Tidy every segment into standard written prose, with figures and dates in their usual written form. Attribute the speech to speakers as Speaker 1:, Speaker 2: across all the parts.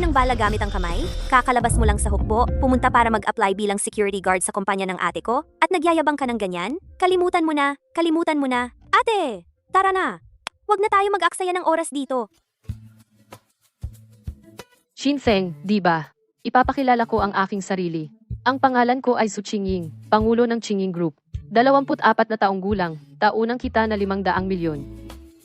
Speaker 1: ng bala gamit ang kamay? Kakalabas mo lang sa hukbo, pumunta para mag-apply bilang security guard sa kumpanya ng ate ko? At nagyayabang ka ng ganyan? Kalimutan mo na, kalimutan mo na. Ate, tara na. Huwag na tayo mag-aksaya ng oras dito.
Speaker 2: Shinfeng, di ba? Ipapakilala ko ang aking sarili. Ang pangalan ko ay Su Qingying, Pangulo ng Qingying Group. 24 na taong gulang, taunang kita na 500 milyon.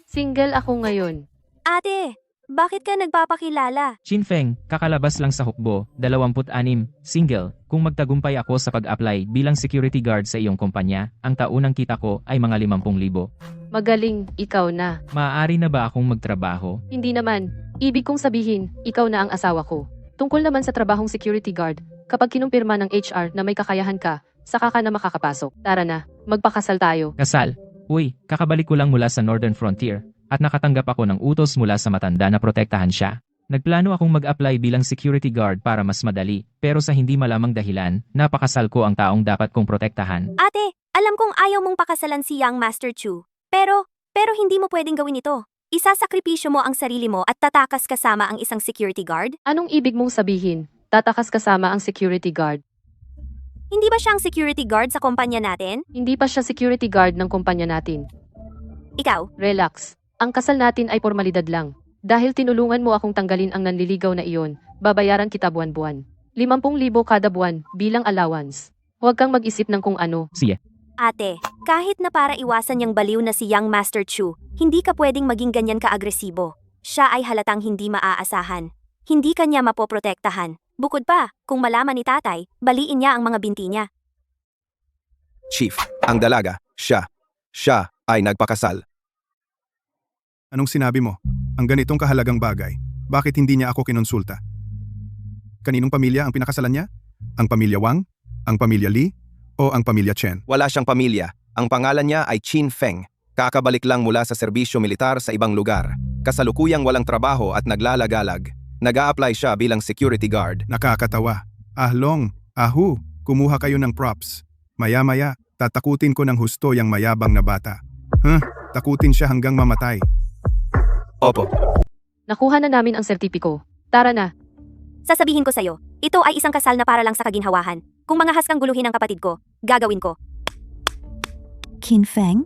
Speaker 2: Single ako ngayon.
Speaker 1: Ate, bakit ka nagpapakilala?
Speaker 3: Shinfeng, kakalabas lang sa hukbo, 26, single. Kung magtagumpay ako sa pag-apply bilang security guard sa iyong kumpanya, ang taunang kita ko ay mga 50,000.
Speaker 2: Magaling, ikaw na.
Speaker 3: Maaari na ba akong magtrabaho?
Speaker 2: Hindi naman. Ibig kong sabihin, ikaw na ang asawa ko. Tungkol naman sa trabahong security guard, kapag kinumpirma ng HR na may kakayahan ka, saka ka na makakapasok. Tara na, magpakasal tayo.
Speaker 3: Kasal? Uy, kakabalik ko lang mula sa Northern Frontier, at nakatanggap ako ng utos mula sa matanda na protektahan siya. Nagplano akong mag-apply bilang security guard para mas madali, pero sa hindi malamang dahilan, napakasal ko ang taong dapat kong protektahan.
Speaker 1: Ate, alam kong ayaw mong pakasalan si Young Master Chu. Pero hindi mo pwedeng gawin ito. Isasakripisyo mo ang sarili mo at tatakas kasama ang isang security guard?
Speaker 2: Anong ibig mong sabihin? Tatakas kasama ang security guard.
Speaker 1: Hindi ba siya ang security guard sa kumpanya natin?
Speaker 2: Hindi pa siya security guard ng kumpanya natin.
Speaker 1: Ikaw?
Speaker 2: Relax. Ang kasal natin ay formalidad lang. Dahil tinulungan mo akong tanggalin ang nanliligaw na iyon, babayaran kita buwan-buwan. 50,000 kada buwan bilang allowance. Huwag kang mag-isip ng kung ano.
Speaker 3: Siya.
Speaker 1: Ate, kahit na para iwasan niyang baliw na si Young Master Chu, hindi ka pwedeng maging ganyan ka-agresibo. Siya ay halatang hindi maaasahan. Hindi ka niya mapoprotektahan. Bukod pa, kung malaman ni tatay, baliin niya ang mga binti niya.
Speaker 4: Chief, ang dalaga, siya ay nagpakasal.
Speaker 5: Anong sinabi mo? Ang ganitong kahalagang bagay, bakit hindi niya ako kinonsulta? Kaninong pamilya ang pinakasalan niya? Ang pamilya Wang? Ang pamilya Li? O ang pamilya Chen?
Speaker 4: Wala siyang pamilya. Ang pangalan niya ay Qin Feng. Kakabalik lang mula sa serbisyo militar sa ibang lugar. Kasalukuyang walang trabaho at naglalagalag. Nag-a-apply siya bilang security guard.
Speaker 5: Nakakatawa. Ahlong, ahu, kumuha kayo ng props. Maya-maya, tatakutin ko ng husto yang mayabang na bata. Takutin siya hanggang mamatay.
Speaker 4: Opo.
Speaker 2: Nakuha na namin ang sertipiko. Tara na.
Speaker 1: Sasabihin ko sa'yo, ito ay isang kasal na para lang sa kaginhawahan. Kung mangahas kang guluhin ang kapatid ko, gagawin ko.
Speaker 6: Qin Feng?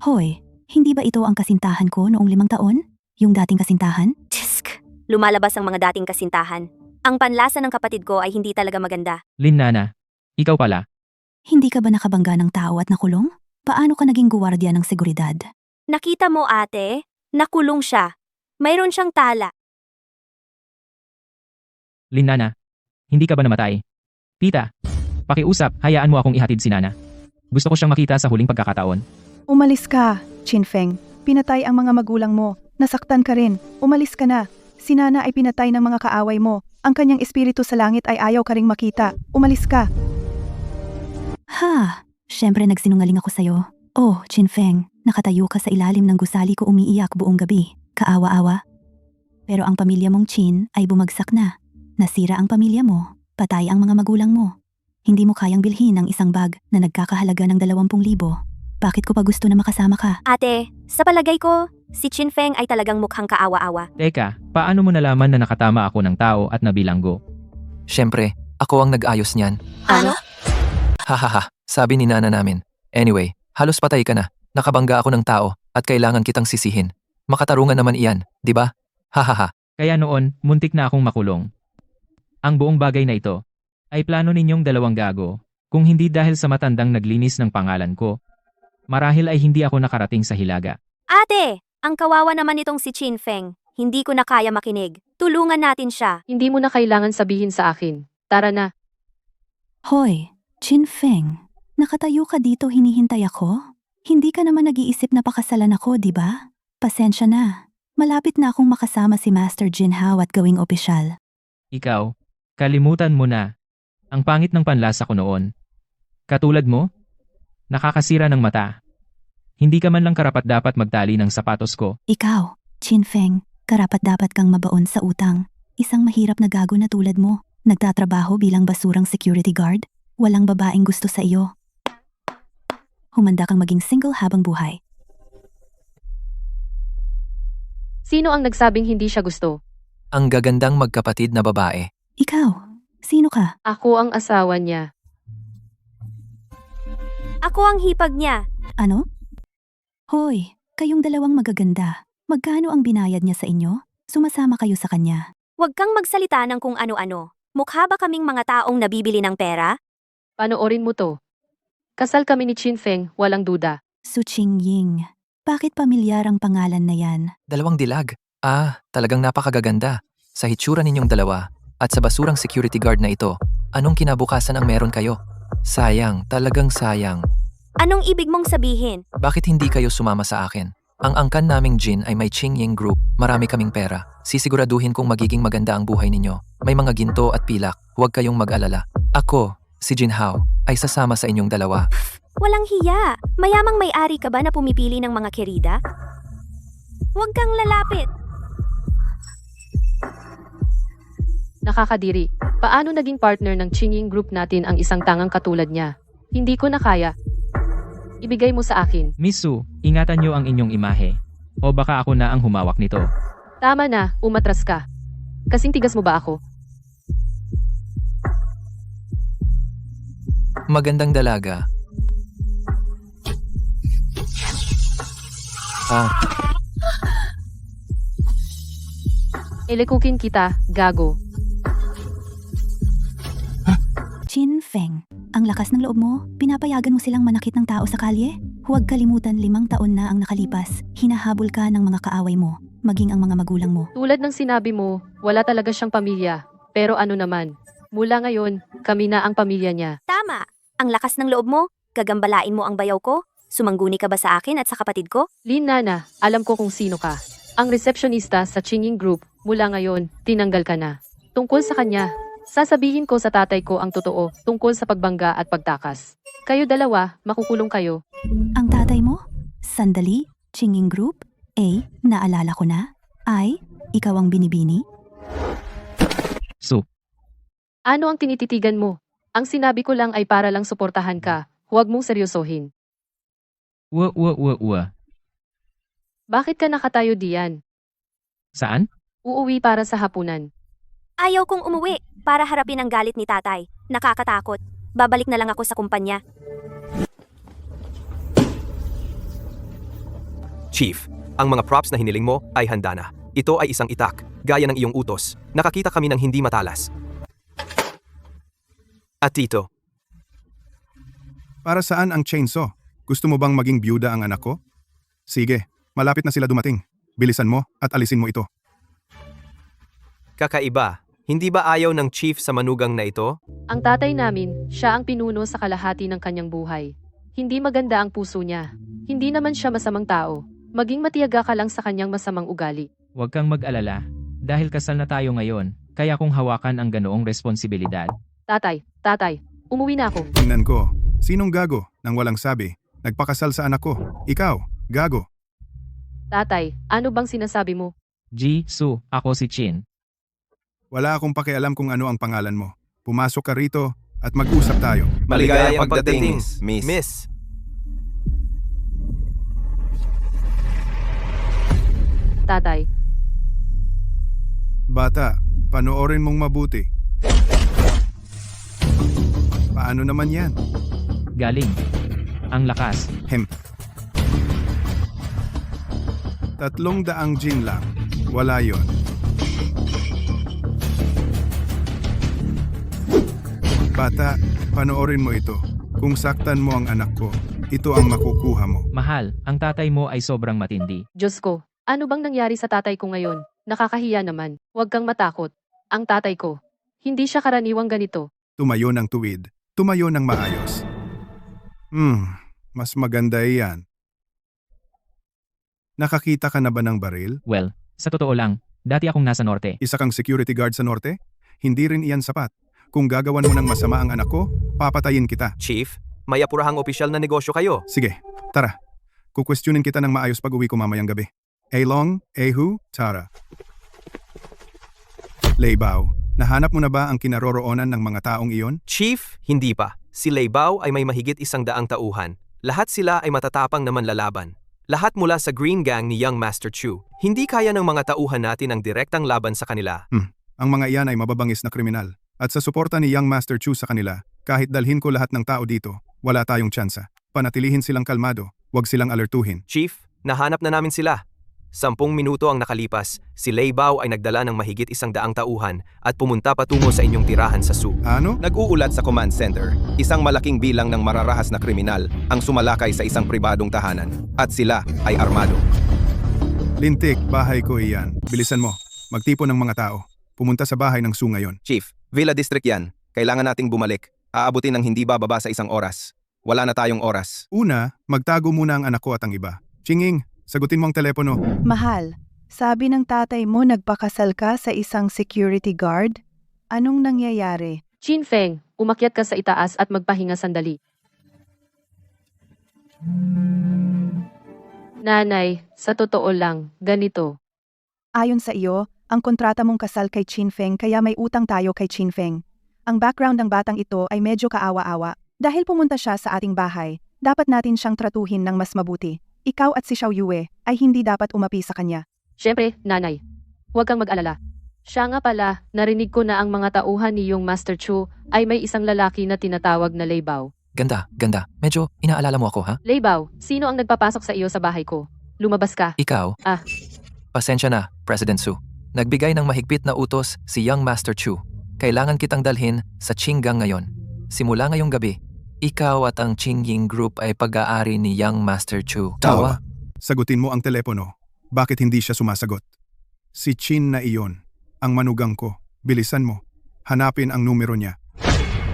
Speaker 6: Hoy, hindi ba ito ang kasintahan ko noong 5 taon? Yung dating kasintahan?
Speaker 1: Tsk! Lumalabas ang mga dating kasintahan. Ang panlasa ng kapatid ko ay hindi talaga maganda.
Speaker 3: Nana, ikaw pala.
Speaker 6: Hindi ka ba nakabangga ng tao at nakulong? Paano ka naging guwardiya ng seguridad?
Speaker 1: Nakita mo ate? Nakulong siya. Mayroon siyang tala.
Speaker 3: Nana, hindi ka ba namatay? Tita, pakiusap, hayaan mo akong ihatid si Nana. Gusto ko siyang makita sa huling pagkakataon.
Speaker 7: Umalis ka, Qinfeng. Pinatay ang mga magulang mo. Nasaktan ka rin. Umalis ka na. Si Nana ay pinatay ng mga kaaway mo. Ang kanyang espiritu sa langit ay ayaw ka ring makita. Umalis ka.
Speaker 6: Ha, syempre nagsinungaling ako sa'yo. Oh, Qin Feng, nakatayo ka sa ilalim ng gusali ko umiiyak buong gabi. Kaawa-awa. Pero ang pamilya mong Qin ay bumagsak na. Nasira ang pamilya mo. Patay ang mga magulang mo. Hindi mo kayang bilhin ang isang bag na nagkakahalaga ng 20,000. Bakit ko pa gusto na makasama ka?
Speaker 1: Ate, sa palagay ko, si Qin Feng ay talagang mukhang kaawa-awa.
Speaker 3: Teka, paano mo nalaman na nakatama ako ng tao at nabilanggo?
Speaker 8: Siyempre, ako ang nag-ayos niyan.
Speaker 1: Ano?
Speaker 8: Hahaha, sabi ni Nana namin. Anyway, halos patay ka na. Nakabangga ako ng tao at kailangan kitang sisihin. Makatarungan naman iyan, di ba? Hahaha.
Speaker 3: Kaya noon, muntik na akong makulong. Ang buong bagay na ito ay plano ninyong dalawang gago, kung hindi dahil sa matandang naglinis ng pangalan ko. Marahil ay hindi ako nakarating sa Hilaga.
Speaker 1: Ate, ang kawawa naman itong si Qin Feng. Hindi ko na kaya makinig. Tulungan natin siya.
Speaker 2: Hindi mo na kailangan sabihin sa akin. Tara na.
Speaker 6: Hoy, Qin Feng, nakatayo ka dito hinihintay ako? Hindi ka naman nag-iisip na pakasalan ako, di ba? Pasensya na. Malapit na akong makasama si Master Jin Hao at gawing opisyal.
Speaker 3: Ikaw, kalimutan mo na. Ang pangit ng panlasa ko noon. Katulad mo, nakakasira ng mata. Hindi ka man lang karapat-dapat magtali ng sapatos ko.
Speaker 6: Ikaw, Qin Feng, karapat-dapat kang mabaon sa utang. Isang mahirap na gago na tulad mo. Nagtatrabaho bilang basurang security guard. Walang babaeng gusto sa iyo. Humanda kang maging single habang buhay.
Speaker 2: Sino ang nagsabing hindi siya gusto?
Speaker 8: Ang gagandang magkapatid na babae.
Speaker 6: Ikaw, sino ka?
Speaker 2: Ako ang asawa niya.
Speaker 1: Ako ang hipag niya.
Speaker 6: Ano? Hoy, kayong dalawang magaganda. Magkano ang binayad niya sa inyo? Sumasama kayo sa kanya.
Speaker 1: Huwag kang magsalita ng kung ano-ano. Mukha ba kaming mga taong nabibili ng pera?
Speaker 2: Panoorin mo to. Kasal kami ni Chin Feng, walang duda.
Speaker 6: Su Qingying. Bakit pamilyar ang pangalan na yan?
Speaker 8: 2 dilag. Talagang napakagaganda. Sa hitsura ninyong dalawa, at sa basurang security guard na ito, anong kinabukasan ang meron kayo? Sayang, talagang sayang.
Speaker 1: Anong ibig mong sabihin?
Speaker 8: Bakit hindi kayo sumama sa akin? Ang angkan naming Jin ay may Qingying Group, marami kaming pera. Sisiguraduhin kong magiging maganda ang buhay ninyo. May mga ginto at pilak, huwag kayong mag-alala. Ako, si Jin Hao, ay sasama sa inyong dalawa.
Speaker 1: Walang hiya. Mayamang may-ari ka ba na pumipili ng mga kerida? Huwag kang lalapit.
Speaker 2: Nakakadiri. Paano naging partner ng Qingying Group natin ang isang tangang katulad niya? Hindi ko na kaya. Ibigay mo sa akin.
Speaker 3: Miss Su, ingatan niyo ang inyong imahe. O baka ako na ang humawak nito.
Speaker 2: Tama na, umatras ka. Kasing tigas mo ba ako?
Speaker 8: Magandang dalaga.
Speaker 2: Ilikukin kita, gago.
Speaker 6: Chin Feng, ang lakas ng loob mo, pinapayagan mo silang manakit ng tao sa kalye? Huwag kalimutan 5 taon na ang nakalipas, hinahabol ka ng mga kaaway mo, maging ang mga magulang mo.
Speaker 2: Tulad ng sinabi mo, wala talaga siyang pamilya. Pero ano naman, mula ngayon, kami na ang pamilya niya.
Speaker 1: Tama. Ang lakas ng loob mo. Gagambalain mo ang bayaw ko. Sumangguni ka ba sa akin at sa kapatid ko?
Speaker 2: Lin Nana, alam ko kung sino ka. Ang resepsyonista sa Qingying Group, mula ngayon, tinanggal ka na. Tungkol sa kanya, sasabihin ko sa tatay ko ang totoo tungkol sa pagbangga at pagtakas. Kayo dalawa, makukulong kayo.
Speaker 6: Ang tatay mo? Sandali, Qingying Group? Naalala ko na. Ikaw ang binibini?
Speaker 3: Su,
Speaker 2: Ano ang tinititigan mo? Ang sinabi ko lang ay para lang suportahan ka. Huwag mong seryosohin.
Speaker 3: wa.
Speaker 2: Bakit ka nakatayo diyan?
Speaker 3: Saan?
Speaker 2: Uuwi para sa hapunan.
Speaker 1: Ayaw kong umuwi para harapin ang galit ni tatay. Nakakatakot. Babalik na lang ako sa kumpanya.
Speaker 4: Chief, ang mga props na hiniling mo ay handa na. Ito ay isang itak, gaya ng iyong utos. Nakakita kami ng hindi matalas. At tito,
Speaker 5: Para saan ang chainsaw? Gusto mo bang maging byuda ang anak ko? Sige, malapit na sila dumating. Bilisan mo at alisin mo ito.
Speaker 4: kakaiba. Hindi ba ayaw ng chief sa manugang na ito?
Speaker 2: Ang tatay namin, siya ang pinuno sa kalahati ng kanyang buhay. Hindi maganda ang puso niya. Hindi naman siya masamang tao. Maging matiyaga ka lang sa kanyang masamang ugali.
Speaker 3: Huwag kang mag-alala. Dahil kasal na tayo ngayon, kaya kong hawakan ang ganoong responsibilidad.
Speaker 2: Tatay, umuwi na ako.
Speaker 5: Tingnan ko, sinong gago nang walang sabi? Nagpakasal sa anak ko. Ikaw, gago.
Speaker 2: Tatay, ano bang sinasabi mo?
Speaker 3: Su, ako si Chin.
Speaker 5: Wala akong pakialam kung ano ang pangalan mo. Pumasok ka rito at mag-usap tayo.
Speaker 4: Maligayang pagdating, Miss.
Speaker 2: Tatay,
Speaker 5: Bata, panoorin mong mabuti. Paano naman yan?
Speaker 3: Galing. Ang lakas.
Speaker 5: 300 gin lang. Wala yon. Bata, panoorin mo ito. Kung saktan mo ang anak ko, ito ang makukuha mo.
Speaker 3: Mahal, ang tatay mo ay sobrang matindi.
Speaker 2: Diyos ko, ano bang nangyari sa tatay ko ngayon? Nakakahiya naman. Huwag kang matakot. Ang tatay ko, hindi siya karaniwang ganito.
Speaker 5: Tumayo ng tuwid. Tumayo ng maayos. Mas maganda iyan. Nakakita ka na ba ng baril?
Speaker 3: Well, sa totoo lang, dati akong nasa norte.
Speaker 5: Isa kang security guard sa norte? Hindi rin iyan sapat. Kung gagawan mo ng masama ang anak ko, papatayin kita.
Speaker 4: Chief, may apurahang opisyal na negosyo kayo.
Speaker 5: Sige, tara. Kukwestiyonin kita ng maayos pag uwi ko mamayang gabi. Ailong, Ehu, Tara. Leibao, nahanap mo na ba ang kinaroroonan ng mga taong iyon?
Speaker 4: Chief, hindi pa. Si Leibao ay may mahigit 100 tauhan. Lahat sila ay matatapang na manlalaban.
Speaker 9: Lahat mula sa Green Gang ni Young Master Chu. Hindi kaya ng mga tauhan natin ang direktang laban sa kanila.
Speaker 5: Ang mga iyan ay mababangis na kriminal. At sa suporta ni Young Master Chu sa kanila, kahit dalhin ko lahat ng tao dito, wala tayong tsansa. Panatilihin silang kalmado, huwag silang alertuhin.
Speaker 9: Chief, nahanap na namin sila. 10 minuto ang nakalipas, si Lei Bao ay nagdala ng mahigit 100 tauhan at pumunta patungo sa inyong tirahan sa Su.
Speaker 5: Ano?
Speaker 4: Nag-uulat sa command center, isang malaking bilang ng mararahas na kriminal ang sumalakay sa isang pribadong tahanan at sila ay armado.
Speaker 5: Lintik, bahay ko iyan. Bilisan mo. Magtipon ng mga tao. Pumunta sa bahay ng Su ngayon.
Speaker 4: Chief, Villa District yan. Kailangan nating bumalik. Aabutin ng hindi bababa sa 1 oras. Wala na tayong oras.
Speaker 5: Una, magtago muna ang anak ko at ang iba. Chinging, sagutin mo ang telepono.
Speaker 7: Mahal, sabi ng tatay mo nagpakasal ka sa isang security guard? Anong nangyayari?
Speaker 2: Chin Feng, umakyat ka sa itaas at magpahinga sandali. Nanay, sa totoo lang, ganito.
Speaker 7: Ayon sa iyo, ang kontrata mong kasal kay Chin Feng kaya may utang tayo kay Chin Feng. Ang background ng batang ito ay medyo kaawa-awa. Dahil pumunta siya sa ating bahay, dapat natin siyang tratuhin ng mas mabuti. Ikaw at si Xiao Yue ay hindi dapat umapi sa kanya.
Speaker 2: Siyempre, nanay. Huwag kang mag-alala. Siya nga pala, narinig ko na ang mga tauhan ni Yung Master Chu ay may isang lalaki na tinatawag na Lei Bao.
Speaker 8: Ganda, ganda. Medyo inaalala mo ako ha?
Speaker 2: Lei Bao, sino ang nagpapasok sa iyo sa bahay ko? Lumabas ka.
Speaker 8: Ikaw?
Speaker 2: Ah.
Speaker 8: Pasensya na, President Su. Nagbigay ng mahigpit na utos si Young Master Chu. Kailangan kitang dalhin sa Qinggang ngayon. Simula ngayong gabi, ikaw at ang Qingying Group ay pag-aari ni Young Master Chu.
Speaker 5: Tawa. Sagutin mo ang telepono. Bakit hindi siya sumasagot? Si Chin na iyon. Ang manugang ko. Bilisan mo. Hanapin ang numero niya.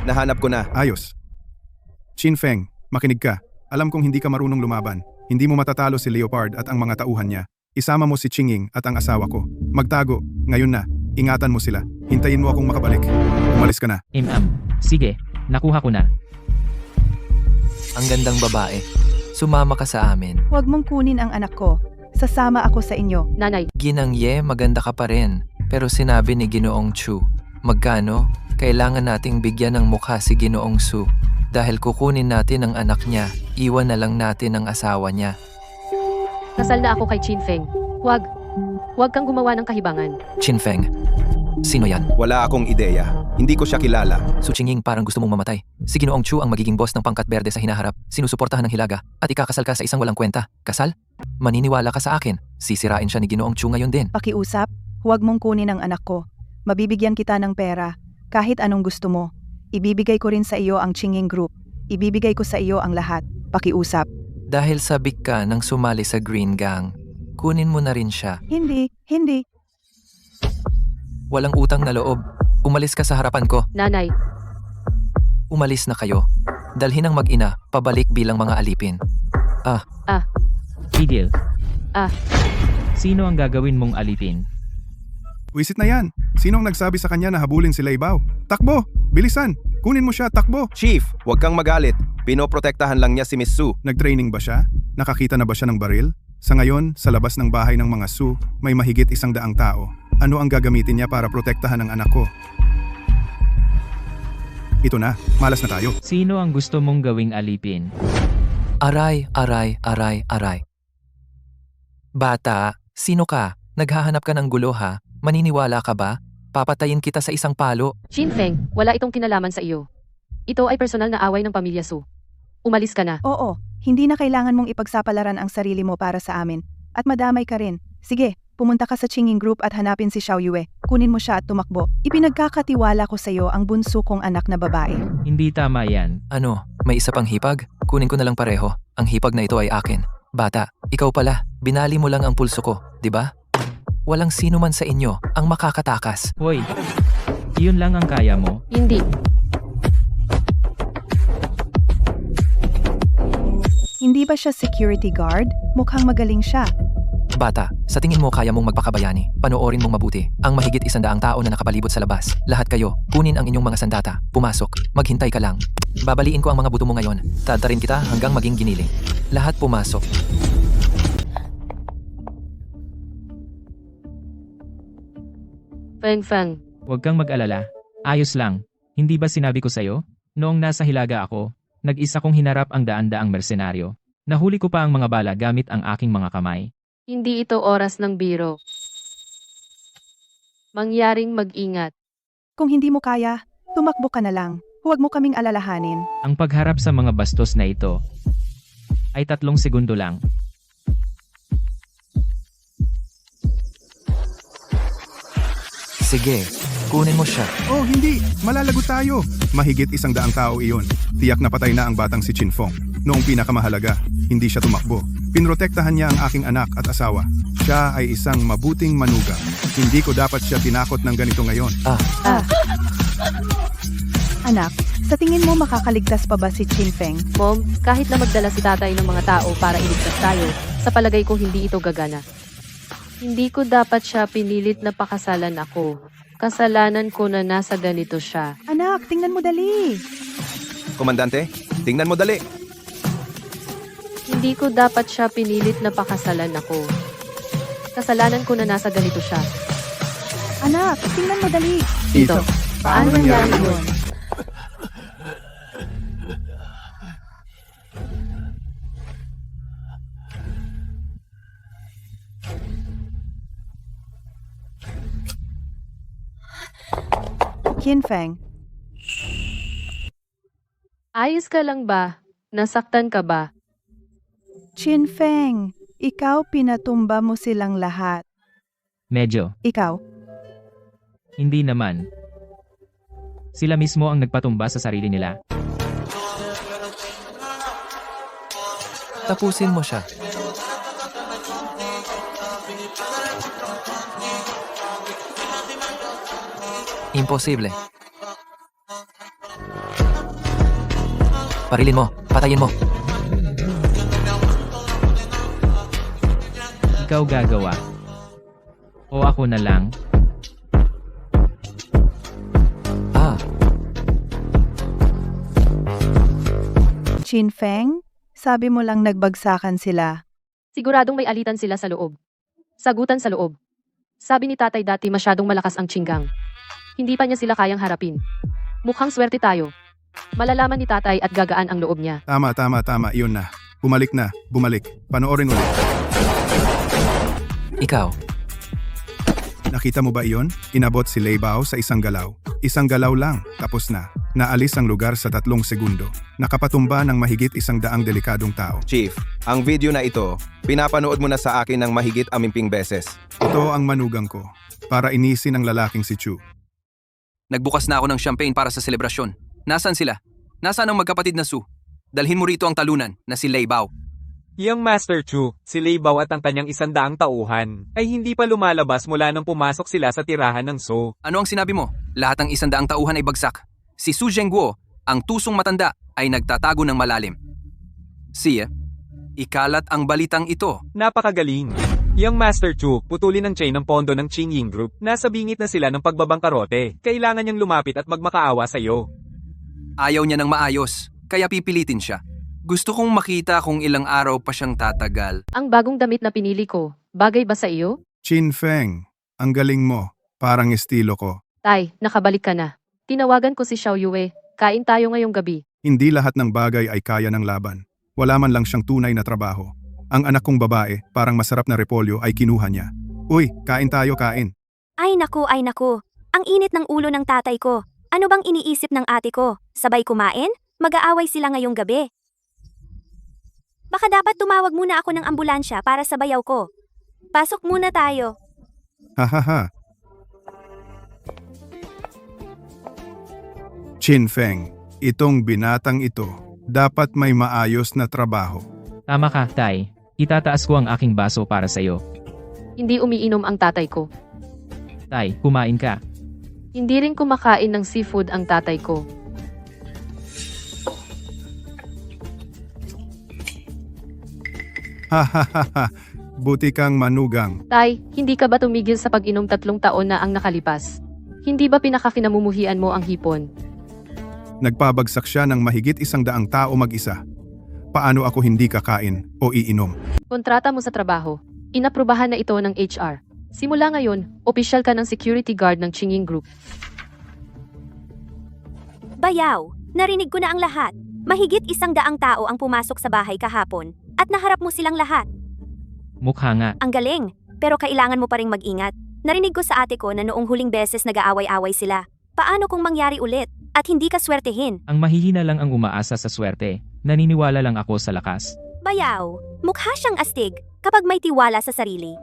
Speaker 4: Nahanap ko na.
Speaker 5: Ayos. Chin Feng, makinig ka. Alam kong hindi ka marunong lumaban. Hindi mo matatalo si Leopard at ang mga tauhan niya. Isama mo si Qingying at ang asawa ko. Magtago. Ngayon na. Ingatan mo sila. Hintayin mo akong makabalik. Umalis ka na.
Speaker 3: Sige, nakuha ko na.
Speaker 8: Ang gandang babae. Sumama ka sa amin.
Speaker 7: Huwag mong kunin ang anak ko. Sasama ako sa inyo.
Speaker 2: Nanay,
Speaker 8: Ginangye, maganda ka pa rin. Pero sinabi ni Ginoong Chu, magkano? Kailangan nating bigyan ng mukha si Ginoong Su. Dahil kukunin natin ang anak niya, iwan na lang natin ang asawa niya.
Speaker 2: kasal na ako kay Chin Feng. Huwag kang gumawa ng kahibangan.
Speaker 8: Chin Feng. Sino yan?
Speaker 4: Wala akong ideya. Hindi ko siya kilala.
Speaker 8: Su Qingying, parang gusto mong mamatay. Si Ginoong Chu ang magiging boss ng pangkat berde sa hinaharap. Sinusuportahan ng hilaga. At ikakasal ka sa isang walang kwenta. Kasal? Maniniwala ka sa akin. Sisirain siya ni Ginoong Chu ngayon din.
Speaker 7: Pakiusap, huwag mong kunin ang anak ko. Mabibigyan kita ng pera. Kahit anong gusto mo. Ibibigay ko rin sa iyo ang Qingying Group. Ibibigay ko sa iyo ang lahat. Pakiusap.
Speaker 8: Dahil sabik ka nang sumali sa Green Gang, kunin mo na rin siya.
Speaker 7: Hindi.
Speaker 8: Walang utang na loob. Umalis ka sa harapan ko.
Speaker 2: Nanay,
Speaker 8: Umalis na kayo. Dalhin ang mag-ina, pabalik bilang mga alipin.
Speaker 3: Tigil.
Speaker 2: Ah.
Speaker 3: Sino ang gagawin mong alipin?
Speaker 5: Wisit na yan. Sino ang nagsabi sa kanya na habulin si Lei Bao? Takbo! Bilisan! Kunin mo siya, takbo!
Speaker 4: Chief, huwag kang magalit. Pinoprotektahan lang niya si Miss Su.
Speaker 5: Nag-training ba siya? Nakakita na ba siya ng baril? Sa ngayon, sa labas ng bahay ng mga Su, may mahigit 100 tao. Ano ang gagamitin niya para protektahan ang anak ko? Ito na, malas na tayo.
Speaker 3: Sino ang gusto mong gawing alipin?
Speaker 8: Aray. Bata, sino ka? Naghahanap ka ng gulo ha? Maniniwala ka ba? Papatayin kita sa isang palo.
Speaker 2: Chin Feng, wala itong kinalaman sa iyo. Ito ay personal na away ng pamilya Su. Umalis ka na.
Speaker 7: Oo, hindi na kailangan mong ipagsapalaran ang sarili mo para sa amin. At madamay ka rin. Sige, pumunta ka sa Qingying Group at hanapin si Xiao Yue. Kunin mo siya at tumakbo. Ipinagkakatiwala ko sa iyo ang bunso kong anak na babae.
Speaker 3: Hindi tama yan.
Speaker 8: Ano, may isa pang hipag? Kunin ko na lang pareho. Ang hipag na ito ay akin. Bata, ikaw pala. Binali mo lang ang pulso ko, di ba? Walang sino man sa inyo ang makakatakas.
Speaker 3: Hoy, yun lang ang kaya mo?
Speaker 2: Hindi.
Speaker 7: Hindi ba siya security guard? Mukhang magaling siya.
Speaker 8: Bata, sa tingin mo kaya mong magpakabayani, panoorin mong mabuti. Ang mahigit 100 tao na nakapalibot sa labas. Lahat kayo, kunin ang inyong mga sandata. Pumasok, maghintay ka lang. Babaliin ko ang mga buto mo ngayon. Tatarin kita hanggang maging giniling. Lahat pumasok.
Speaker 2: Feng.
Speaker 3: Huwag kang mag-alala. Ayos lang. Hindi ba sinabi ko sa'yo? Noong nasa Hilaga ako, nag-isa kong hinarap ang daan-daang mersenaryo. Nahuli ko pa ang mga bala gamit ang aking mga kamay.
Speaker 2: Hindi ito oras ng biro. Mangyaring mag-ingat.
Speaker 7: Kung hindi mo kaya, tumakbo ka na lang. Huwag mo kaming alalahanin.
Speaker 3: Ang pagharap sa mga bastos na ito ay 3 segundo lang.
Speaker 8: Sige, kunin mo siya.
Speaker 5: Oh, hindi! Malalagot tayo! Mahigit 100 tao iyon. Tiyak na patay na ang batang si Chin Feng. Noong pinakamahalaga, hindi siya tumakbo. Pinrotektahan niya ang aking anak at asawa. Siya ay isang mabuting manugang. Hindi ko dapat siya tinakot ng ganito ngayon.
Speaker 7: Anak, sa tingin mo makakaligtas pa ba si Chin Feng?
Speaker 2: Mom, kahit na magdala si tatay ng mga tao para iligtas tayo, sa palagay ko hindi ito gagana. Hindi ko dapat siya pinilit na pakasalan ako. Kasalanan ko na nasa ganito siya.
Speaker 7: Anak, tingnan mo dali.
Speaker 4: Komandante, tingnan mo dali.
Speaker 2: Hindi ko dapat siya pinilit na pakasalan ako. Kasalanan ko na nasa ganito siya.
Speaker 7: Anak, tingnan mo dali.
Speaker 2: Ito. Paano nangyari yun?
Speaker 7: Chin Feng,
Speaker 2: Ayos ka lang ba? Nasaktan ka ba?
Speaker 7: Chin Feng, ikaw pinatumba mo silang lahat.
Speaker 3: Medyo.
Speaker 7: Ikaw,
Speaker 3: Hindi naman. Sila mismo ang nagpatumba sa sarili nila.
Speaker 8: Tapusin mo siya. Imposible. Parilin mo. Patayin mo.
Speaker 3: Ikaw gagawa. O ako na lang.
Speaker 7: Chin Feng, sabi mo lang nagbagsakan sila.
Speaker 2: Siguradong may alitan sila sa loob. Sagutan sa loob. Sabi ni tatay dati masyadong malakas ang tiyanggang. Hindi pa niya sila kayang harapin. Mukhang swerte tayo. Malalaman ni tatay at gagaan ang loob niya.
Speaker 5: Tama, iyon na. Bumalik. Panoorin ulit.
Speaker 8: Ikaw.
Speaker 5: Nakita mo ba iyon? Inabot si Lei Bao sa isang galaw. Isang galaw lang, tapos na. Naalis ang lugar sa 3 segundo. Nakapatumba ng mahigit 100 delikadong tao.
Speaker 4: Chief, ang video na ito, pinapanood mo na sa akin ng mahigit 50 beses.
Speaker 5: Ito ang manugang ko, para inisin ang lalaking si Chu.
Speaker 9: Nagbukas na ako ng champagne para sa selebrasyon. Nasaan sila? Nasaan ang magkapatid na Su? Dalhin mo rito ang talunan na si Lei Bao.
Speaker 10: Yang Master Chu, si Lei Bao at ang kanyang 100 tauhan ay hindi pa lumalabas mula nang pumasok sila sa tirahan ng So.
Speaker 9: Ano ang sinabi mo? Lahat ng 100 tauhan ay bagsak. Si Su Zhengguo, ang tusong matanda, ay nagtatago ng malalim. Siya, ikalat ang balitang ito.
Speaker 10: Napakagaling. Yang Master Chu, putulin ang chain ng pondo ng Qingying Group. Nasa bingit na sila ng pagbabangkarote. Kailangan niyang lumapit at magmakaawa sa iyo.
Speaker 9: Ayaw niya ng maayos, kaya pipilitin siya. Gusto kong makita kung ilang araw pa siyang tatagal.
Speaker 2: Ang bagong damit na pinili ko, bagay ba sa iyo?
Speaker 5: Chin Feng, ang galing mo. Parang estilo ko.
Speaker 2: Tay, nakabalik ka na. Tinawagan ko si Xiao Yue. Kain tayo ngayong gabi.
Speaker 5: Hindi lahat ng bagay ay kaya ng laban. Wala man lang siyang tunay na trabaho. Ang anak kong babae, parang masarap na repolyo ay kinuha niya. Uy, kain tayo, kain.
Speaker 1: Ay naku. Ang init ng ulo ng tatay ko. Ano bang iniisip ng ate ko? Sabay kumain? Mag-aaway sila ngayong gabi. Baka dapat tumawag muna ako ng ambulansya para sa bayaw ko. Pasok muna tayo.
Speaker 5: Hahaha. Chin Feng, itong binatang ito, dapat may maayos na trabaho.
Speaker 3: Tama ka, Tay. Itataas ko ang aking baso para sa'yo.
Speaker 2: Hindi umiinom ang tatay ko.
Speaker 3: Tay, kumain ka.
Speaker 2: Hindi rin kumakain ng seafood ang tatay ko.
Speaker 5: Hahaha, buti kang manugang.
Speaker 2: Tay, hindi ka ba tumigil sa pag-inom 3 taon na ang nakalipas? Hindi ba pinakakinamumuhian mo ang hipon?
Speaker 5: Nagpabagsak siya ng mahigit 100 tao mag-isa. Paano ako hindi kakain o iinom?
Speaker 2: Kontrata mo sa trabaho. Inaprubahan na ito ng HR. Simula ngayon, opisyal ka ng security guard ng Qingying Group.
Speaker 1: Bayaw, narinig ko na ang lahat. Mahigit 100 tao ang pumasok sa bahay kahapon. At naharap mo silang lahat.
Speaker 3: Mukha nga.
Speaker 1: Ang galing. Pero kailangan mo pa ring mag-ingat. Narinig ko sa ate ko na noong huling beses nag-aaway-away sila. Paano kung mangyari ulit? At hindi ka swertehin?
Speaker 3: Ang mahihina lang ang umaasa sa swerte. Naniniwala lang ako sa lakas.
Speaker 1: Bayaw. Mukha siyang astig kapag may tiwala sa sarili.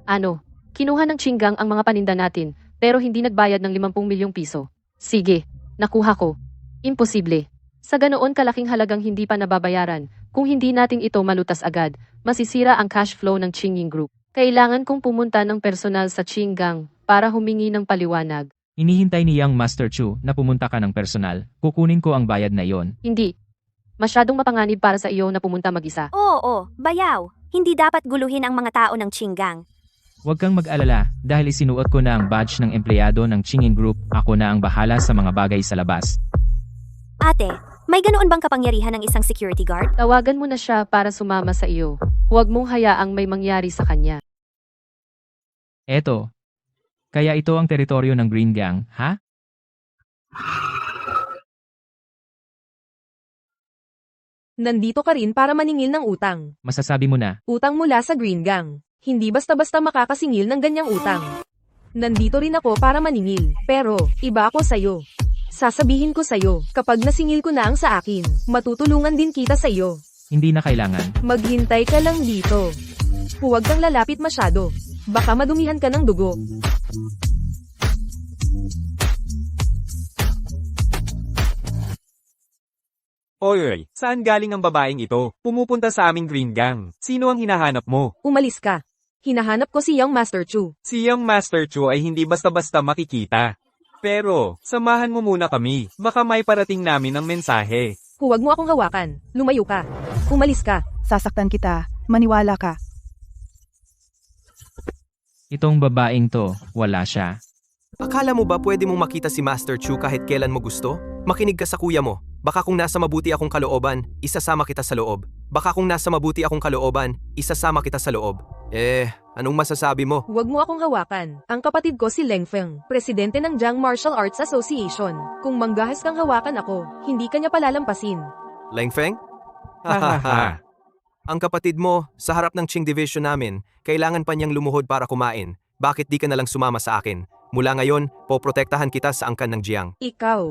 Speaker 2: Ano? Kinuha ng Qinggang ang mga paninda natin, pero hindi nagbayad ng 50 milyong piso. Sige, nakuha ko. Imposible. Sa ganoon kalaking halagang hindi pa nababayaran, kung hindi natin ito malutas agad, masisira ang cash flow ng Qingying Group. Kailangan kong pumunta ng personal sa Qinggang para humingi ng paliwanag.
Speaker 3: Inihintay ni Young Master Chu na pumunta ka ng personal. Kukunin ko ang bayad na iyon.
Speaker 2: Hindi. Masyadong mapanganib para sa iyo na pumunta mag-isa.
Speaker 1: Oo, bayaw. Hindi dapat guluhin ang mga tao ng Qinggang.
Speaker 3: Huwag kang mag-alala dahil isinuot ko na ang badge ng empleyado ng Qingyin Group. Ako na ang bahala sa mga bagay sa labas.
Speaker 1: Ate, may ganoon bang kapangyarihan ng isang security guard?
Speaker 2: Tawagan mo na siya para sumama sa iyo. Huwag mong hayaang may mangyari sa kanya.
Speaker 3: Eto. Kaya ito ang teritoryo ng Green Gang, ha?
Speaker 11: Nandito ka rin para maningil ng utang.
Speaker 3: Masasabi mo na.
Speaker 11: Utang mula sa Green Gang. Hindi basta-basta makakasingil ng ganyang utang. Nandito rin ako para maningil, pero iba ako sa'yo. Sasabihin ko sa'yo, kapag nasingil ko na ang sa akin, matutulungan din kita sa'yo.
Speaker 3: Hindi na kailangan.
Speaker 11: Maghintay ka lang dito. Huwag kang lalapit masyado. Baka madumihan ka ng dugo.
Speaker 10: Oy, saan galing ang babaeng ito? Pumupunta sa aming Green Gang. Sino ang hinahanap mo?
Speaker 11: Umalis ka. Hinahanap ko si Young Master Chu.
Speaker 10: Si Young Master Chu ay hindi basta-basta makikita. Pero, samahan mo muna kami. Baka may parating namin ang mensahe.
Speaker 11: Huwag mo akong hawakan. Lumayo ka. Umalis ka.
Speaker 7: Sasaktan kita. Maniwala ka.
Speaker 3: Itong babaeng to, wala siya.
Speaker 4: Akala mo ba pwede mong makita si Master Chu kahit kailan mo gusto? Makinig ka sa kuya mo. Baka kung nasa mabuti akong kalooban, isasama kita sa loob. Baka kung nasa mabuti akong kalooban, isasama kita sa loob. Anong masasabi mo?
Speaker 11: Huwag mo akong hawakan. Ang kapatid ko si Leng Feng, presidente ng Jiang Martial Arts Association. Kung manggahas kang hawakan ako, hindi ka niya palalampasin.
Speaker 4: Leng Feng?
Speaker 10: Hahaha.
Speaker 4: Ang kapatid mo, sa harap ng Qing Division namin, kailangan pa niyang lumuhod para kumain. Bakit di ka nalang sumama sa akin? Mula ngayon, poprotektahan kita sa angkan ng Jiang.
Speaker 11: Ikaw.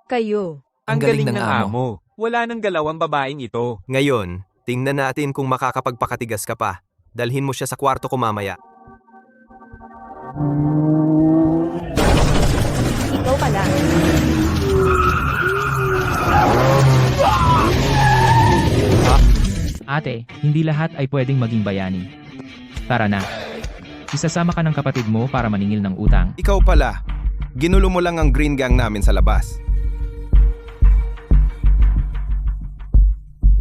Speaker 11: Kayo.
Speaker 10: Ang galing ng amo. Wala nang galaw ang babaeng ito.
Speaker 4: Ngayon, tingnan natin kung makakapagpakatigas ka pa. Dalhin mo siya sa kwarto ko mamaya.
Speaker 11: Ikaw pala.
Speaker 3: Ate, hindi lahat ay pwedeng maging bayani. Tara na. Isasama ka ng kapatid mo para maningil ng utang.
Speaker 4: Ikaw pala. Ginulo mo lang ang Green Gang namin sa labas.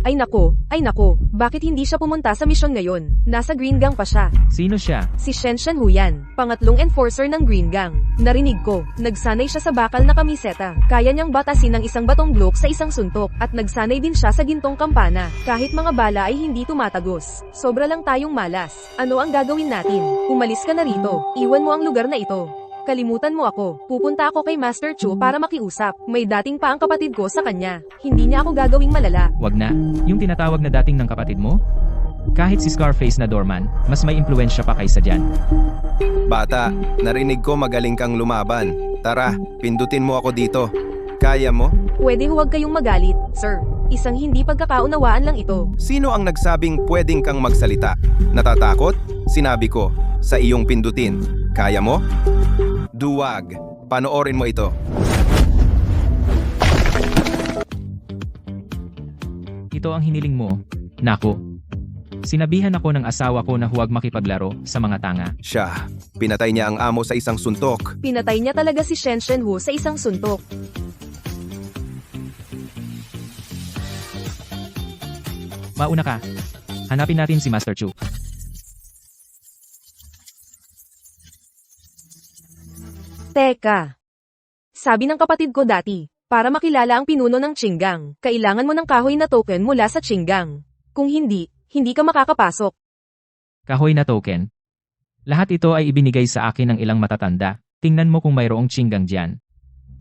Speaker 11: Ay nako, bakit hindi siya pumunta sa misyon ngayon? Nasa Green Gang pa siya.
Speaker 3: Sino siya?
Speaker 11: Si Shen Huyan, pangatlong enforcer ng Green Gang. Narinig ko, nagsanay siya sa bakal na kamiseta. Kaya niyang batasin ng isang batong blok sa isang suntok, at nagsanay din siya sa gintong kampana. Kahit mga bala ay hindi tumatagos. Sobra lang tayong malas. Ano ang gagawin natin? Umalis ka na rito. Iwan mo ang lugar na ito. Kalimutan mo ako. Pupunta ako kay Master Chu para makiusap. May dating pa ang kapatid ko sa kanya. Hindi niya ako gagawing malala.
Speaker 3: Wag na. Yung tinatawag na dating ng kapatid mo? Kahit si Scarface na doorman, mas may impluensya pa kaysa dyan.
Speaker 4: Bata, narinig ko magaling kang lumaban. Tara, pindutin mo ako dito. Kaya mo?
Speaker 11: Pwede huwag kayong magalit, sir. Isang hindi pagkakaunawaan lang ito.
Speaker 4: Sino ang nagsabing pwedeng kang magsalita? Natatakot? Sinabi ko, sa iyong pindutin. Kaya mo? Duwag. Panoorin mo ito.
Speaker 3: Ito ang hiniling mo. Naku. Sinabihan ako ng asawa ko na huwag makipaglaro sa mga tanga.
Speaker 4: Siya, pinatay niya ang amo sa isang suntok.
Speaker 11: Pinatay niya talaga si Shen Hu sa isang suntok.
Speaker 3: Mauna ka. Hanapin natin si Master Chu.
Speaker 11: Teka. Sabi ng kapatid ko dati, para makilala ang pinuno ng Qinggang, kailangan mo ng kahoy na token mula sa Qinggang. Kung hindi, hindi ka makakapasok.
Speaker 3: Kahoy na token. Lahat ito ay ibinigay sa akin ng ilang matatanda. Tingnan mo kung mayroong Qinggang dyan.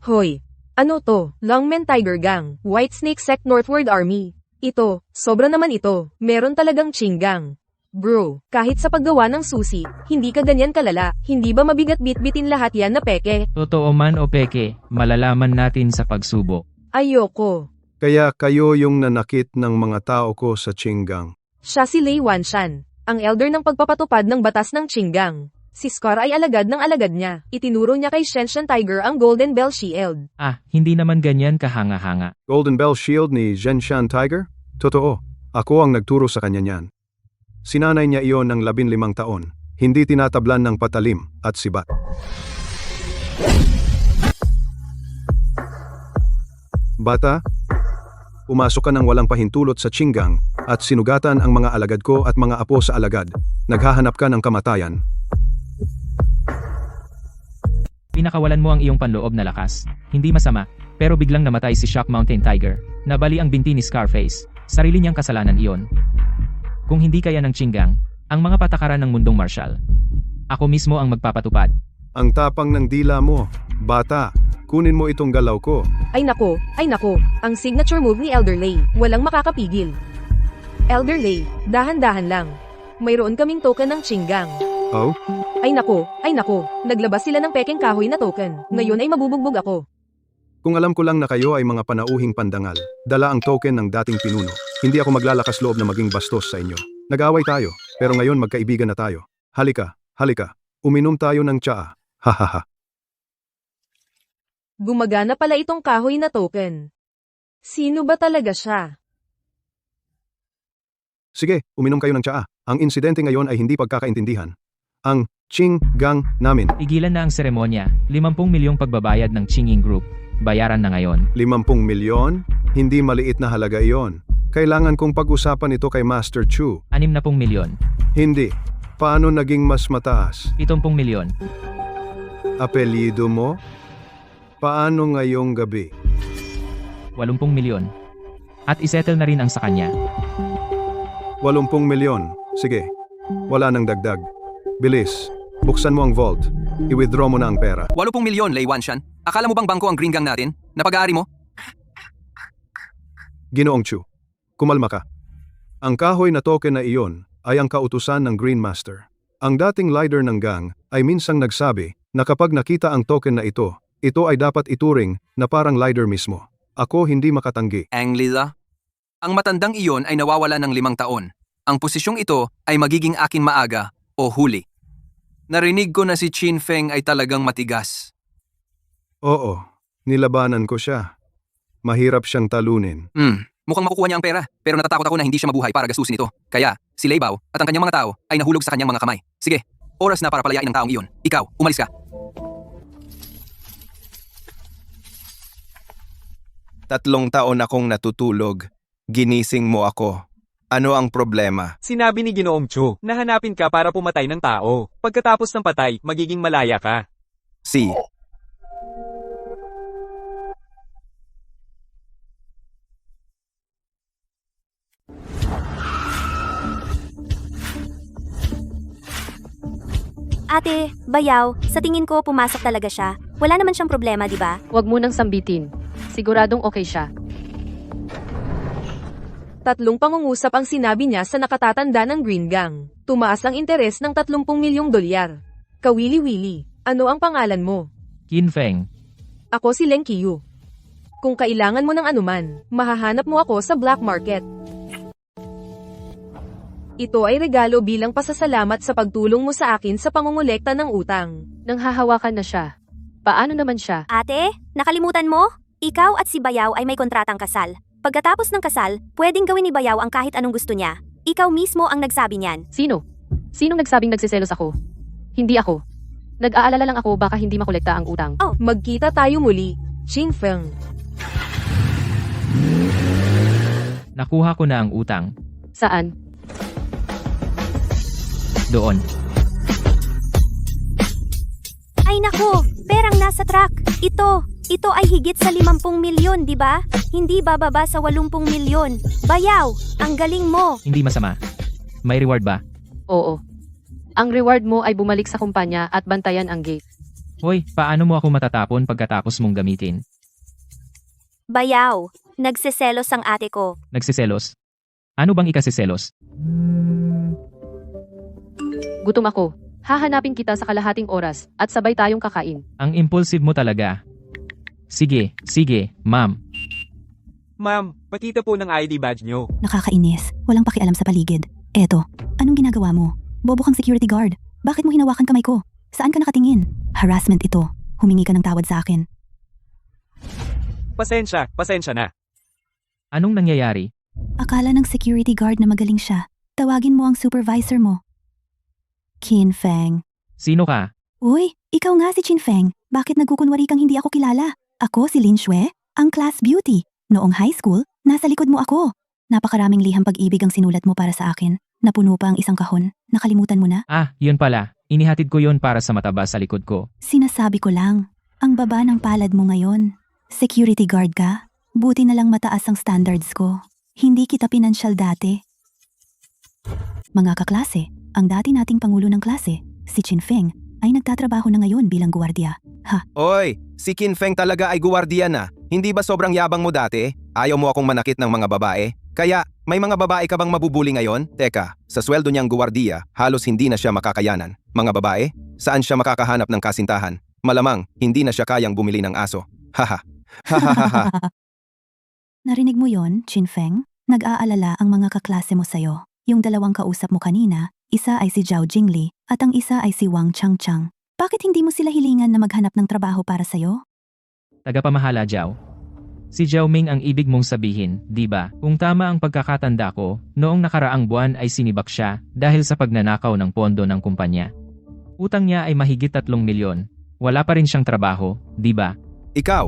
Speaker 11: Hoy! Ano to? Longmen Tiger Gang, White Snake Sect Northward Army. Ito, sobra naman ito. Meron talagang Chingang. Bro, kahit sa paggawa ng susi, hindi ka ganyan kalala. Hindi ba mabigat bitbitin lahat yan na peke?
Speaker 3: Totoo man o peke, malalaman natin sa pagsubok.
Speaker 11: Ayoko.
Speaker 5: Kaya kayo yung nanakit ng mga tao ko sa Qinggang.
Speaker 11: Siya si Lei Wanshan, ang elder ng pagpapatupad ng batas ng Qinggang. Si Scar ay alagad ng alagad niya. Itinuro niya kay Shenshan Tiger ang Golden Bell Shield.
Speaker 3: Ah, hindi naman ganyan kahanga-hanga.
Speaker 5: Golden Bell Shield ni Zhenshan Tiger? Totoo. Ako ang nagturo sa kanya niyan. Sinanay niya iyon ng 15 taon. Hindi tinatablan ng patalim at sibat. Bata, pumasok ka ng walang pahintulot sa Qinggang at sinugatan ang mga alagad ko at mga apo sa alagad. Naghahanap ka ng kamatayan.
Speaker 3: Pinakawalan mo ang iyong panloob na lakas. Hindi masama, pero biglang namatay si Shock Mountain Tiger. Nabali ang binti ni Scarface. Sarili niyang kasalanan iyon. Kung hindi kaya ng Qinggang, ang mga patakaran ng mundong martial, ako mismo ang magpapatupad.
Speaker 5: Ang tapang ng dila mo. Bata, kunin mo itong galaw ko.
Speaker 11: Ay nako, ang signature move ni Elder Lei, walang makakapigil. Elder Lei, dahan-dahan lang. Mayroon kaming token ng Qinggang.
Speaker 5: Oh?
Speaker 11: Ay nako, naglabas sila ng pekeng kahoy na token. Ngayon ay mabubugbog ako.
Speaker 5: Kung alam ko lang na kayo ay mga panauhing pandangal, dala ang token ng dating pinuno. Hindi ako maglalakas loob na maging bastos sa inyo. Nag-aaway tayo, pero ngayon magkaibigan na tayo. Halika, uminom tayo ng tsaa. Hahaha.
Speaker 11: Gumagana pala itong kahoy na token. Sino ba talaga siya?
Speaker 5: Sige, uminom kayo ng tsaa. Ang insidente ngayon ay hindi pagkakaintindihan. Ang Qinggang namin.
Speaker 3: Igilan na ang seremonya, 50 milyong pagbabayad ng Qingyin Group. Bayaran na ngayon.
Speaker 5: 50 milyon? Hindi maliit na halaga iyon. Kailangan kong pag-usapan ito kay Master Chu.
Speaker 3: 60 milyon.
Speaker 5: Hindi. Paano naging mas mataas?
Speaker 3: 70 milyon.
Speaker 5: Apelyido mo? Paano ngayong gabi?
Speaker 3: 80 milyon. At isettle na rin ang sa kanya.
Speaker 5: 80 milyon. Sige. Wala nang dagdag. Bilis. Buksan mo ang vault. I-withdraw mo na ang pera.
Speaker 9: 80 milyon, Lei Wanshan. Akala mo bang bangko ang Green Gang natin? Napag-aari mo?
Speaker 5: Ginoong Chu. Kumalma ka. Ang kahoy na token na iyon ay ang kautusan ng Green Master. Ang dating leader ng gang ay minsang nagsabi na kapag nakita ang token na ito ay dapat ituring na parang leader mismo. Ako hindi makatanggi.
Speaker 9: Ang Lila? Ang matandang iyon ay nawawala ng 5 taon. Ang posisyong ito ay magiging akin maaga o huli. Narinig ko na si Qin Feng ay talagang matigas.
Speaker 5: Oo, nilabanan ko siya. Mahirap siyang talunin.
Speaker 9: Mukhang makukuha niya ang pera, pero natatakot ako na hindi siya mabuhay para gastusin ito. Kaya, si Lei Bao at ang kanyang mga tao ay nahulog sa kanyang mga kamay. Sige, oras na para palayain ang taong iyon. Ikaw, umalis ka.
Speaker 4: 3 taon akong natutulog. Ginising mo ako. Ano ang problema?
Speaker 10: Sinabi ni Ginoong Chu, na hanapin ka para pumatay ng tao. Pagkatapos ng patay, magiging malaya ka.
Speaker 4: Si.
Speaker 1: Ate, bayaw, sa tingin ko pumasok talaga siya. Wala naman siyang problema, di ba?
Speaker 2: Huwag mo nang sambitin. Siguradong okay siya.
Speaker 11: 3 pangungusap ang sinabi niya sa nakatatanda ng Green Gang. Tumaas ang interes ng 30 milyong dolyar. Kawili-wili, ano ang pangalan mo?
Speaker 3: Qin Feng.
Speaker 11: Ako si Leng Qiu. Kung kailangan mo ng anuman, mahahanap mo ako sa black market. Ito ay regalo bilang pasasalamat sa pagtulong mo sa akin sa pangungulekta ng utang.
Speaker 2: Nang hahawakan na siya. Paano naman siya?
Speaker 1: Ate, nakalimutan mo? Ikaw at si Bayaw ay may kontratang kasal. Pagkatapos ng kasal, pwedeng gawin ni Bayaw ang kahit anong gusto niya. Ikaw mismo ang nagsabi niyan.
Speaker 2: Sino? Sinong nagsabing nagsiselos ako? Hindi ako. Nag-aalala lang ako baka hindi makolekta ang utang.
Speaker 11: Oh, magkita tayo muli, Qin Feng.
Speaker 3: Nakuha ko na ang utang.
Speaker 2: Saan?
Speaker 3: Doon.
Speaker 1: Ay naku, perang nasa truck. Ito ay higit sa 50 milyon, di ba? Hindi bababa sa 80 milyon. Bayaw, ang galing mo.
Speaker 3: Hindi masama. May reward ba?
Speaker 2: Oo. Ang reward mo ay bumalik sa kumpanya at bantayan ang gate.
Speaker 3: Hoy, paano mo ako matatapon pagkatapos mong gamitin?
Speaker 1: Bayaw, nagseselos ang ate ko.
Speaker 3: Nagsiselos? Ano bang ikasiselos?
Speaker 2: Gutom ako. Hahanapin kita sa kalahating oras at sabay tayong kakain.
Speaker 3: Ang impulsive mo talaga. Sige, ma'am.
Speaker 10: Ma'am, pakita po ng ID badge nyo.
Speaker 6: Nakakainis. Walang pakialam sa paligid. Eto, anong ginagawa mo? Bobo kang security guard. Bakit mo hinawakan kamay ko? Saan ka nakatingin? Harassment ito. Humingi ka ng tawad sa akin.
Speaker 10: Pasensya na.
Speaker 3: Anong nangyayari?
Speaker 6: Akala ng security guard na magaling siya. Tawagin mo ang supervisor mo. Qin Feng.
Speaker 3: Sino ka?
Speaker 6: Uy, ikaw nga si Qin Feng. Bakit nagkukunwari kang hindi ako kilala? Ako si Lin Xue, ang class beauty. Noong high school, nasa likod mo ako. Napakaraming liham pag-ibig ang sinulat mo para sa akin. Napuno pa ang isang kahon. Nakalimutan mo na?
Speaker 3: Ah, yun pala. Inihatid ko yun para sa mataba sa likod ko.
Speaker 6: Sinasabi ko lang, ang baba ng palad mo ngayon. Security guard ka? Buti na lang mataas ang standards ko. Hindi kita pinansyal dati. Mga kaklase, ang dati nating pangulo ng klase, si Qin Feng, ay nagtatrabaho na ngayon bilang guwardiya.
Speaker 4: Oy, si Qin Feng talaga ay guwardiya na. Hindi ba sobrang yabang mo dati? Ayaw mo akong manakit ng mga babae? Kaya, may mga babae ka bang mabubuli ngayon? Teka, sa sweldo niyang guwardiya, halos hindi na siya makakayanan. Mga babae? Saan siya makakahanap ng kasintahan? Malamang, hindi na siya kayang bumili ng aso. Haha. Hahaha.
Speaker 6: Narinig mo yon, Qin Feng? Nag-aalala ang mga kaklase mo sa'yo. Yung dalawang kausap mo kanina, isa ay si Zhao Jingli at ang isa ay si Wang Changchang. Bakit hindi mo sila hilingan na maghanap ng trabaho para sa'yo?
Speaker 3: Tagapamahala, Zhao. Si Zhao Ming ang ibig mong sabihin, di ba? Kung tama ang pagkakatanda ko, noong nakaraang buwan ay sinibak siya dahil sa pagnanakaw ng pondo ng kumpanya. Utang niya ay mahigit 3 milyon. Wala pa rin siyang trabaho, di ba?
Speaker 4: Ikaw,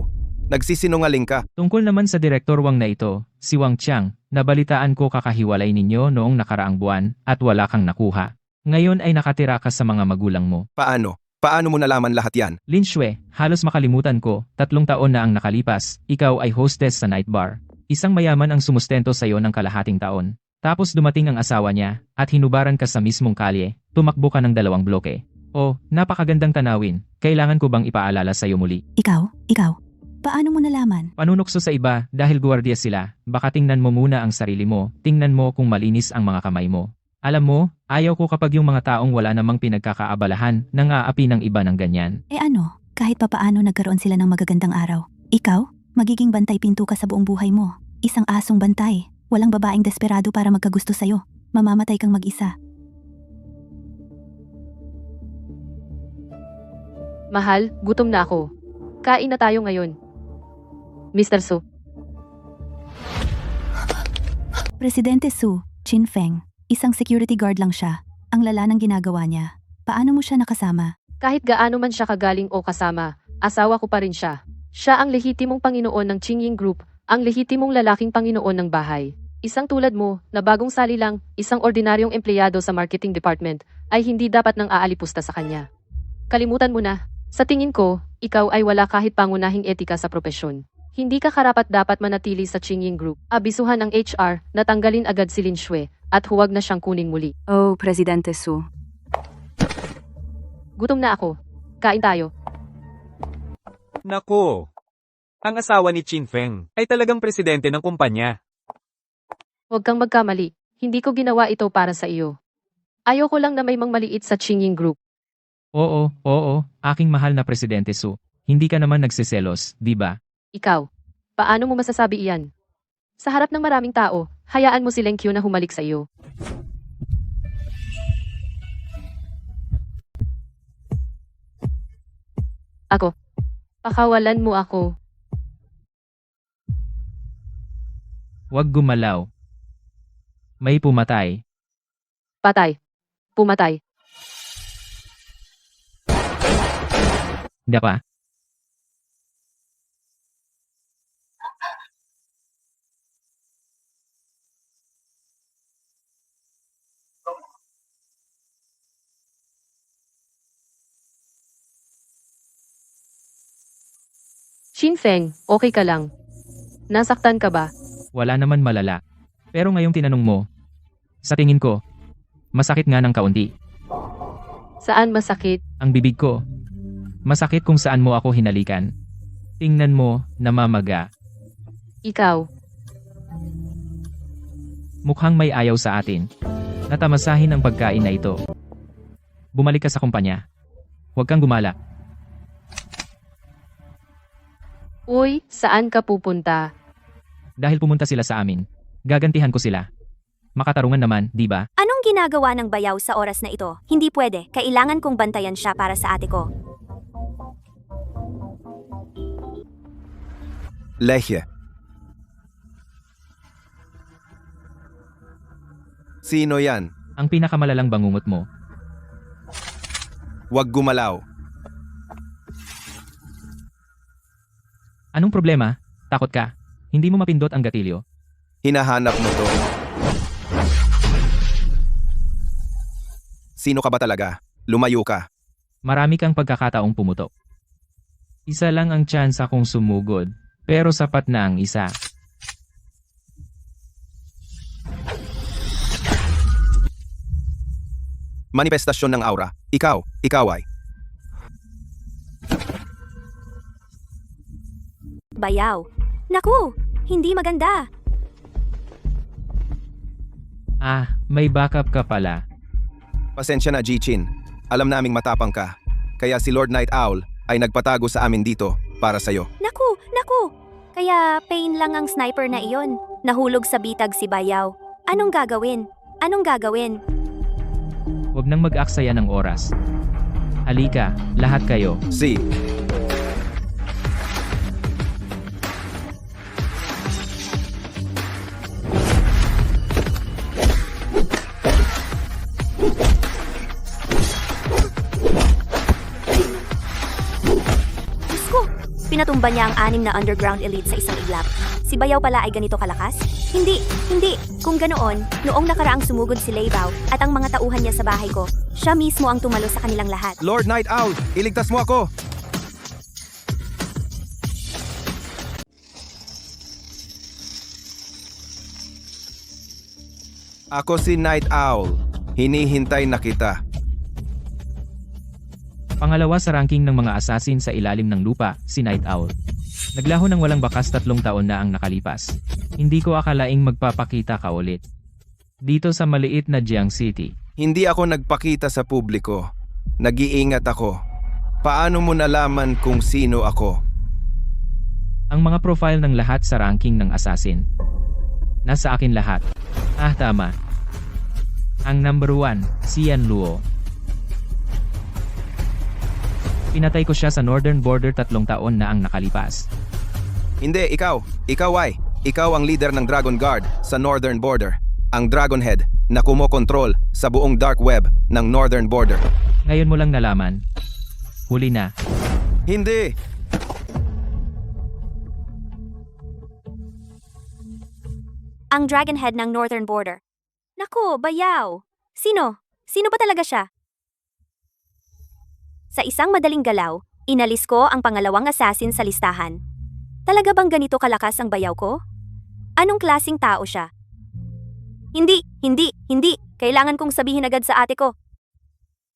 Speaker 4: nagsisinungaling ka.
Speaker 3: Tungkol naman sa Direktor Wang na ito, si Wang Chiang, nabalitaan ko kakahiwalay ninyo noong nakaraang buwan at wala kang nakuha. Ngayon ay nakatira ka sa mga magulang mo.
Speaker 4: Paano? Paano mo nalaman lahat yan?
Speaker 3: Lin Xue, halos makalimutan ko, 3 taon na ang nakalipas, ikaw ay hostess sa night bar. Isang mayaman ang sumustento sa iyo ng kalahating taon. Tapos dumating ang asawa niya, at hinubaran ka sa mismong kalye, tumakbo ka ng 2 bloke. Oh, napakagandang tanawin, kailangan ko bang ipaalala sa iyo muli?
Speaker 6: Ikaw? Paano mo nalaman?
Speaker 3: Panunokso sa iba dahil guwardiya sila, baka tingnan mo muna ang sarili mo, tingnan mo kung malinis ang mga kamay mo. Alam mo, ayaw ko kapag yung mga taong wala namang pinagkakaabalahan nang aapi ng iba ng ganyan.
Speaker 6: Ano, kahit papaano nagkaroon sila ng magagandang araw. Ikaw, magiging bantay pinto ka sa buong buhay mo. Isang asong bantay, walang babaeng desperado para magkagusto sa'yo. Mamamatay kang mag-isa.
Speaker 2: Mahal, gutom na ako. Kain na tayo ngayon. Mr. Su.
Speaker 6: Presidente Su, Qin Feng, isang security guard lang siya. Ang lala ng ginagawa niya. Paano mo siya nakasama?
Speaker 2: Kahit gaano man siya kagaling o kasama, asawa ko pa rin siya. Siya ang lehitimong Panginoon ng Qingying Group, ang lehitimong lalaking Panginoon ng bahay. Isang tulad mo, na bagong sali lang, isang ordinaryong empleyado sa marketing department, ay hindi dapat nang aalipusta sa kanya. Kalimutan mo na. Sa tingin ko, ikaw ay wala kahit pangunahing etika sa propesyon. Hindi ka karapat-dapat manatili sa Qingying Group. Abisuhan ng HR na tanggalin agad si Lin Xue at huwag na siyang kuning muli.
Speaker 12: Oh, Presidente Su.
Speaker 2: Gutom na ako. Kain tayo.
Speaker 10: Nako. Ang asawa ni Qin Feng ay talagang presidente ng kumpanya.
Speaker 2: Huwag kang magkamali. Hindi ko ginawa ito para sa iyo. Ayoko lang na may maliit sa Qingying Group.
Speaker 3: Oo, aking mahal na Presidente Su. Hindi ka naman nagsiselos, di ba?
Speaker 2: Ikaw, paano mo masasabi iyan? Sa harap ng maraming tao, hayaan mo si Leng Qiu na humalik sa iyo. Ako. Pakawalan mo ako.
Speaker 3: Huwag gumalaw. May pumatay.
Speaker 2: Patay. Pumatay.
Speaker 3: Dapa.
Speaker 2: Qin Feng, okay ka lang? Nasaktan ka ba?
Speaker 3: Wala naman malala. Pero ngayong tinanong mo, sa tingin ko, masakit nga ng kaunti.
Speaker 2: Saan masakit?
Speaker 3: Ang bibig ko. Masakit kung saan mo ako hinalikan. Tingnan mo, namamaga.
Speaker 2: Ikaw,
Speaker 3: Mukhang may ayaw sa atin. Natamasahin ang pagkain na ito. Bumalik ka sa kumpanya. Huwag kang gumala.
Speaker 2: uy, saan ka pupunta?
Speaker 3: Dahil pumunta sila sa amin. Gagantihan ko sila. Makatarungan naman, di ba?
Speaker 1: Anong ginagawa ng bayaw sa oras na ito? Hindi pwede. Kailangan kong bantayan siya para sa ate ko.
Speaker 4: Lehye. Sino yan?
Speaker 3: Ang pinakamalalang bangungot mo.
Speaker 4: Huwag gumalaw.
Speaker 3: Anong problema? Takot ka? Hindi mo mapindot ang gatilyo?
Speaker 4: Hinahanap mo to. Sino ka ba talaga? Lumayo ka.
Speaker 3: Marami kang pagkakataong pumutok. Isa lang ang tsansa kung sumugod, pero sapat na ang isa.
Speaker 4: Manifestasyon ng aura. Ikaw ay.
Speaker 1: Bayaw. Naku, hindi maganda.
Speaker 3: May backup ka pala.
Speaker 4: Pasensya na, Jichin. Alam naming matapang ka. Kaya si Lord Night Owl ay nagpatago sa amin dito para sa'yo.
Speaker 1: Naku. Kaya pain lang ang sniper na iyon. Nahulog sa bitag si Bayaw. Anong gagawin?
Speaker 3: Huwag nang mag-aksaya ng oras. Halika, lahat kayo.
Speaker 4: Si.
Speaker 1: Diyos ko, pinatumba niya ang 6 na underground elite sa isang iglap. Si Bayaw pala ay ganito kalakas? Hindi. Kung ganoon, noong nakaraang sumugod si Leibaw at ang mga tauhan niya sa bahay ko, siya mismo ang tumalo sa kanilang lahat.
Speaker 4: Lord Night Owl, iligtas mo ako! Ako si Night Owl. Hinihintay na kita.
Speaker 3: Pangalawa sa ranking ng mga assassin sa ilalim ng lupa, si Night Owl. Naglaho ng walang bakas 3 taon na ang nakalipas. Hindi ko akalaing magpapakita ka ulit. Dito sa maliit na Jiang City.
Speaker 4: Hindi ako nagpakita sa publiko. Nag-iingat ako. Paano mo nalaman kung sino ako?
Speaker 3: Ang mga profile ng lahat sa ranking ng assassin. Nasa akin lahat. Tama. Ang number 1, si Yan Luo. Pinatay ko siya sa Northern Border 3 taon na ang nakalipas.
Speaker 4: Hindi, ikaw. Ikaw ay. Ikaw ang leader ng Dragon Guard sa Northern Border. Ang Dragon Head na kumokontrol sa buong dark web ng Northern Border.
Speaker 3: Ngayon mo lang nalaman. Huli na.
Speaker 4: Hindi!
Speaker 1: Ang Dragonhead ng Northern Border. Naku, Bayaw. Sino? Sino ba talaga siya? Sa isang madaling galaw, inalis ko ang pangalawang assassin sa listahan. Talaga bang ganito kalakas ang Bayaw ko? Anong klasing tao siya? Hindi. Kailangan kong sabihin agad sa ate ko.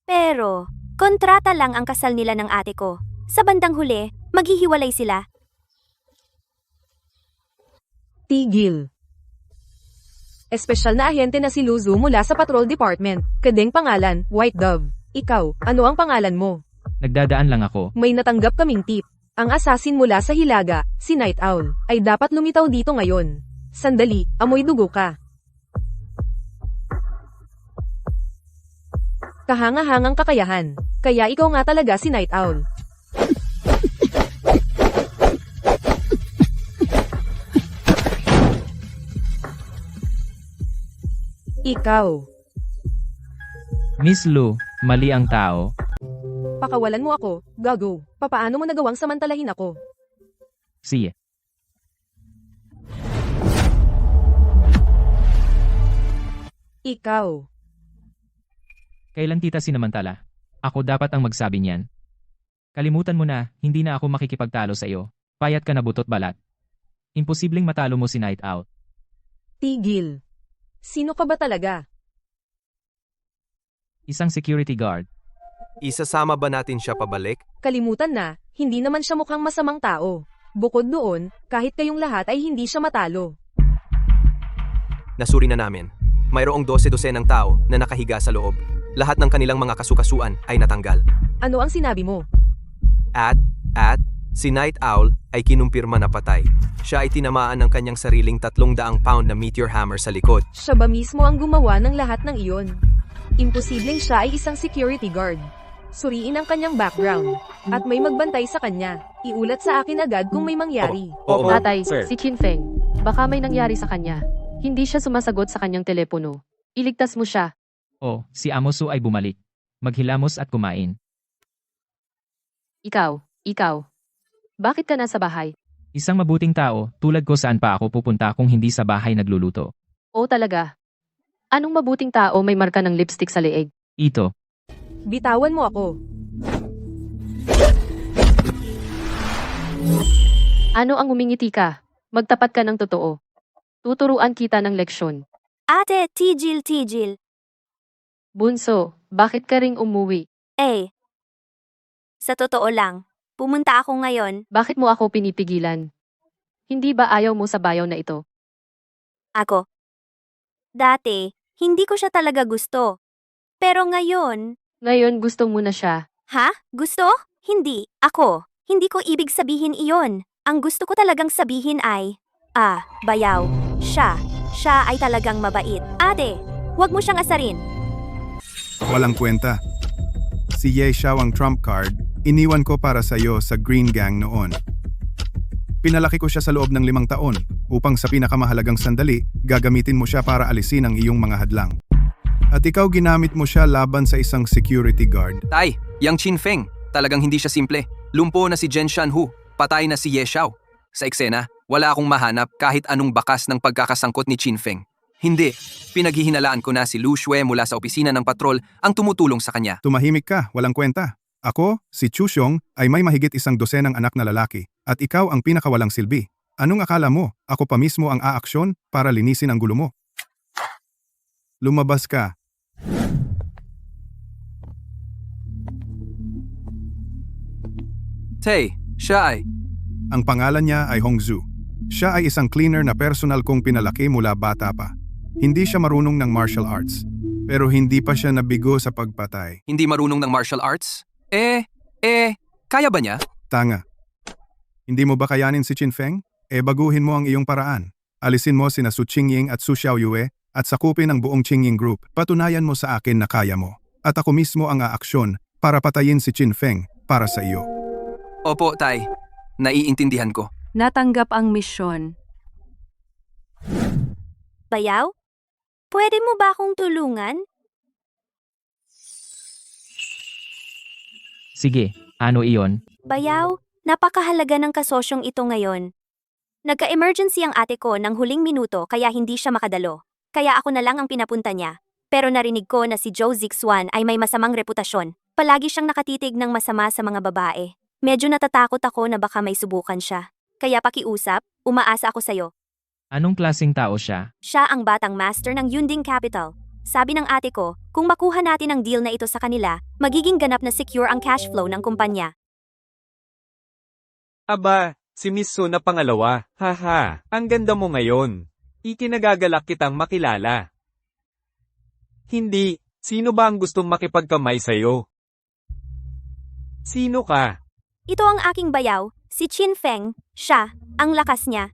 Speaker 1: Pero, kontrata lang ang kasal nila ng ate ko. Sa bandang huli, maghihiwalay sila.
Speaker 11: Tigil. Espesyal na ahente na si Luzu mula sa Patrol Department. Kadeng pangalan, White Dove. Ikaw, ano ang pangalan mo?
Speaker 3: Nagdadaan lang ako.
Speaker 11: May natanggap kaming tip. Ang assassin mula sa Hilaga, si Night Owl, ay dapat lumitaw dito ngayon. Sandali, amoy dugo ka. Kahanga-hangang kakayahan. Kaya ikaw nga talaga si Night Owl. Ikaw.
Speaker 3: Miss Lu, mali ang tao.
Speaker 11: Pakawalan mo ako, gago. Papaano mo nagawang samantalahin ako?
Speaker 3: Siya.
Speaker 11: Ikaw.
Speaker 3: Kailan kita sinamantala? Ako dapat ang magsabi niyan. Kalimutan mo na, hindi na ako makikipagtalo sa iyo. Payat ka na butot balat. Imposibleng matalo mo si Night Owl.
Speaker 11: Tigil. Sino ka ba talaga?
Speaker 3: Isang security guard.
Speaker 4: Isasama ba natin siya pabalik?
Speaker 11: Kalimutan na, hindi naman siya mukhang masamang tao. Bukod doon, kahit kayong lahat ay hindi siya matalo.
Speaker 4: Nasuri na namin. Mayroong 12 ng tao na nakahiga sa loob. Lahat ng kanilang mga kasukasuan ay natanggal.
Speaker 11: Ano ang sinabi mo?
Speaker 4: At, si Night Owl ay kinumpirma na patay. Siya ay tinamaan ng kanyang sariling 300 pound na meteor hammer sa likod.
Speaker 11: Siya ba mismo ang gumawa ng lahat ng iyon? Imposibleng siya ay isang security guard. Suriin ang kanyang background. At may magbantay sa kanya. Iulat sa akin agad kung may mangyari.
Speaker 4: Oo,
Speaker 2: Tatay,
Speaker 10: sir.
Speaker 2: si Chin Feng. Baka may nangyari sa kanya. Hindi siya sumasagot sa kanyang telepono. Iligtas mo siya.
Speaker 3: Oh, si Amosu ay bumalik. Maghilamos at kumain.
Speaker 2: Ikaw. Bakit ka nasa bahay?
Speaker 3: Isang mabuting tao, tulad ko saan pa ako pupunta kung hindi sa bahay nagluluto.
Speaker 2: O talaga? Anong mabuting tao may marka ng lipstick sa leeg?
Speaker 3: Ito.
Speaker 11: Bitawan mo ako.
Speaker 2: Ano ang umingiti ka? Magtapat ka ng totoo. Tuturuan kita ng leksyon.
Speaker 1: Ate, tigil.
Speaker 2: Bunso, bakit ka ring umuwi?
Speaker 1: Sa totoo lang, pumunta ako ngayon.
Speaker 2: Bakit mo ako pinipigilan? Hindi ba ayaw mo sa bayaw na ito?
Speaker 1: Ako. Dati, hindi ko siya talaga gusto. Pero ngayon,
Speaker 2: Ngayon gusto mo na siya.
Speaker 1: ha? Gusto? Hindi. Ako. Hindi ko ibig sabihin iyon. Ang gusto ko talagang sabihin ay, bayaw. Siya ay talagang mabait. Ate, huwag mo siyang asarin.
Speaker 5: Walang kwenta. Si Ye Xiao ang trump card, iniwan ko para sa'yo sa Green Gang noon. Pinalaki ko siya sa loob ng 5 taon, upang sa pinakamahalagang sandali, gagamitin mo siya para alisin ang iyong mga hadlang. At ikaw ginamit mo siya laban sa isang security guard.
Speaker 9: Tay, yang Chin Feng, talagang hindi siya simple. Lumpo na si Jen Shanhu, patay na si Ye Xiao. Sa eksena, wala akong mahanap kahit anong bakas ng pagkakasangkot ni Chin Feng. Hindi, pinaghihinalaan ko na si Lu Shui mula sa opisina ng patrol ang tumutulong sa kanya.
Speaker 5: Tumahimik ka, walang kwenta. Ako, si Chu Xiong, ay may mahigit 12 anak na lalaki, at ikaw ang pinakawalang silbi. Anong akala mo? Ako pa mismo ang aaksyon para linisin ang gulo mo. Lumabas ka.
Speaker 9: Tay, siya ay...
Speaker 5: Ang pangalan niya ay Hongzhu. Siya ay isang cleaner na personal kong pinalaki mula bata pa. Hindi siya marunong ng martial arts. Pero hindi pa siya nabigo sa pagpatay.
Speaker 9: Hindi marunong ng martial arts? Kaya ba niya?
Speaker 5: Tanga. Hindi mo ba kayanin si Chin Feng? Baguhin mo ang iyong paraan. Alisin mo sina Su Qingying at Su Xiaoyue at sakupin ang buong Qingying Group. Patunayan mo sa akin na kaya mo. At ako mismo ang aaksyon para patayin si Chin Feng para sa iyo.
Speaker 9: Opo, Tay. Naiintindihan ko.
Speaker 12: Natanggap ang misyon.
Speaker 1: Bayaw? Pwede mo ba akong tulungan?
Speaker 3: Sige, ano iyon?
Speaker 1: Bayaw, napakahalaga ng kasosyong ito ngayon. Nagka-emergency ang ate ko ng huling minuto kaya hindi siya makadalo. Kaya ako na lang ang pinapunta niya. Pero narinig ko na si Zhou Zixuan ay may masamang reputasyon. Palagi siyang nakatitig ng masama sa mga babae. Medyo natatakot ako na baka may subukan siya. Kaya pakiusap, umaasa ako sa'yo.
Speaker 3: Anong klaseng tao siya?
Speaker 1: Siya ang batang master ng Yunding Capital. Sabi ng ate ko, kung makuha natin ang deal na ito sa kanila, magiging ganap na secure ang cash flow ng kumpanya.
Speaker 10: Aba, si Miss Su na pangalawa. Haha, ang ganda mo ngayon. Ikinagagalak kitang makilala. Hindi, sino ba ang gustong makipagkamay sa'yo? Sino ka?
Speaker 1: Ito ang aking bayaw, si Chin Feng. Siya, ang lakas niya.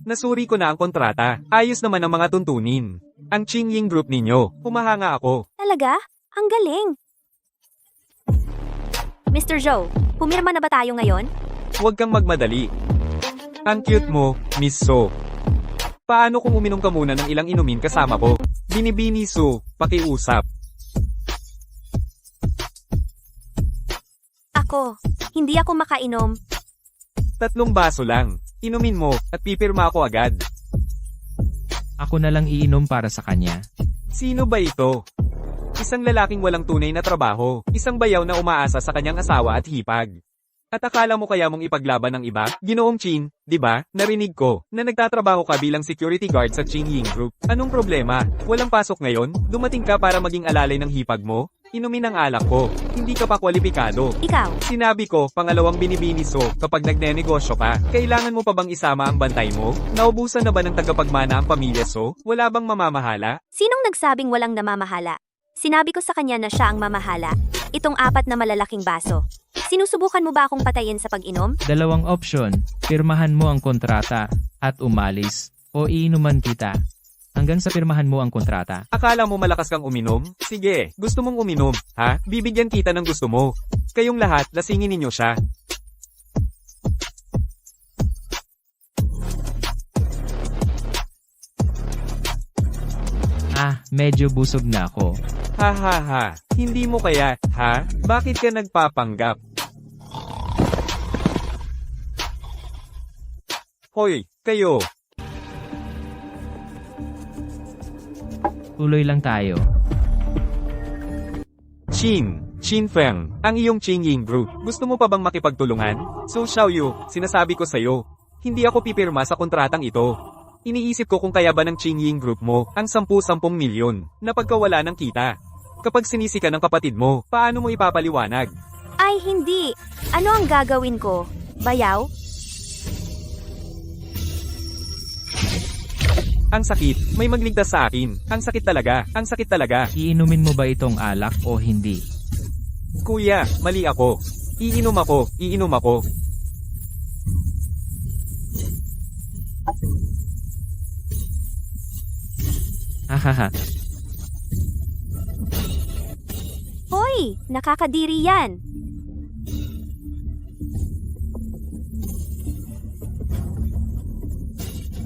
Speaker 10: Nasuri ko na ang kontrata. Ayos naman ang mga tuntunin. Ang Qingying Group ninyo, humahanga ako.
Speaker 1: Talaga? Ang galing! Mr. Zhou, pumirma na ba tayo ngayon?
Speaker 10: Huwag kang magmadali. Ang cute mo, Miss Su. Paano kung uminom ka muna ng ilang inumin kasama ko? Binibini Su, pakiusap.
Speaker 1: Ako, hindi ako makainom.
Speaker 10: 3 baso lang. Inumin mo, at pipirma ako agad.
Speaker 3: Ako na lang iinom para sa kanya.
Speaker 10: Sino ba ito? Isang lalaking walang tunay na trabaho, isang bayaw na umaasa sa kanyang asawa at hipag. At akala mo kaya mong ipaglaban ng iba? Ginoong Chin, di ba? Narinig ko na nagtatrabaho ka bilang security guard sa Qingying Group. Anong problema? Walang pasok ngayon? Dumating ka para maging alalay ng hipag mo? Inumin ang alak ko. Hindi ka pa kwalipikado.
Speaker 1: Ikaw,
Speaker 10: Sinabi ko, pangalawang binibiniso, kapag nagnenegosyo ka, kailangan mo pa bang isama ang bantay mo? Naubusan na ba ng tagapagmana ang pamilya So? Wala bang mamamahala?
Speaker 1: sinong nagsabing walang namamahala? Sinabi ko sa kanya na siya ang mamahala. Itong 4 na malalaking baso. Sinusubukan mo ba akong patayin sa pag-inom?
Speaker 3: Dalawang opsyon, pirmahan mo ang kontrata at umalis o iinuman kita. Hanggang sa pirmahan mo ang kontrata.
Speaker 10: Akala mo malakas kang uminom? Sige, gusto mong uminom, ha? Bibigyan kita ng gusto mo. Kayong lahat, lasingin ninyo siya.
Speaker 3: Medyo busog na ako.
Speaker 10: Ha ha ha, hindi mo kaya, ha? Bakit ka nagpapanggap? Hoy, kayo!
Speaker 3: Tuloy lang tayo.
Speaker 10: Chin Feng, ang iyong Qingying Group. Gusto mo pa bang makipagtulungan? So Xiaoyu, sinasabi ko sa'yo, hindi ako pipirma sa kontratang ito. Iniisip ko kung kaya ba ng Qingying Group mo ang 10-10 milyon na pagkawala ng kita. Kapag sinisi ka ng kapatid mo, paano mo ipapaliwanag?
Speaker 1: Ay hindi. Ano ang gagawin ko? Bayaw?
Speaker 10: Ang sakit, may magligtas sa akin. Ang sakit talaga.
Speaker 3: Iinumin mo ba itong alak o hindi?
Speaker 10: Kuya, mali ako. Iinom ako.
Speaker 3: Hahaha.
Speaker 1: Hoy, nakakadiri yan.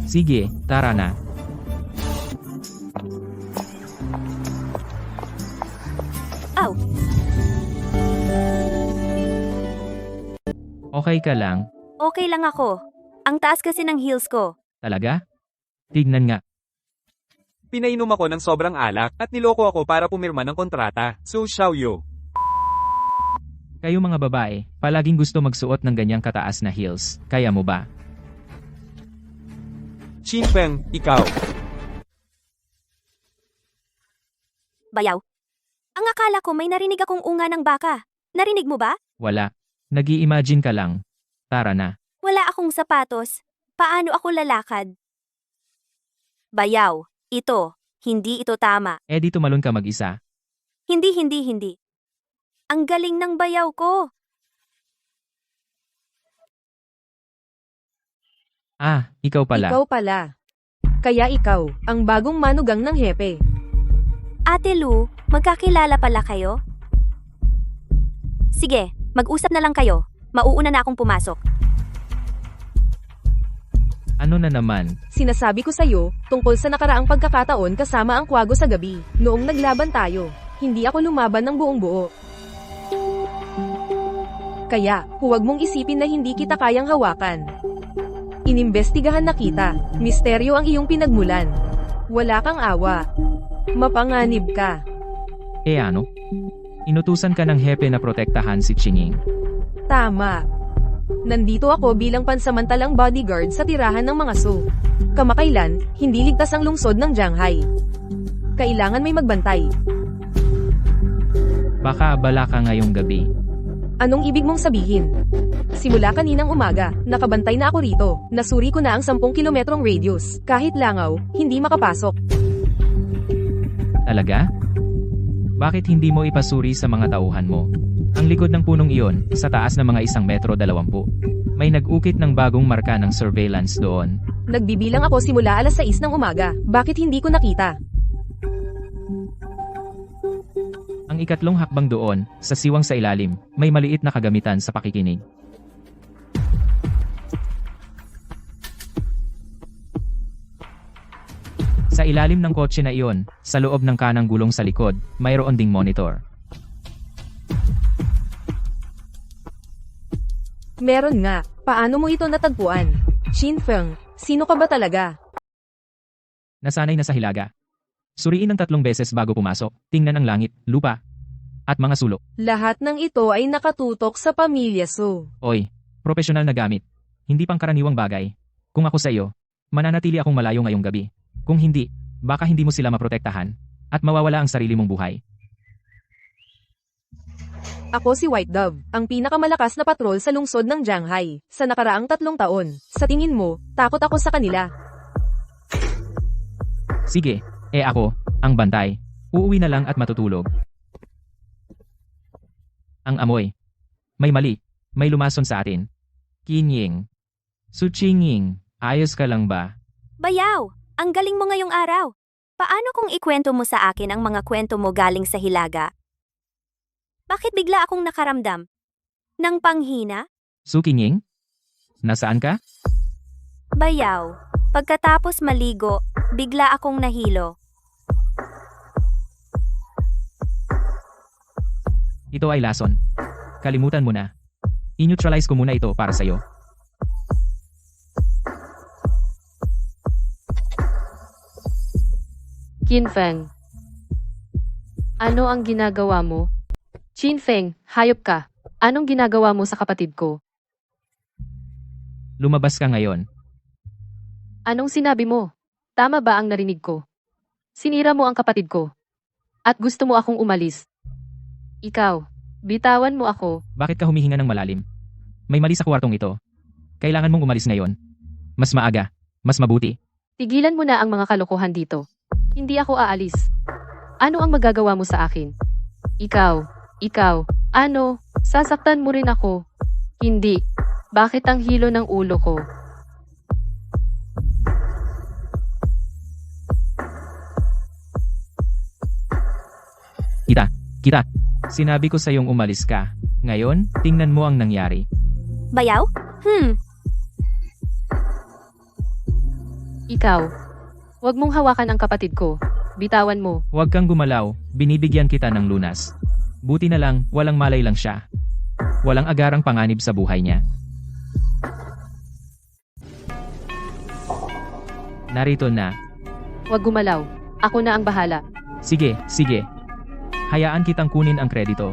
Speaker 3: Sige, tara na.
Speaker 1: Aw,
Speaker 3: Okay ka lang?
Speaker 1: okay lang ako. Ang taas kasi ng heels ko.
Speaker 3: Talaga? Tignan nga.
Speaker 10: Pinainom ako ng sobrang alak at niloko ako para pumirma ng kontrata. So Xiaoyu.
Speaker 3: Kayo mga babae, palaging gusto magsuot ng ganyang kataas na heels. Kaya mo ba?
Speaker 10: Qin Feng, ikaw.
Speaker 1: Bayaw. Ang akala ko may narinig akong unga ng baka. Narinig mo ba?
Speaker 3: Wala. Nag-i-imagine ka lang. Tara na.
Speaker 1: Wala akong sapatos. Paano ako lalakad? Bayaw. Ito. Hindi ito tama.
Speaker 3: Di tumalon ka mag-isa.
Speaker 1: Hindi. Ang galing ng bayaw ko.
Speaker 3: Ikaw pala.
Speaker 11: Ikaw pala. Kaya ikaw, ang bagong manugang ng hepe.
Speaker 1: Ate Lu, magkakilala pala kayo? Sige, mag-usap na lang kayo. Mauuna na akong pumasok.
Speaker 3: Ano na naman?
Speaker 11: Sinasabi ko sa'yo, tungkol sa nakaraang pagkakataon kasama ang kwago sa gabi, noong naglaban tayo. Hindi ako lumaban ng buong buo. Kaya, huwag mong isipin na hindi kita kayang hawakan. Inimbestigahan na kita, misteryo ang iyong pinagmulan. Wala kang awa. Mapanganib ka.
Speaker 3: Ano? Inutusan ka ng hepe na protektahan si Qinging.
Speaker 11: Tama. Nandito ako bilang pansamantalang bodyguard sa tirahan ng mga Su. Kamakailan, hindi ligtas ang lungsod ng Jianghai. Kailangan may magbantay.
Speaker 3: Baka abala ka ngayong gabi.
Speaker 11: Anong ibig mong sabihin? Simula kaninang umaga, nakabantay na ako rito. Nasuri ko na ang 10 kilometrong radius. Kahit langaw, hindi makapasok.
Speaker 3: Talaga? Bakit hindi mo ipasuri sa mga tauhan mo? Ang likod ng punong iyon, sa taas ng mga 1 metro 20. May nag-ukit ng bagong marka ng surveillance doon.
Speaker 11: Nagbibilang ako simula alas 6 ng umaga. Bakit hindi ko nakita?
Speaker 3: Ang ikatlong hakbang doon, sa siwang sa ilalim, may maliit na kagamitan sa pakikinig. Sa ilalim ng kotse na iyon, sa loob ng kanang gulong sa likod, mayroon ding monitor.
Speaker 11: Meron nga. Paano mo ito natagpuan? Qin Feng, sino ka ba talaga?
Speaker 3: Nasanay na sa hilaga. Suriin ng 3 beses bago pumasok, tingnan ang langit, lupa, at mga sulok.
Speaker 11: Lahat ng ito ay nakatutok sa pamilya Su.
Speaker 3: Oy, profesional na gamit. Hindi pangkaraniwang bagay. Kung ako sa iyo, mananatili akong malayo ngayong gabi. Kung hindi, baka hindi mo sila maprotektahan, at mawawala ang sarili mong buhay.
Speaker 11: Ako si White Dove, ang pinakamalakas na patrol sa lungsod ng Shanghai, sa nakaraang 3 taon. Sa tingin mo, takot ako sa kanila.
Speaker 3: Sige, ako, ang bantay. Uuwi na lang at matutulog. Ang amoy. May mali. May lumason sa atin. Kinying. Suchinging, ayos ka lang ba?
Speaker 1: Bayaw, ang galing mo ngayong araw. Paano kung ikwento mo sa akin ang mga kwento mo galing sa Hilaga? Bakit bigla akong nakaramdam? Nang panghina?
Speaker 3: Sukinging? Nasaan ka?
Speaker 1: Bayaw, pagkatapos maligo, bigla akong nahilo.
Speaker 3: Ito ay lason. Kalimutan mo na. I-neutralize ko muna ito para sa'yo.
Speaker 2: Qinfeng. Ano ang ginagawa mo? Qinfeng, hayop ka. Anong ginagawa mo sa kapatid ko?
Speaker 3: Lumabas ka ngayon.
Speaker 2: Anong sinabi mo? Tama ba ang narinig ko? Sinira mo ang kapatid ko. At gusto mo akong umalis. Ikaw, bitawan mo ako.
Speaker 3: Bakit ka humihinga ng malalim? May mali sa kwartong ito. Kailangan mong umalis ngayon. Mas maaga. Mas mabuti.
Speaker 2: Tigilan mo na ang mga kalokohan dito. Hindi ako aalis. Ano ang magagawa mo sa akin? Ikaw, ano? Sasaktan mo rin ako. Hindi. Bakit ang hilo ng ulo ko?
Speaker 3: Kita. Sinabi ko sa'yong umalis ka. Ngayon, tingnan mo ang nangyari.
Speaker 1: Bayaw?
Speaker 2: Ikaw. Huwag mong hawakan ang kapatid ko. Bitawan mo.
Speaker 3: Huwag kang gumalaw, binibigyan kita ng lunas. Buti na lang, walang malay lang siya. Walang agarang panganib sa buhay niya. Narito na.
Speaker 2: Huwag gumalaw. Ako na ang bahala.
Speaker 3: Sige. Hayaan kitang kunin ang kredito.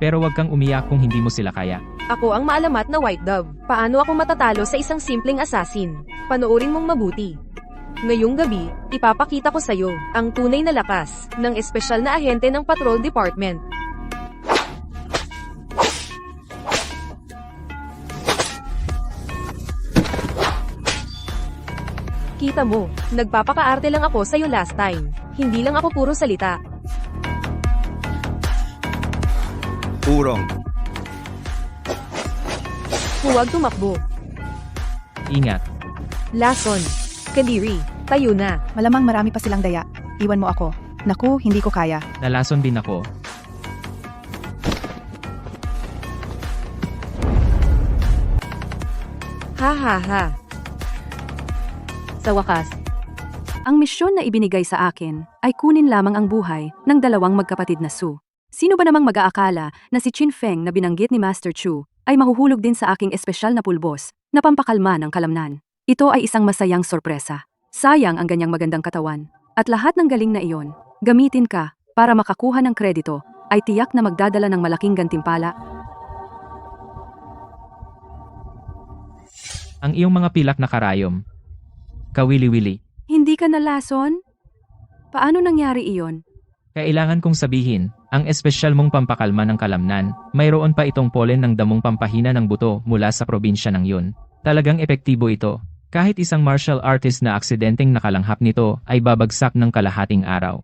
Speaker 3: Pero huwag kang umiyak kung hindi mo sila kaya.
Speaker 11: Ako ang maalamat na White Dove. Paano ako matatalo sa isang simpleng assassin? Panoorin mong mabuti. Ngayong gabi, ipapakita ko sa'yo ang tunay na lakas ng espesyal na ahente ng Patrol Department. Kita mo, nagpapakaarte lang ako sa'yo last time. Hindi lang ako puro salita.
Speaker 5: Urong.
Speaker 11: Huwag tumakbo.
Speaker 3: Ingat.
Speaker 11: Lason. Kadiri. Tayo na.
Speaker 7: Malamang marami pa silang daya. Iwan mo ako. Naku, hindi ko kaya.
Speaker 3: Nalason din ako.
Speaker 11: Ha.
Speaker 2: Sa wakas,
Speaker 12: Ang misyon na ibinigay sa akin ay kunin lamang ang buhay ng dalawang magkapatid na Su. Sino ba namang mag-aakala na si Qinfeng na binanggit ni Master Chu ay mahuhulog din sa aking espesyal na pulbos na pampakalma ng kalamnan. Ito ay isang masayang sorpresa. Sayang ang ganyang magandang katawan. At lahat ng galing na iyon, gamitin ka para makakuha ng kredito ay tiyak na magdadala ng malaking gantimpala.
Speaker 3: Ang iyong mga pilak na karayom. Kawili-wili.
Speaker 12: Hindi ka nalason? Paano nangyari iyon?
Speaker 3: Kailangan kong sabihin, ang espesyal mong pampakalma ng kalamnan, mayroon pa itong polen ng damong pampahina ng buto mula sa probinsya ng yun. Talagang epektibo ito. Kahit isang martial artist na aksidenteng nakalanghap nito ay babagsak ng kalahating araw.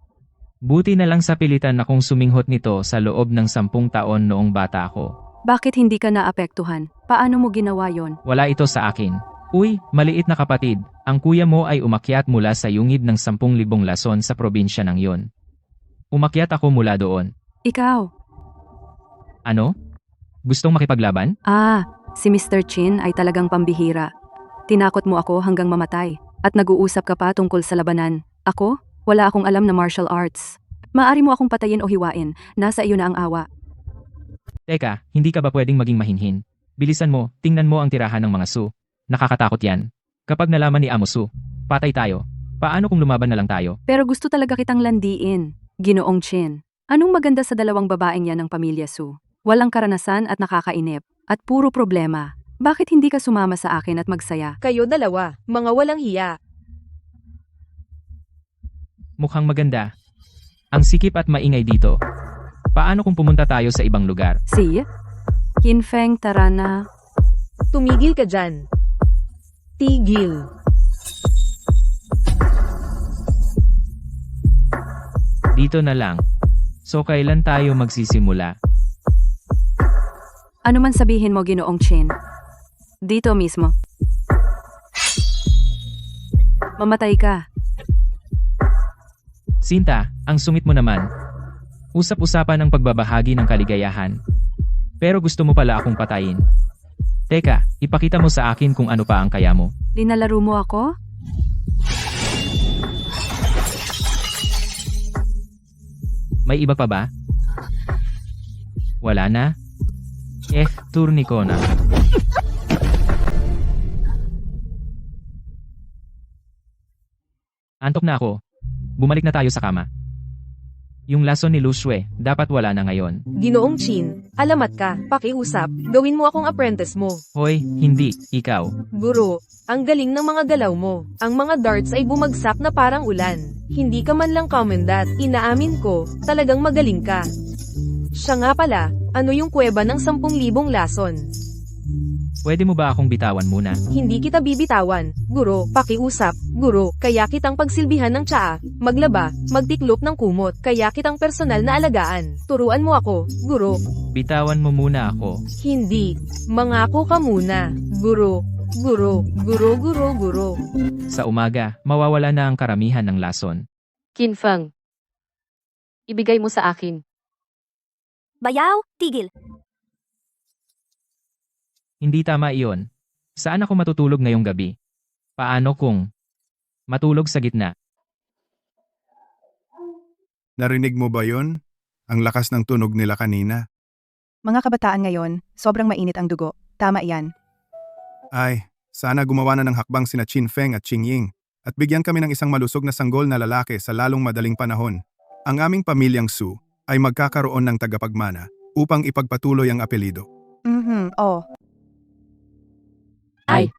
Speaker 3: Buti na lang sa pilitan akong suminghot nito sa loob ng 10 taon noong bata ako.
Speaker 12: Bakit hindi ka naapektuhan? Paano mo ginawa yon?
Speaker 3: Wala ito sa akin. Uy, maliit na kapatid, ang kuya mo ay umakyat mula sa yungib ng 10,000 lason sa probinsya ng yon. Umakyat ako mula doon.
Speaker 12: Ikaw?
Speaker 3: Ano? Gustong makipaglaban?
Speaker 12: Si Mr. Chin ay talagang pambihira. Tinakot mo ako hanggang mamatay, at nag-uusap ka pa tungkol sa labanan. Ako? Wala akong alam na martial arts. Maari mo akong patayin o hiwain, nasa iyo na ang awa.
Speaker 3: Teka, hindi ka ba pwedeng maging mahinhin? Bilisan mo, tingnan mo ang tirahan ng mga Su. Nakakatakot yan. Kapag nalaman ni Amo Su, patay tayo. Paano kung lumaban na lang tayo?
Speaker 12: Pero gusto talaga kitang landiin, Ginoong Chin. Anong maganda sa dalawang babaeng yan ng pamilya Su? Walang karanasan at nakakainip, at puro problema. Bakit hindi ka sumama sa akin at magsaya?
Speaker 11: Kayo dalawa, mga walang hiya.
Speaker 3: Mukhang maganda. Ang sikip at maingay dito. Paano kung pumunta tayo sa ibang lugar?
Speaker 12: Si? Qinfeng, tara na.
Speaker 11: Tumigil ka dyan. Tigil.
Speaker 3: Dito na lang. So kailan tayo magsisimula?
Speaker 12: Ano man sabihin mo, Ginoong Chin. Dito mismo. Mamatay ka.
Speaker 3: Sinta, ang sungit mo naman. Usap-usapan ng pagbabahagi ng kaligayahan. Pero gusto mo pala akong patayin. Teka, ipakita mo sa akin kung ano pa ang kaya mo.
Speaker 12: Linalaro mo ako?
Speaker 3: May iba pa ba? Wala na? Turni ko na. Antok na ako. Bumalik na tayo sa kama. Yung lason ni Lushue, dapat wala na ngayon.
Speaker 11: Ginoong Chin, alamat ka, pakiusap, gawin mo akong apprentice mo.
Speaker 3: Hoy, hindi, ikaw.
Speaker 11: Guro, ang galing ng mga galaw mo. Ang mga darts ay bumagsak na parang ulan. Hindi ka man lang commandat, inaamin ko, talagang magaling ka. Siya nga pala, ano yung kuweba ng 10,000 lason?
Speaker 3: Pwede mo ba akong bitawan muna?
Speaker 11: Hindi kita bibitawan, guro, pakiusap, guro, kaya kitang pagsilbihan ng tsaa, maglaba, magtiklop ng kumot, kaya kitang personal na alagaan. Turuan mo ako, guro.
Speaker 3: Bitawan mo muna ako.
Speaker 11: Hindi, mangako ka muna, guro, guro, guro, guro, guro.
Speaker 3: Sa umaga, mawawala na ang karamihan ng lason.
Speaker 2: Qinfeng. Ibigay mo sa akin.
Speaker 1: Bayaw, tigil.
Speaker 3: Hindi tama iyon. Saan ako matutulog ngayong gabi? Paano kung matulog sa gitna?
Speaker 5: Narinig mo ba yun? Ang lakas ng tunog nila kanina.
Speaker 7: Mga kabataan ngayon, sobrang mainit ang dugo. Tama yan.
Speaker 5: Ay, sana gumawa na ng hakbang sina Qinfeng at Qingying at bigyan kami ng isang malusog na sanggol na lalaki sa lalong madaling panahon. Ang aming pamilyang Su ay magkakaroon ng tagapagmana upang ipagpatuloy ang apelido.
Speaker 7: Oh.
Speaker 2: Ay.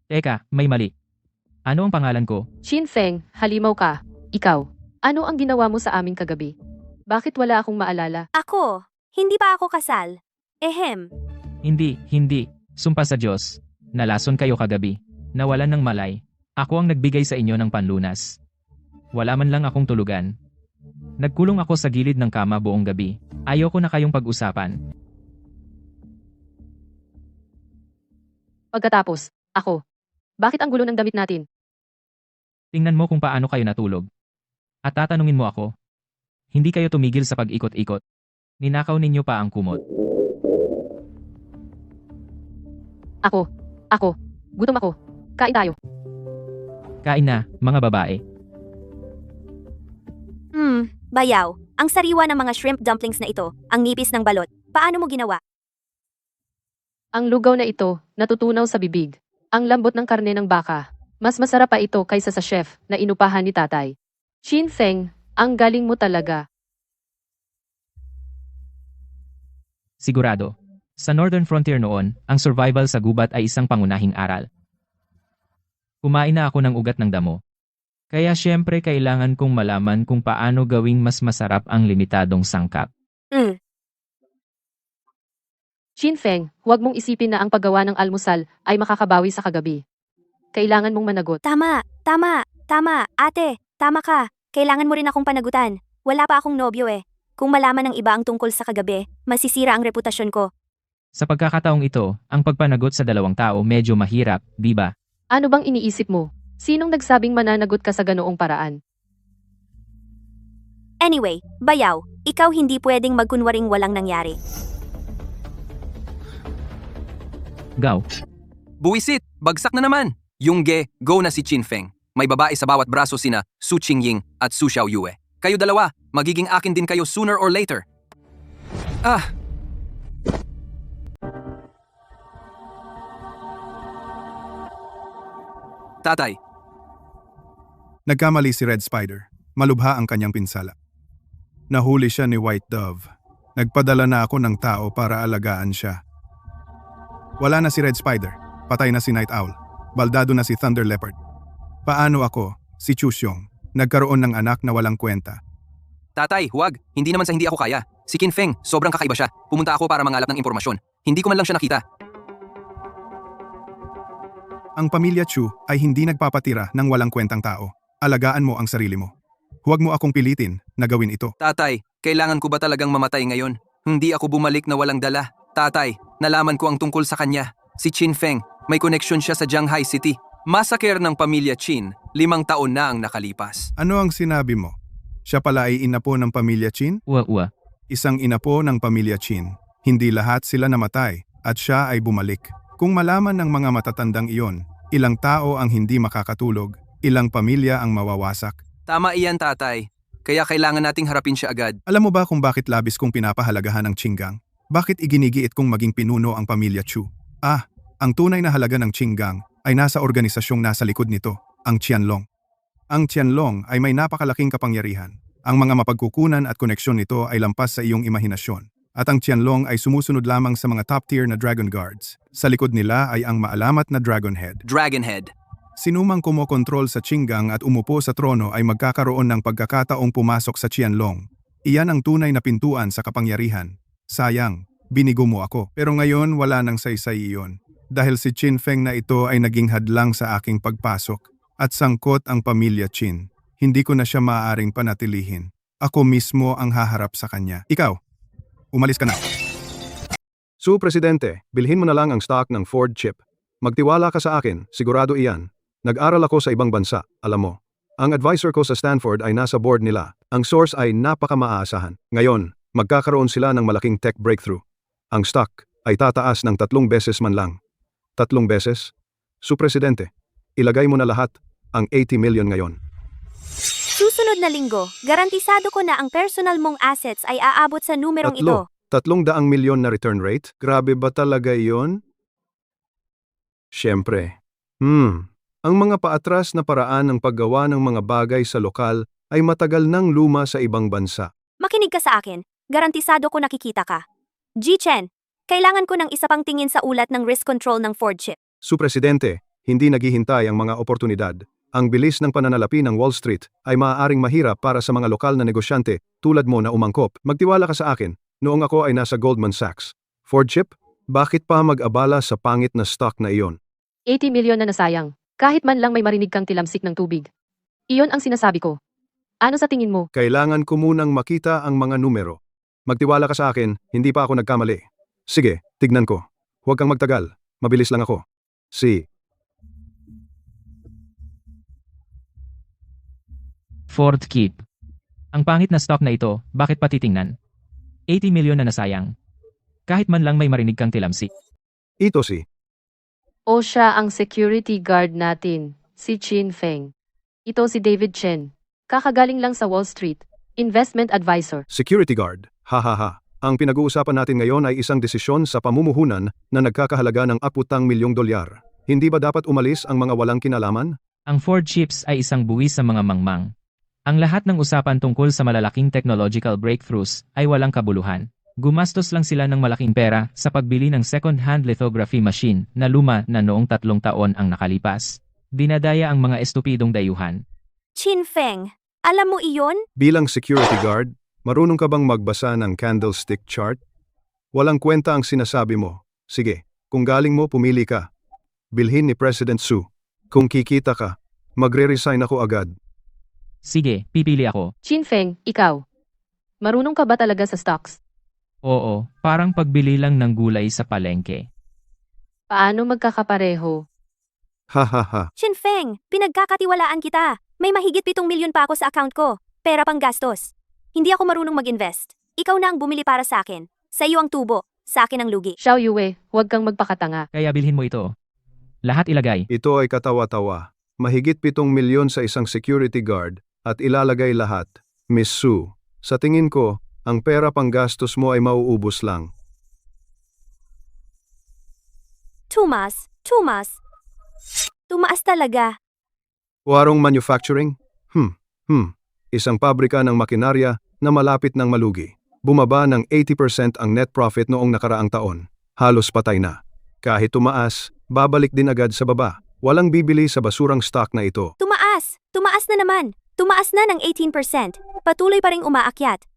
Speaker 3: Teka, may mali. Ano ang pangalan ko?
Speaker 2: Qinfeng, halimaw ka. Ikaw, ano ang ginawa mo sa aming kagabi? Bakit wala akong maalala?
Speaker 1: Ako, hindi pa ako kasal. Ehem.
Speaker 3: Hindi. Sumpa sa Diyos. Nalason kayo kagabi. Nawalan ng malay. Ako ang nagbigay sa inyo ng panlunas. Wala man lang akong tulugan. Nagkulong ako sa gilid ng kama buong gabi. Ayoko na kayong pag-usapan.
Speaker 2: Pagkatapos, ako. Bakit ang gulo ng damit natin?
Speaker 3: Tingnan mo kung paano kayo natulog. At tatanungin mo ako. Hindi kayo tumigil sa pag-ikot-ikot. Ninakaw ninyo pa ang kumot.
Speaker 2: Ako. Gutom ako. Kain tayo.
Speaker 3: Kain na, mga babae.
Speaker 1: Bayaw. Ang sariwa ng mga shrimp dumplings na ito, ang nipis ng balot. Paano mo ginawa?
Speaker 2: Ang lugaw na ito, natutunaw sa bibig. Ang lambot ng karne ng baka. Mas masarap pa ito kaysa sa chef na inupahan ni tatay. Qinfeng, ang galing mo talaga.
Speaker 3: Sigurado. Sa Northern Frontier noon, ang survival sa gubat ay isang pangunahing aral. Kumain na ako ng ugat ng damo. Kaya syempre kailangan kong malaman kung paano gawing mas masarap ang limitadong sangkap.
Speaker 2: Qinfeng, huwag mong isipin na ang paggawa ng almusal ay makakabawi sa kagabi. Kailangan mong managot.
Speaker 1: Tama. Ate, tama ka. Kailangan mo rin akong panagutan. Wala pa akong nobyo eh. Kung malaman ng iba ang tungkol sa kagabi, masisira ang reputasyon ko.
Speaker 3: Sa pagkakataong ito, ang pagpanagot sa dalawang tao medyo mahirap, di ba?
Speaker 2: Ano bang iniisip mo? Sinong nagsabing mananagot ka sa ganoong paraan?
Speaker 1: Anyway, Bayaw, ikaw hindi pwedeng magkunwaring walang nangyari.
Speaker 3: Gaw.
Speaker 9: Buwisit! Bagsak na naman! Yung go na si Qinfeng. May babae sa bawat braso sina Su Qingying at Su Xiaoyue. Kayo dalawa, magiging akin din kayo sooner or later. Tatay,
Speaker 5: Nagkamali si Red Spider. Malubha ang kanyang pinsala. Nahuli siya ni White Dove. Nagpadala na ako ng tao para alagaan siya. Wala na si Red Spider. Patay na si Night Owl. Baldado na si Thunder Leopard. Paano ako, si Chu Xiong, nagkaroon ng anak na walang kwenta?
Speaker 9: Tatay, huwag. Hindi naman sa hindi ako kaya. Si Qin Feng, sobrang kakaiba siya. Pumunta ako para mangalap ng impormasyon. Hindi ko man lang siya nakita.
Speaker 5: Ang pamilya Chu ay hindi nagpapatira ng walang kwentang tao. Alagaan mo ang sarili mo. Huwag mo akong pilitin na gawin ito.
Speaker 9: Tatay, kailangan ko ba talagang mamatay ngayon? Hindi ako bumalik na walang dala. Tatay, nalaman ko ang tungkol sa kanya. Si Qin Feng, may koneksyon siya sa Shanghai City. Massacre ng pamilya Qin, 5 taon na ang nakalipas.
Speaker 5: Ano ang sinabi mo? Siya pala ay inapo ng pamilya Qin?
Speaker 3: Uwa.
Speaker 5: Isang inapo ng pamilya Qin. Hindi lahat sila namatay at siya ay bumalik. Kung malaman ng mga matatandang iyon, ilang tao ang hindi makakatulog, ilang pamilya ang mawawasak.
Speaker 9: Tama iyan, tatay. Kaya kailangan nating harapin siya agad.
Speaker 5: Alam mo ba kung bakit labis kong pinapahalagahan ang Qinggang? Bakit iginigiit kong maging pinuno ang pamilya Chu? Ang tunay na halaga ng Qinggang ay nasa organisasyong nasa likod nito, ang Qianlong. Ang Qianlong ay may napakalaking kapangyarihan. Ang mga mapagkukunan at koneksyon nito ay lampas sa iyong imahinasyon. At ang Qianlong ay sumusunod lamang sa mga top-tier na Dragon Guards. Sa likod nila ay ang maalamat na Dragon Head.
Speaker 9: Dragon Head.
Speaker 5: Sinumang kumokontrol sa Qinggang at umupo sa trono ay magkakaroon ng pagkakataong pumasok sa Qianlong. Iyan ang tunay na pintuan sa kapangyarihan. Sayang, binigo mo ako. Pero ngayon wala nang saysay iyon. Dahil si Qin Feng na ito ay naging hadlang sa aking pagpasok. At sangkot ang pamilya Qin. Hindi ko na siya maaaring panatilihin. Ako mismo ang haharap sa kanya. Ikaw, umalis ka na.
Speaker 13: Su Presidente, bilhin mo na lang ang stock ng Ford chip. Magtiwala ka sa akin, sigurado iyan. Nag-aral ako sa ibang bansa, alam mo. Ang advisor ko sa Stanford ay nasa board nila. Ang source ay napaka-maaasahan. Ngayon, magkakaroon sila ng malaking tech breakthrough. Ang stock ay tataas ng 3 beses man lang. 3 beses? Su Presidente, ilagay mo na lahat ang 80 million ngayon.
Speaker 1: Susunod na linggo, garantisado ko na ang personal mong assets ay aabot sa numerong ito.
Speaker 13: 300 milyon na return rate? Grabe ba talaga iyon? Siyempre. Ang mga paatras na paraan ng paggawa ng mga bagay sa lokal ay matagal nang luma sa ibang bansa.
Speaker 1: Makinig ka sa akin, garantisado ko nakikita ka. G-Chen, kailangan ko ng isa pang tingin sa ulat ng risk control ng Ford chip.
Speaker 13: Su Presidente, hindi naghihintay ang mga oportunidad. Ang bilis ng pananalapi ng Wall Street ay maaaring mahirap para sa mga lokal na negosyante tulad mo na umangkop. Magtiwala ka sa akin, noong ako ay nasa Goldman Sachs. Ford chip, bakit pa mag-abala sa pangit na stock na iyon?
Speaker 2: 80 milyon na nasayang. Kahit man lang may marinig kang tilamsik ng tubig. Iyon ang sinasabi ko. Ano sa tingin mo?
Speaker 13: Kailangan ko munang makita ang mga numero. Magtiwala ka sa akin, hindi pa ako nagkamali. Sige, tignan ko. Huwag kang magtagal. Mabilis lang ako.
Speaker 3: Ford Keep. Ang pangit na stock na ito, bakit pa titingnan? 80 milyon na nasayang. Kahit man lang may marinig kang tilamsik.
Speaker 13: Ito si
Speaker 2: O siya ang security guard natin, si Qin Feng. Ito si David Chen. Kakagaling lang sa Wall Street, investment advisor.
Speaker 13: security guard. Hahaha. Ang pinag-uusapan natin ngayon ay isang desisyon sa pamumuhunan na nagkakahalaga ng $40 milyong. Hindi ba dapat umalis ang mga walang kinalaman?
Speaker 3: Ang Ford chips ay isang buwis sa mga mangmang. Ang lahat ng usapan tungkol sa malalaking technological breakthroughs ay walang kabuluhan. Gumastos lang sila ng malaking pera sa pagbili ng second-hand lithography machine na luma na noong 3 taon ang nakalipas. Dinadaya ang mga estupidong dayuhan.
Speaker 1: Qin Feng, alam mo iyon?
Speaker 13: Bilang security guard, marunong ka bang magbasa ng candlestick chart? Walang kwenta ang sinasabi mo. Sige, kung galing mo pumili ka. Bilhin ni President Su. Kung kikita ka, magre-resign ako agad.
Speaker 3: Sige, pipili ako.
Speaker 2: Qin Feng, ikaw. Marunong ka ba talaga sa stocks?
Speaker 3: Oo, parang pagbili lang ng gulay sa palengke.
Speaker 2: Paano magkakapareho?
Speaker 13: Hahaha.
Speaker 1: Qin Feng, pinagkakatiwalaan kita. May mahigit 7 milyon pa ako sa account ko. Pera pang gastos. Hindi ako marunong mag-invest. Ikaw na ang bumili para sa akin. Sa iyo ang tubo, sa akin ang lugi.
Speaker 2: Xiao Yue, huwag kang magpakatanga.
Speaker 3: Kaya bilhin mo ito. Lahat ilagay.
Speaker 13: Ito ay katawa-tawa. Mahigit 7 milyon sa isang security guard at ilalagay lahat. Miss Su, sa tingin ko, ang pera pang gastos mo ay mauubos lang.
Speaker 1: Tumas. Tumaas talaga.
Speaker 13: Warong manufacturing? Isang pabrika ng makinarya na malapit ng malugi. Bumaba ng 80% ang net profit noong nakaraang taon. Halos patay na. Kahit tumaas, babalik din agad sa baba. Walang bibili sa basurang stock na ito.
Speaker 1: Tumaas na naman. Tumaas na ng 18%. Patuloy pa ring umaakyat.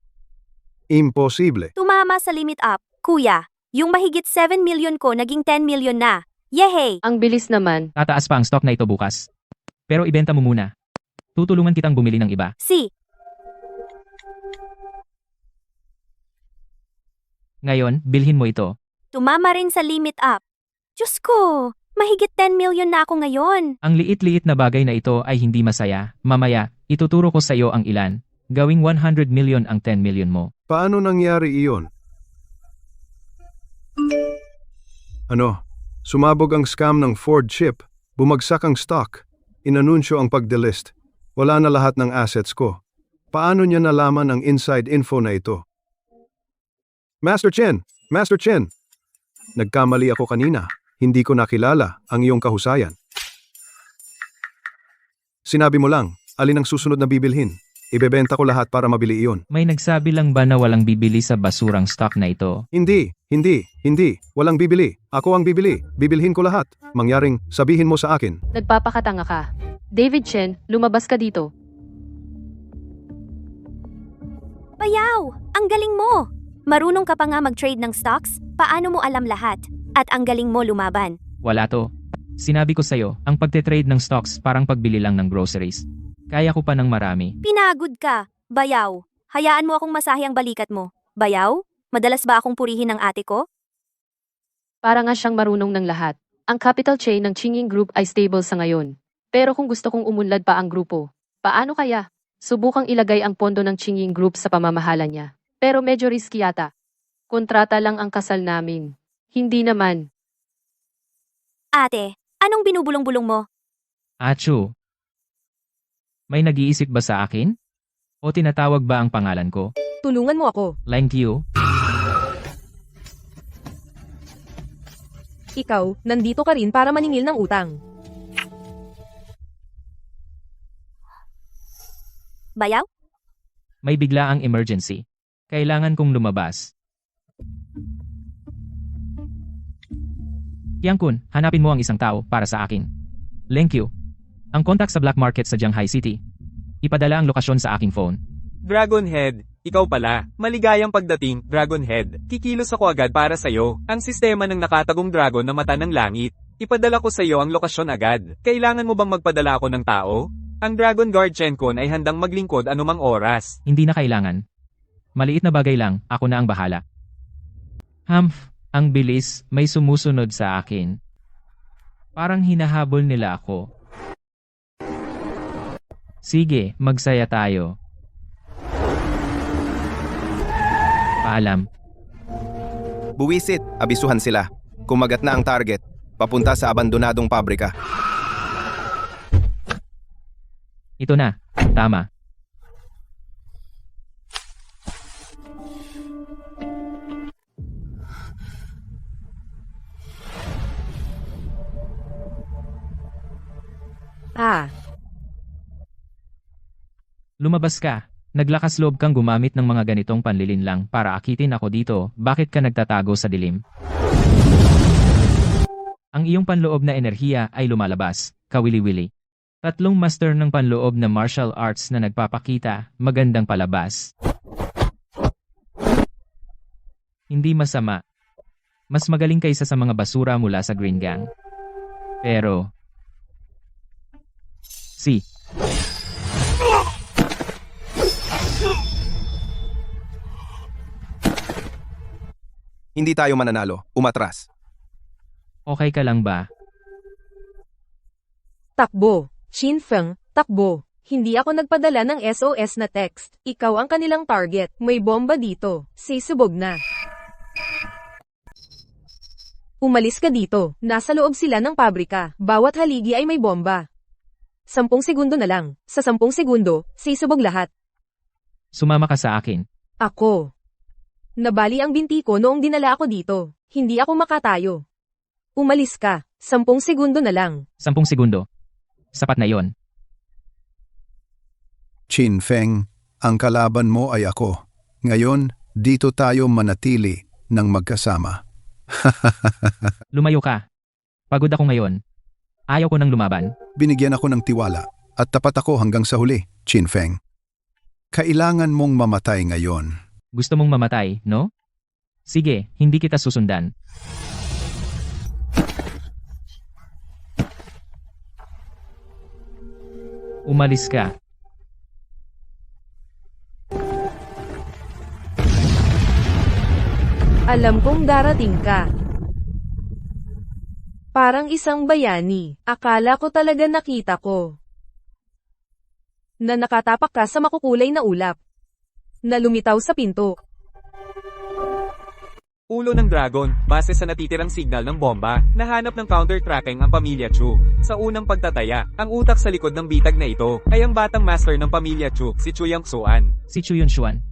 Speaker 13: Imposible.
Speaker 1: Tumama sa limit up. Kuya, yung mahigit 7 million ko naging 10 million na. Yehey!
Speaker 2: Ang bilis naman.
Speaker 3: Tataas pa ang stock na ito bukas. Pero ibenta mo muna. Tutulungan kitang bumili ng iba.
Speaker 1: Si,
Speaker 3: Ngayon, bilhin mo ito.
Speaker 1: tumama rin sa limit up. Diyos ko, mahigit 10 million na ako ngayon.
Speaker 3: Ang liit-liit na bagay na ito ay hindi masaya. Mamaya, ituturo ko sa iyo ang ilan. Gawing 100 million ang 10 million mo.
Speaker 13: Paano nangyari iyon? Ano? Sumabog ang scam ng Ford chip. Bumagsak ang stock. Inanunsyo ang pagdelist. Wala na lahat ng assets ko. Paano niya nalaman ang inside info na ito? Master Chen! Master Chen! Nagkamali ako kanina. Hindi ko nakilala ang iyong kahusayan. Sinabi mo lang, alin ang susunod na bibilhin? Ibebenta ko lahat para mabili iyon.
Speaker 3: May nagsabi lang ba na walang bibili sa basurang stock na ito?
Speaker 13: Hindi. Walang bibili. Ako ang bibili. Bibilhin ko lahat. Mangyaring, sabihin mo sa akin.
Speaker 2: Nagpapakatanga ka. David Chen, lumabas ka dito.
Speaker 1: Bayaw! Ang galing mo! Marunong ka pa nga mag-trade ng stocks? Paano mo alam lahat? At ang galing mo lumaban.
Speaker 3: Wala to. Sinabi ko sa'yo, ang pagte-trade ng stocks parang pagbili lang ng groceries. Kaya ko pa ng marami.
Speaker 1: Pinagod ka, bayaw. Hayaan mo akong masahe ang balikat mo. Bayaw? Madalas ba akong purihin ng ate ko?
Speaker 2: Para nga siyang marunong ng lahat. Ang capital chain ng Qingying Group ay stable sa ngayon. Pero kung gusto kong umunlad pa ang grupo, paano kaya? Subukang ilagay ang pondo ng Qingying Group sa pamamahala niya. Pero medyo risky yata. Kontrata lang ang kasal namin. Hindi naman.
Speaker 1: Ate, anong binubulong-bulong mo?
Speaker 3: Achu. May nag-iisip ba sa akin? O tinatawag ba ang pangalan ko?
Speaker 11: Tulungan mo ako.
Speaker 3: Thank you.
Speaker 11: Ikaw, nandito ka rin para maningil ng utang.
Speaker 1: Bayaw?
Speaker 3: May biglaang emergency. Kailangan kong lumabas. Yang-kun, hanapin mo ang isang tao para sa akin. Thank you. Ang contact sa black market sa Shanghai City. Ipadala ang lokasyon sa aking phone.
Speaker 10: Dragonhead, ikaw pala. Maligayang pagdating, Dragonhead. Kikilos ako agad para sa'yo. Ang sistema ng nakatagong dragon na mata ng langit. Ipadala ko sa'yo ang lokasyon agad. Kailangan mo bang magpadala ako ng tao? Ang Dragon Guard Chenkon ay handang maglingkod anumang oras.
Speaker 3: Hindi na kailangan. Maliit na bagay lang, ako na ang bahala. Humph, ang bilis, may sumusunod sa akin. Parang hinahabol nila ako. Sige, magsaya tayo. Paalam.
Speaker 4: Buwisit, abisuhan sila. Kumagat na ang target. Papunta sa abandonadong pabrika.
Speaker 3: Ito na. Tama. Lumabas ka. Naglakas loob kang gumamit ng mga ganitong panlilinlang para akitin ako dito. Bakit ka nagtatago sa dilim? Ang iyong panloob na enerhiya ay lumalabas. Kawili-wili. 3 master ng panloob na martial arts na nagpapakita. Magandang palabas. Hindi masama. Mas magaling kaysa sa mga basura mula sa Green Gang. Pero...
Speaker 4: Hindi tayo mananalo. Umatras.
Speaker 3: Okay ka lang ba?
Speaker 11: Takbo. Qinfeng, takbo. Hindi ako nagpadala ng SOS na text. Ikaw ang kanilang target. May bomba dito. Sisubog na. Umalis ka dito. Nasa loob sila ng pabrika. Bawat haligi ay may bomba. 10 segundo na lang. Sa 10 segundo, sisubog lahat.
Speaker 3: Sumama ka sa akin.
Speaker 11: Ako. Nabali ang binti ko noong dinala ako dito. Hindi ako makatayo. Umalis ka. 10 segundo na lang.
Speaker 3: 10 segundo. Sapat na yon.
Speaker 5: Qinfeng, ang kalaban mo ay ako. Ngayon, dito tayo manatili ng magkasama.
Speaker 3: Lumayo ka. Pagod ako ngayon. Ayaw ko nang lumaban.
Speaker 5: Binigyan ako ng tiwala. At tapat ako hanggang sa huli, Chin Feng. Kailangan mong mamatay ngayon.
Speaker 3: Gusto mong mamatay, no? Sige, hindi kita susundan. Umalis ka.
Speaker 11: Alam kong darating ka. Parang isang bayani. Akala ko talaga nakita ko. Na nakatapak ka sa makukulay na ulap. Na lumitaw sa pinto.
Speaker 10: Ulo ng dragon, base sa natitirang signal ng bomba, nahanap ng counter-tracking ang pamilya Chu. Sa unang pagtataya, ang utak sa likod ng bitag na ito ay ang batang master ng pamilya Chu, si Chu Yang-suan.
Speaker 3: Si Chu Yunshuan.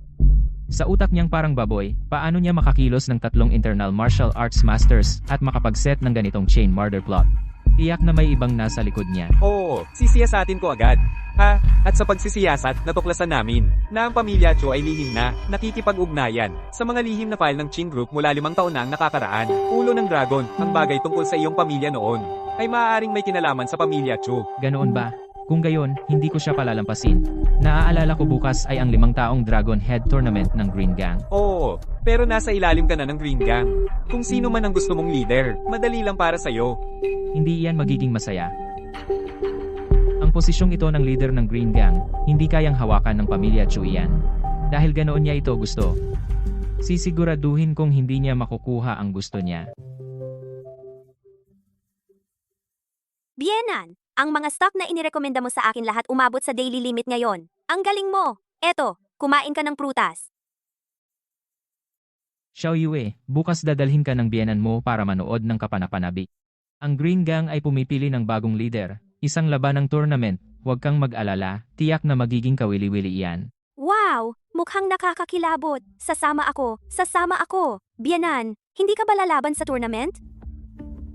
Speaker 3: Sa utak niyang parang baboy, paano niya makakilos ng 3 internal martial arts masters at makapag-set ng ganitong chain murder plot? Tiyak na may ibang nasa likod niya.
Speaker 10: Oo, sisiyasatin ko agad. Ha? At sa pagsisiyasat, natuklasan namin na ang pamilya Chu ay lihim na nakikipag-ugnayan sa mga lihim na file ng Qing Group mula 5 taon na ang nakakaraan. Ulo ng dragon, ang bagay tungkol sa iyong pamilya noon, ay maaaring may kinalaman sa pamilya Chu.
Speaker 3: Ganoon ba? Kung gayon, hindi ko siya palalampasin. Naaalala ko bukas ay ang 5 taong Dragon Head Tournament ng Green Gang.
Speaker 10: Oo, pero nasa ilalim ka na ng Green Gang. Kung sino man ang gusto mong leader, madali lang para sa'yo.
Speaker 3: Hindi iyan magiging masaya. Ang posisyong ito ng leader ng Green Gang, hindi kayang hawakan ng pamilya Chu iyan. Dahil ganoon niya ito gusto. Sisiguraduhin kong hindi niya makukuha ang gusto niya.
Speaker 1: Bienan, ang mga stock na inirekomenda mo sa akin lahat umabot sa daily limit ngayon. Ang galing mo! Eto, kumain ka ng prutas.
Speaker 3: Xiao Yue, bukas dadalhin ka ng biyenan mo para manood ng kapanapanabi. Ang Green Gang ay pumipili ng bagong leader. Isang laban ng tournament, huwag kang mag-alala, tiyak na magiging kawili-wili iyan.
Speaker 1: Wow! Mukhang nakakakilabot. Sasama ako. Bienan, hindi ka ba lalaban sa tournament?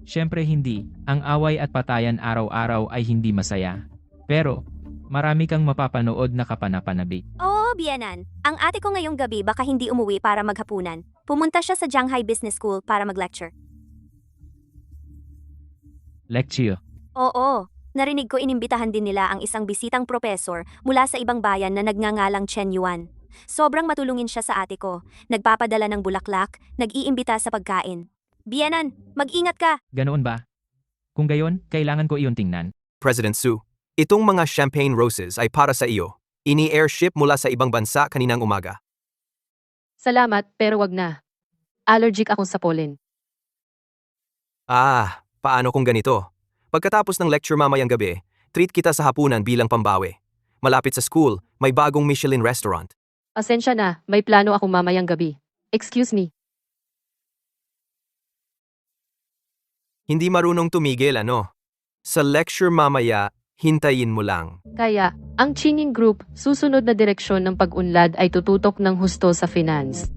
Speaker 3: Siyempre hindi, ang away at patayan araw-araw ay hindi masaya. Pero, marami kang mapapanood na kapanapanabi.
Speaker 1: Oo, Bienan. Ang ate ko ngayong gabi baka hindi umuwi para maghapunan. Pumunta siya sa Shanghai Business School para mag-lecture.
Speaker 3: Lecture.
Speaker 1: Oo, narinig ko inimbitahan din nila ang isang bisitang propesor mula sa ibang bayan na nagngangalang Chen Yuan. Sobrang matulungin siya sa ate ko. Nagpapadala ng bulaklak, nag-iimbita sa pagkain. Bienan, mag-ingat ka!
Speaker 3: Ganoon ba? Kung gayon, kailangan ko iyon tingnan.
Speaker 4: President Su, itong mga champagne roses ay para sa iyo. Ini-airship mula sa ibang bansa kaninang umaga.
Speaker 2: Salamat, pero wag na. Allergic ako sa pollen.
Speaker 4: Paano kung ganito? Pagkatapos ng lecture mamayang gabi, treat kita sa hapunan bilang pambawi. Malapit sa school, may bagong Michelin restaurant.
Speaker 2: Pasensya na, may plano ako mamayang gabi. Excuse me.
Speaker 4: Hindi marunong tumigil, ano? Sa lecture mamaya, hintayin mo lang.
Speaker 2: Kaya, ang Qingyin Group, susunod na direksyon ng pag-unlad ay tututok ng husto sa finance.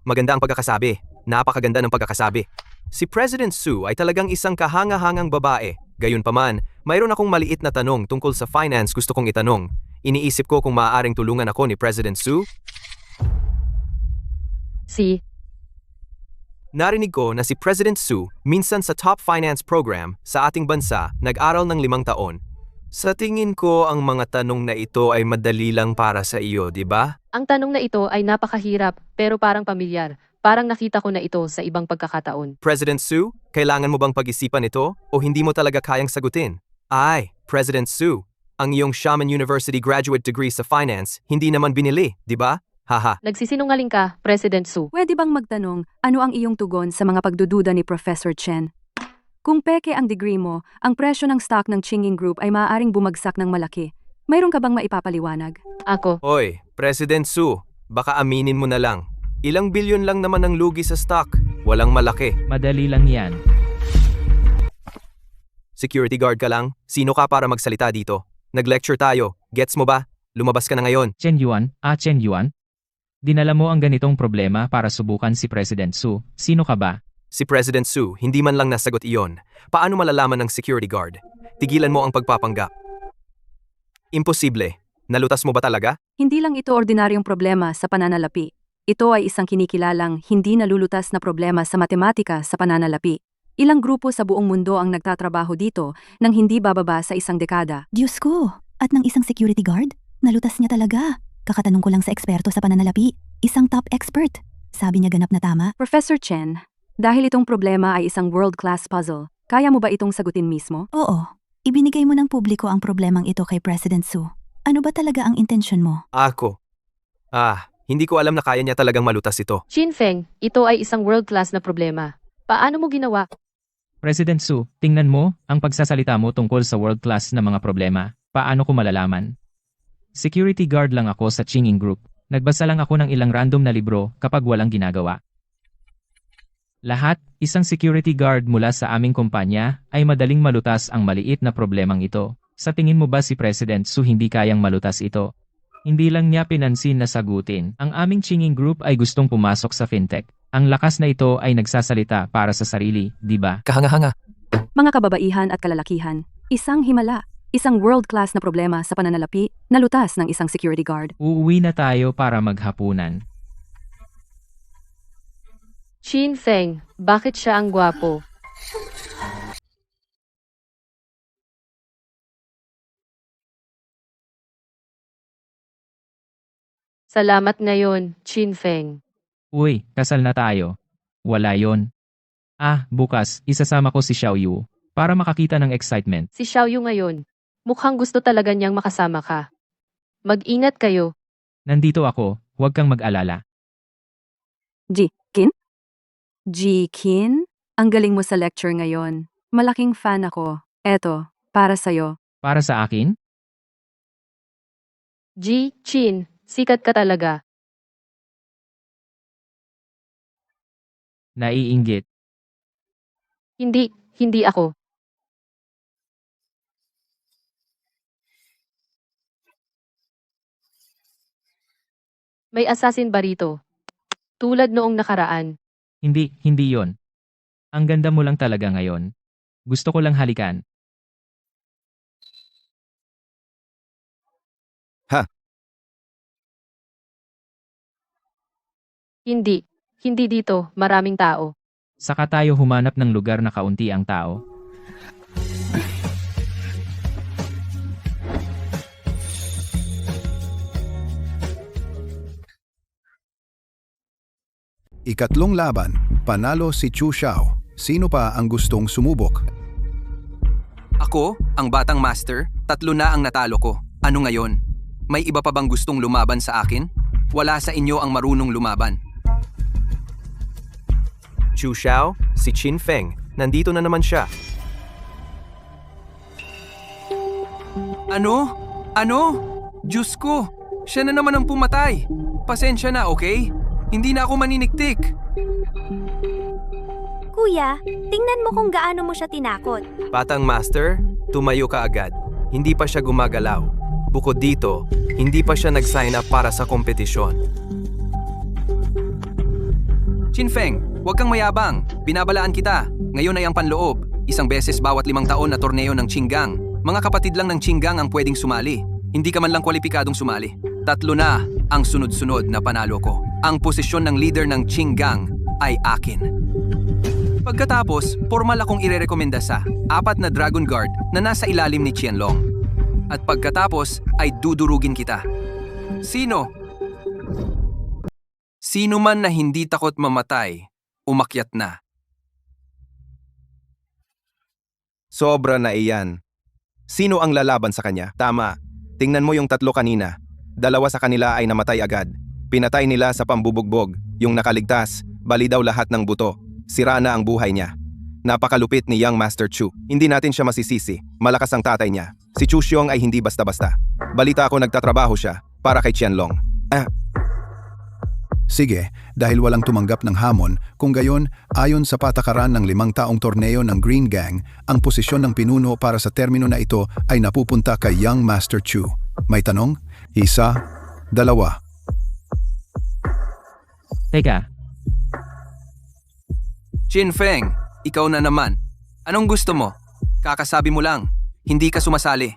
Speaker 4: Maganda ang pagkakasabi. Napakaganda ng pagkakasabi. Si President Su ay talagang isang kahanga-hangang babae. Gayunpaman, mayroon akong maliit na tanong tungkol sa finance gusto kong itanong. Iniisip ko kung maaaring tulungan ako ni President Su. Narinig ko na si President Su, minsan sa top finance program sa ating bansa, nag-aral ng 5 taon. Sa tingin ko ang mga tanong na ito ay madali lang para sa iyo, di ba?
Speaker 2: Ang tanong na ito ay napakahirap, pero parang pamilyar. Parang nakita ko na ito sa ibang pagkakataon.
Speaker 4: President Su, kailangan mo bang pag-isipan ito o hindi mo talaga kayang sagutin? President Su, ang iyong Xiamen University graduate degree sa finance hindi naman binili, di ba? Haha.
Speaker 2: Nagsisinungaling ka, President Su.
Speaker 12: Pwede bang magtanong, ano ang iyong tugon sa mga pagdududa ni Professor Chen? Kung peke ang degree mo, ang presyo ng stock ng Qingyin Group ay maaaring bumagsak ng malaki. Mayroon ka bang maipapaliwanag?
Speaker 2: Ako.
Speaker 4: Hoy, President Su, baka aminin mo na lang. Ilang bilyon lang naman ang lugi sa stock. Walang malaki.
Speaker 3: Madali lang yan.
Speaker 4: Security guard ka lang? Sino ka para magsalita dito? Nag-lecture tayo. Gets mo ba? Lumabas ka na ngayon.
Speaker 3: Chen Yuan? Dinala mo ang ganitong problema para subukan si President Su. Sino ka ba?
Speaker 4: Si President Su, hindi man lang nasagot iyon. Paano malalaman ng security guard? Tigilan mo ang pagpapanggap. Imposible. Nalutas mo ba talaga?
Speaker 12: Hindi lang ito ordinaryong problema sa pananalapi. Ito ay isang kinikilalang hindi nalulutas na problema sa matematika sa pananalapi. Ilang grupo sa buong mundo ang nagtatrabaho dito nang hindi bababa sa isang dekada.
Speaker 6: Diyos ko! At ng isang security guard? Nalutas niya talaga. Kakatanong ko lang sa eksperto sa pananalapi. Isang top expert. Sabi niya ganap na tama.
Speaker 12: Professor Chen, dahil itong problema ay isang world-class puzzle, kaya mo ba itong sagutin mismo?
Speaker 6: Oo. Ibinigay mo ng publiko ang problemang ito kay President Su. Ano ba talaga ang intensyon mo?
Speaker 4: Ako. Hindi ko alam na kaya niya talagang malutas ito.
Speaker 2: Chin Feng, ito ay isang world-class na problema. Paano mo ginawa?
Speaker 3: President Su, tingnan mo, ang pagsasalita mo tungkol sa world-class na mga problema. Paano ko malalaman? Security guard lang ako sa Chinging Group. Nagbasa lang ako ng ilang random na libro kapag walang ginagawa. Lahat, isang security guard mula sa aming kumpanya, ay madaling malutas ang maliit na problemang ito. Sa tingin mo ba si President Su hindi kayang malutas ito? Hindi lang niya pinansin na sagutin. Ang aming Chinging Group ay gustong pumasok sa fintech. Ang lakas na ito ay nagsasalita para sa sarili, di ba?
Speaker 8: Kahanga-hanga.
Speaker 12: Mga kababaihan at kalalakihan, isang himala, isang world-class na problema sa pananalapi, nalutas ng isang security guard.
Speaker 3: Uuwi na tayo para maghapunan.
Speaker 2: Chin Feng, bakit siya ang gwapo? Salamat ngayon, Chin Feng.
Speaker 3: Uy, kasal na tayo. Wala yon. Bukas, isasama ko si Xiao Yu para makakita ng excitement.
Speaker 2: Si Xiao Yu ngayon. Mukhang gusto talaga niyang makasama ka. Mag-ingat kayo.
Speaker 3: Nandito ako, huwag kang mag-alala.
Speaker 12: Jikin? Jikin? Ang galing mo sa lecture ngayon. Malaking fan ako. Eto, para sa'yo.
Speaker 3: Para sa akin?
Speaker 2: Chin, sikat ka talaga.
Speaker 3: Naiinggit.
Speaker 2: Hindi ako. May assassin ba rito? Tulad noong nakaraan.
Speaker 3: Hindi yon. Ang ganda mo lang talaga ngayon. Gusto ko lang halikan.
Speaker 2: Hindi dito, maraming tao.
Speaker 3: Saka tayo humanap ng lugar na kaunti ang tao.
Speaker 5: Ikatlong laban, panalo si Chu Xiao. Sino pa ang gustong sumubok?
Speaker 9: Ako, ang batang master, 3 na ang natalo ko. Ano ngayon? May iba pa bang gustong lumaban sa akin? Wala sa inyo ang marunong lumaban.
Speaker 4: Chu Xiao, si Chin Feng, nandito na naman siya.
Speaker 9: Ano? Diyos ko, siya na naman ang pumatay. Pasensya na, okay? Hindi na ako maniniktik.
Speaker 1: Kuya, tingnan mo kung gaano mo siya tinakot.
Speaker 4: Batang master, tumayo ka agad. Hindi pa siya gumagalaw. Bukod dito, hindi pa siya nag-sign up para sa kompetisyon.
Speaker 9: Chin Feng, huwag kang mayabang. Binabalaan kita. Ngayon ay ang panloob. 1 beses bawat 5 taon na torneo ng Qinggang. Mga kapatid lang ng Qinggang ang pwedeng sumali. Hindi ka man lang kwalipikadong sumali. 3 na ang sunod-sunod na panalo ko. Ang posisyon ng leader ng Qinggang ay akin. Pagkatapos, formal akong irerekomenda sa 4 na Dragon Guard na nasa ilalim ni Qianlong. At pagkatapos ay dudurugin kita. Sino man na hindi takot mamatay, umakyat na.
Speaker 14: Sobra na iyan. Sino ang lalaban sa kanya? Tama. Tingnan mo yung 3 kanina. 2 sa kanila ay namatay agad. Pinatay nila sa pambubugbog. Yung nakaligtas, bali daw lahat ng buto. Sira na ang buhay niya. Napakalupit ni Young Master Chu. Hindi natin siya masisisi. Malakas ang tatay niya. Si Chu Xiong ay hindi basta-basta. Balita ko nagtatrabaho siya para kay Qianlong.
Speaker 5: Sige, dahil walang tumanggap ng hamon, kung gayon, ayon sa patakaran ng 5 taong torneo ng Green Gang, ang posisyon ng pinuno para sa termino na ito ay napupunta kay Young Master Chu. May tanong? 1, 2.
Speaker 3: Teka,
Speaker 9: Chin Feng, ikaw na naman. Anong gusto mo? Kakasabi mo lang. Hindi ka sumasali.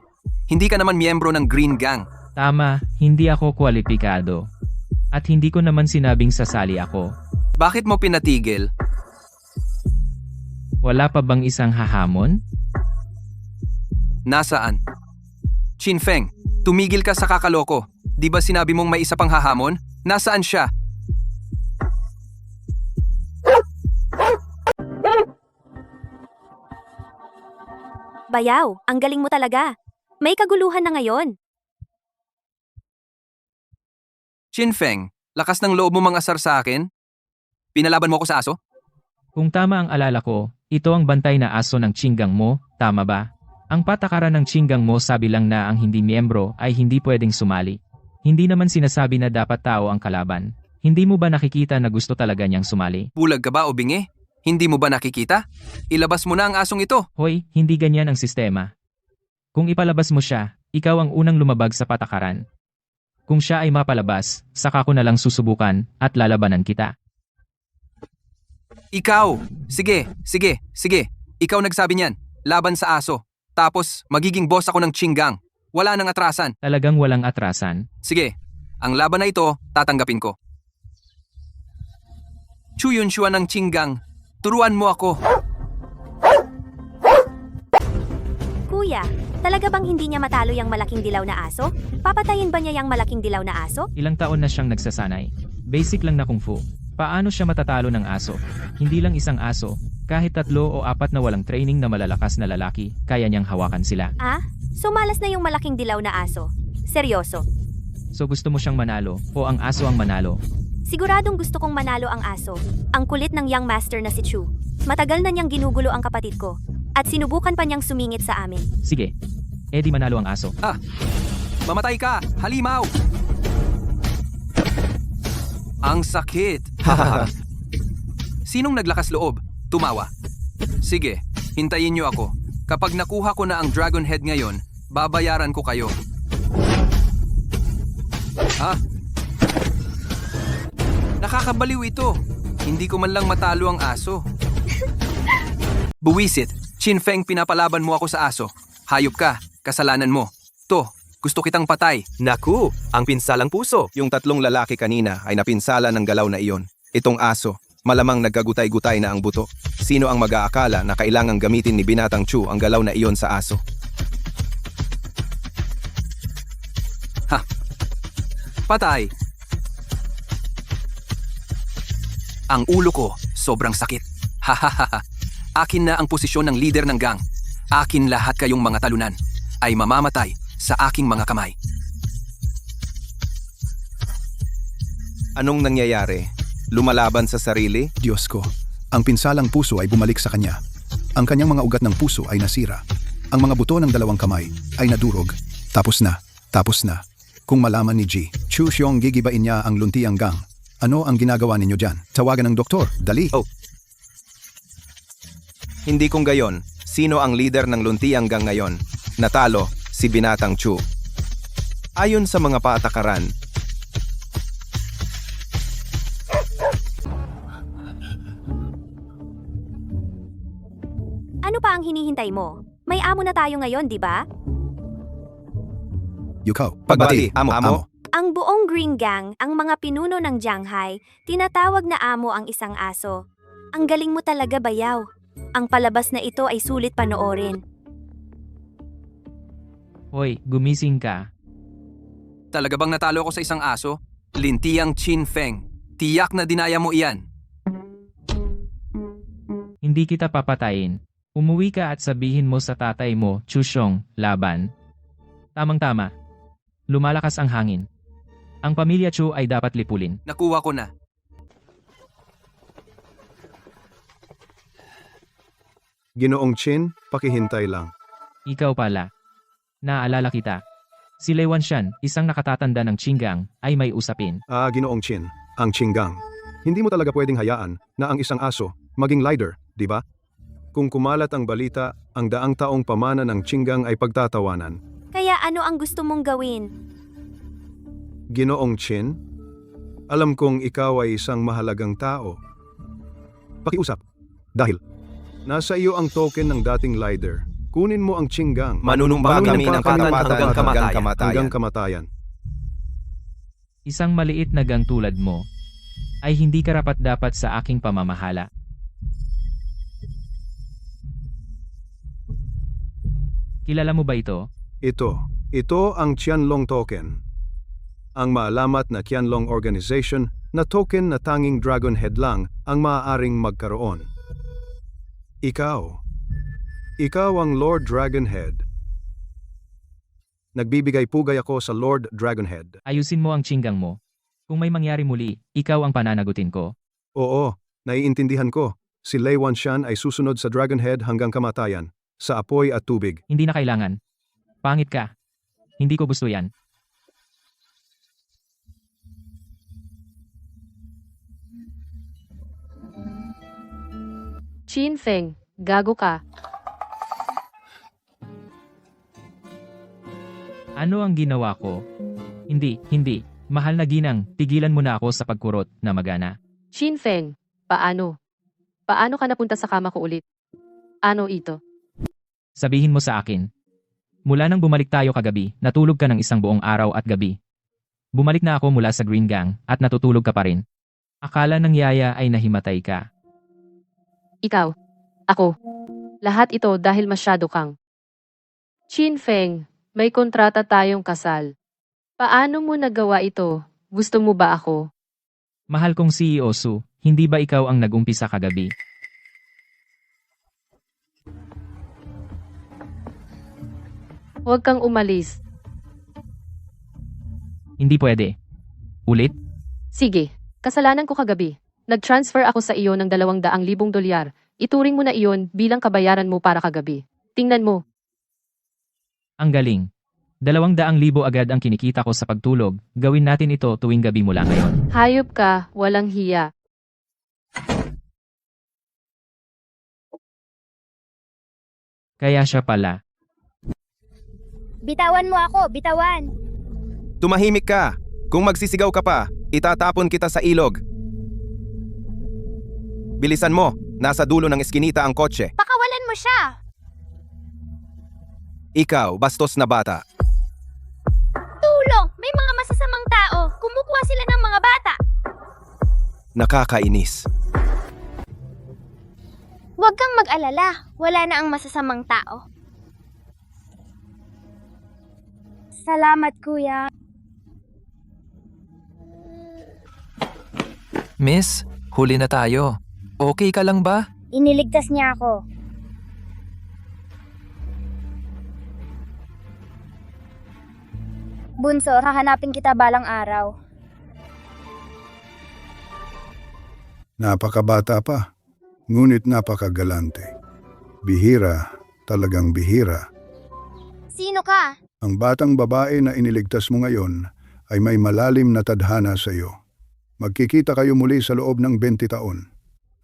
Speaker 9: Hindi ka naman miyembro ng Green Gang.
Speaker 3: tama, hindi ako kwalipikado. At hindi ko naman sinabing sasali ako.
Speaker 9: Bakit mo pinatigil?
Speaker 3: Wala pa bang isang hahamon?
Speaker 9: Nasaan? Chin Feng, tumigil ka sa kakaloko. Di ba sinabi mong may isa pang hahamon? Nasaan siya?
Speaker 1: Bayaw, ang galing mo talaga. May kaguluhan na ngayon.
Speaker 9: Chin Feng, lakas ng loob mo mangasar sa akin? Pinalaban mo ako sa aso?
Speaker 3: Kung tama ang alala ko, ito ang bantay na aso ng Qinggang mo, tama ba? Ang patakaran ng Qinggang mo sabi lang na ang hindi miyembro ay hindi pwedeng sumali. Hindi naman sinasabi na dapat tao ang kalaban. Hindi mo ba nakikita na gusto talaga niyang sumali?
Speaker 9: Bulag ka ba o bingi? Hindi mo ba nakikita? Ilabas mo na ang asong ito.
Speaker 3: Hoy, hindi ganyan ang sistema. Kung ipalabas mo siya, ikaw ang unang lumabag sa patakaran. Kung siya ay mapalabas, saka ko na lang susubukan at lalabanan kita.
Speaker 9: Ikaw! Sige. Ikaw nagsabi niyan. Laban sa aso. Tapos, magiging boss ako ng Qinggang. Wala nang atrasan.
Speaker 3: Talagang walang atrasan.
Speaker 9: Sige, ang laban na ito, tatanggapin ko. Chuyun Shua ng Qinggang, turuan mo ako.
Speaker 1: Kuya, talaga bang hindi niya matalo yung malaking dilaw na aso? Papatayin ba niya yung malaking dilaw na aso?
Speaker 3: Ilang taon na siyang nagsasanay. Basic lang na kung fu. Paano siya matatalo ng aso? Hindi lang isang aso. Kahit 3 o 4 na walang training na malalakas na lalaki, kaya niyang hawakan sila.
Speaker 1: Ah? So malas na yung malaking dilaw na aso? Seryoso?
Speaker 3: So gusto mo siyang manalo o ang aso ang manalo?
Speaker 1: Siguradong gusto kong manalo ang aso. Ang kulit ng young master na si Chu. Matagal na niyang ginugulo ang kapatid ko. At sinubukan pa niyang sumingit sa amin.
Speaker 3: Sige. Di manalo ang aso.
Speaker 9: Mamatay ka, halimaw! Ang sakit. Sinong naglakas loob? Tumawa. Sige, hintayin niyo ako. Kapag nakuha ko na ang Dragon Head ngayon, babayaran ko kayo. Nakakabaliw ito. Hindi ko man lang matalo ang aso. Buwisit, Chin Feng, pinapalaban mo ako sa aso. Hayop ka, kasalanan mo. Gusto kitang patay.
Speaker 14: Naku, ang pinsalang puso. Yung 3 lalaki kanina ay napinsala ng galaw na iyon. Itong aso, malamang nagkagutay-gutay na ang buto. Sino ang mag-aakala na kailangang gamitin ni Binatang Chu ang galaw na iyon sa aso?
Speaker 9: Patay. Ang ulo ko, sobrang sakit. Akin na ang posisyon ng leader ng gang. Akin lahat kayong mga talunan ay mamamatay sa aking mga kamay.
Speaker 14: Anong nangyayari? Lumalaban sa sarili?
Speaker 5: Diyos ko, ang pinsalang puso ay bumalik sa kanya. Ang kanyang mga ugat ng puso ay nasira. Ang mga buto ng 2 kamay ay nadurog. Tapos na. Kung malaman ni Chu Xiong gigibain niya ang luntiang gang, ano ang ginagawa ninyo dyan? Tawagan ng doktor, dali.
Speaker 14: Hindi kung gayon, sino ang leader ng luntiang gang ngayon? Natalo, si Binatang Chu. Ayon sa mga patakaran,
Speaker 1: Ano pa ang hinihintay mo? May amo na tayo ngayon, di ba?
Speaker 5: Yukaw,
Speaker 14: pagbati, amo.
Speaker 1: Ang buong Green Gang, ang mga pinuno ng Jianghai, tinatawag na amo ang isang aso. Ang galing mo talaga, Bayaw. Ang palabas na ito ay sulit panoorin.
Speaker 3: Hoy, gumising ka.
Speaker 9: Talaga bang natalo ako sa isang aso? Lintiang Chin Feng. Tiyak na dinaya mo iyan.
Speaker 3: Hindi kita papatayin. Umuwi ka at sabihin mo sa tatay mo, Chushong, laban. Tamang-tama. Lumalakas ang hangin. Ang pamilya Chu ay dapat lipulin.
Speaker 9: Nakuha ko na.
Speaker 13: Ginoong Chin, pakihintay lang.
Speaker 3: Ikaw pala. Naalala kita. Si Lei Wanshan, isang nakatatanda ng Qinggang, ay may usapin.
Speaker 13: Ginoong Chin, ang Qinggang. Hindi mo talaga pwedeng hayaan na ang isang aso maging leader, di ba? Kung kumalat ang balita, ang daang taong pamana ng Qinggang ay pagtatawanan.
Speaker 1: Kaya ano ang gusto mong gawin?
Speaker 13: Ginoong Chin, alam kong ikaw ay isang mahalagang tao. Pakiusap. Dahil nasa iyo ang token ng dating leader. Kunin mo ang Qinggang.
Speaker 14: Manunumpa kami ng katapatan
Speaker 13: hanggang kamatayan.
Speaker 3: Isang maliit na gang tulad mo, ay hindi karapat-dapat sa aking pamamahala. Kilala mo ba ito?
Speaker 13: Ito ang Qianlong Token. Ang maalamat na Qianlong Organization na token na tanging Dragon Head lang ang maaaring magkaroon. Ikaw ang Lord Dragonhead. Nagbibigay pugay ako sa Lord Dragonhead.
Speaker 3: Ayusin mo ang Qinggang mo. Kung may mangyari muli, ikaw ang pananagutin ko.
Speaker 13: Oo, naiintindihan ko. Si Lei Wanshan ay susunod sa Dragonhead hanggang kamatayan, sa apoy at tubig.
Speaker 3: Hindi na kailangan. Pangit ka. Hindi ko gusto yan.
Speaker 2: Qin Feng, gago ka.
Speaker 3: Ano ang ginawa ko? Hindi. Mahal na ginang, tigilan mo na ako sa pagkurot na magana.
Speaker 2: Qin Feng, paano? Paano ka napunta sa kama ko ulit? Ano ito?
Speaker 3: Sabihin mo sa akin. Mula nang bumalik tayo kagabi, natulog ka ng isang buong araw at gabi. Bumalik na ako mula sa Green Gang at natutulog ka pa rin. Akala ng yaya ay nahimatay ka.
Speaker 2: Ikaw. Ako. Lahat ito dahil masyado kang. Qin Feng, may kontrata tayong kasal. Paano mo nagawa ito? Gusto mo ba ako?
Speaker 3: Mahal kong CEO Su, hindi ba ikaw ang nag-umpisa kagabi?
Speaker 2: Huwag kang umalis.
Speaker 3: Hindi pwede. Ulit?
Speaker 2: Sige, kasalanan ko kagabi. Nag-transfer ako sa iyo ng 200,000 dolyar. Ituring mo na iyon bilang kabayaran mo para kagabi. Tingnan mo.
Speaker 3: Ang galing. 200,000 agad ang kinikita ko sa pagtulog. Gawin natin ito tuwing gabi mula ngayon.
Speaker 2: Hayop ka, walang hiya.
Speaker 3: Kaya siya pala.
Speaker 1: Bitawan mo ako, bitawan!
Speaker 14: Tumahimik ka! Kung magsisigaw ka pa, itatapon kita sa ilog. Bilisan mo, nasa dulo ng eskinita ang kotse.
Speaker 1: Pakawalan mo siya!
Speaker 14: Ikaw, bastos na bata.
Speaker 1: Tulong! May mga masasamang tao! Kumukuha sila ng mga bata!
Speaker 14: Nakakainis.
Speaker 1: Huwag kang mag-alala. Wala na ang masasamang tao. Salamat, kuya.
Speaker 8: Miss, huli na tayo. Okay ka lang ba?
Speaker 1: Iniligtas niya ako. Bunso, hahanapin kita balang araw.
Speaker 5: Napakabata pa, ngunit napakagalante. Bihira, talagang bihira.
Speaker 1: Sino ka?
Speaker 5: Ang batang babae na iniligtas mo ngayon ay may malalim na tadhana sa iyo. Magkikita kayo muli sa loob ng 20 taon.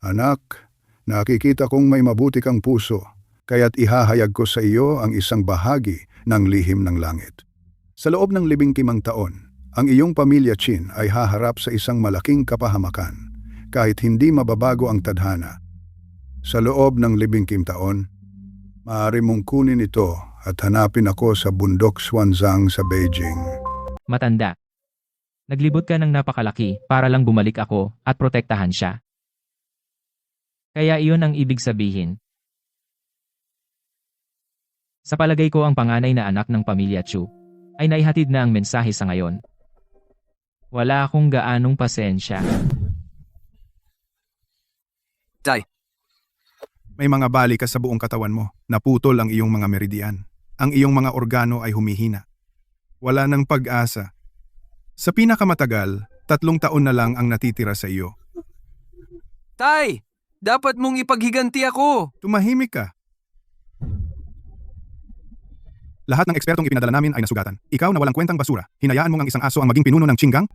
Speaker 5: Anak, nakikita kong may mabuti kang puso, kaya't ihahayag ko sa iyo ang isang bahagi ng lihim ng langit. Sa loob ng 15 taon, ang iyong pamilya Qin ay haharap sa isang malaking kapahamakan, kahit hindi mababago ang tadhana. Sa loob ng 15 taon, maaari mong kunin ito at hanapin ako sa bundok Xuanzang sa Beijing.
Speaker 3: Matanda. Naglibot ka ng napakalaki para lang bumalik ako at protektahan siya. Kaya iyon ang ibig sabihin. Sa palagay ko ang panganay na anak ng pamilya Chu ay naihatid na ang mensahe sa ngayon. Wala akong gaanong pasensya.
Speaker 9: Tay,
Speaker 5: May mga bali ka sa buong katawan mo, naputol ang iyong mga meridian. Ang iyong mga organo ay humihina. Wala ng pag-asa. Sa pinakamatagal, 3 taon na lang ang natitira sa iyo.
Speaker 9: Tay! Dapat mong ipaghiganti ako!
Speaker 5: Tumahimik ka. Lahat ng ekspertong ipinadala namin ay nasugatan. Ikaw na walang kwentang basura, hinayaan mo ang isang aso ang maging pinuno ng Qinggang?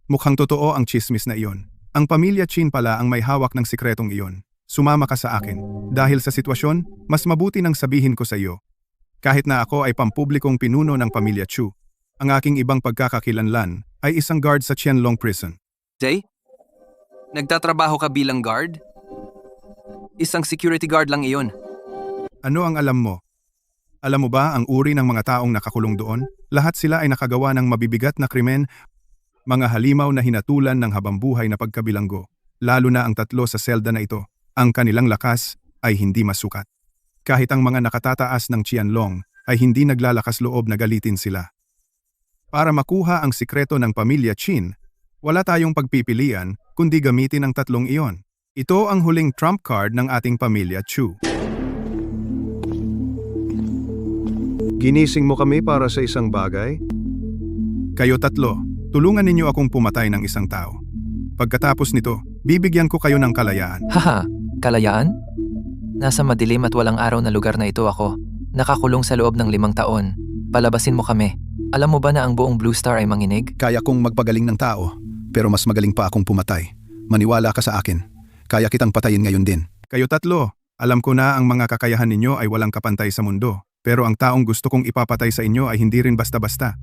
Speaker 5: Mukhang totoo ang chismis na iyon. Ang pamilya Qin pala ang may hawak ng sikretong iyon. Sumama ka sa akin. Dahil sa sitwasyon, mas mabuti nang sabihin ko sa iyo. Kahit na ako ay pampublikong pinuno ng pamilya Chu, ang aking ibang pagkakakilanlan ay isang guard sa Qianlong Prison.
Speaker 9: Tay? Nagtatrabaho ka bilang guard? Isang security guard lang iyon.
Speaker 5: Ano ang alam mo? Alam mo ba ang uri ng mga taong nakakulong doon? Lahat sila ay nakagawa ng mabibigat na krimen, mga halimaw na hinatulan ng habambuhay na pagkabilanggo. Lalo na ang 3 sa selda na ito. Ang kanilang lakas ay hindi masukat. Kahit ang mga nakatataas ng Qianlong ay hindi naglalakas loob na galitin sila. Para makuha ang sikreto ng pamilya Chin, wala tayong pagpipilian kundi gamitin ang tatlong iyon. Ito ang huling trump card ng ating pamilya Chu.
Speaker 13: Ginising mo kami para sa isang bagay?
Speaker 5: Kayo tatlo, tulungan ninyo akong pumatay ng isang tao. Pagkatapos nito, bibigyan ko kayo ng kalayaan.
Speaker 8: Haha, kalayaan? Nasa madilim at walang araw na lugar na ito ako. Nakakulong sa loob ng 5 taon. Palabasin mo kami. Alam mo ba na ang buong Blue Star ay manginig?
Speaker 5: Kaya kong magpagaling ng tao, pero mas magaling pa akong pumatay. Maniwala ka sa akin. Kaya kitang patayin ngayon din. Kayo tatlo, alam ko na ang mga kakayahan ninyo ay walang kapantay sa mundo. Pero ang taong gusto kong ipapatay sa inyo ay hindi rin basta-basta.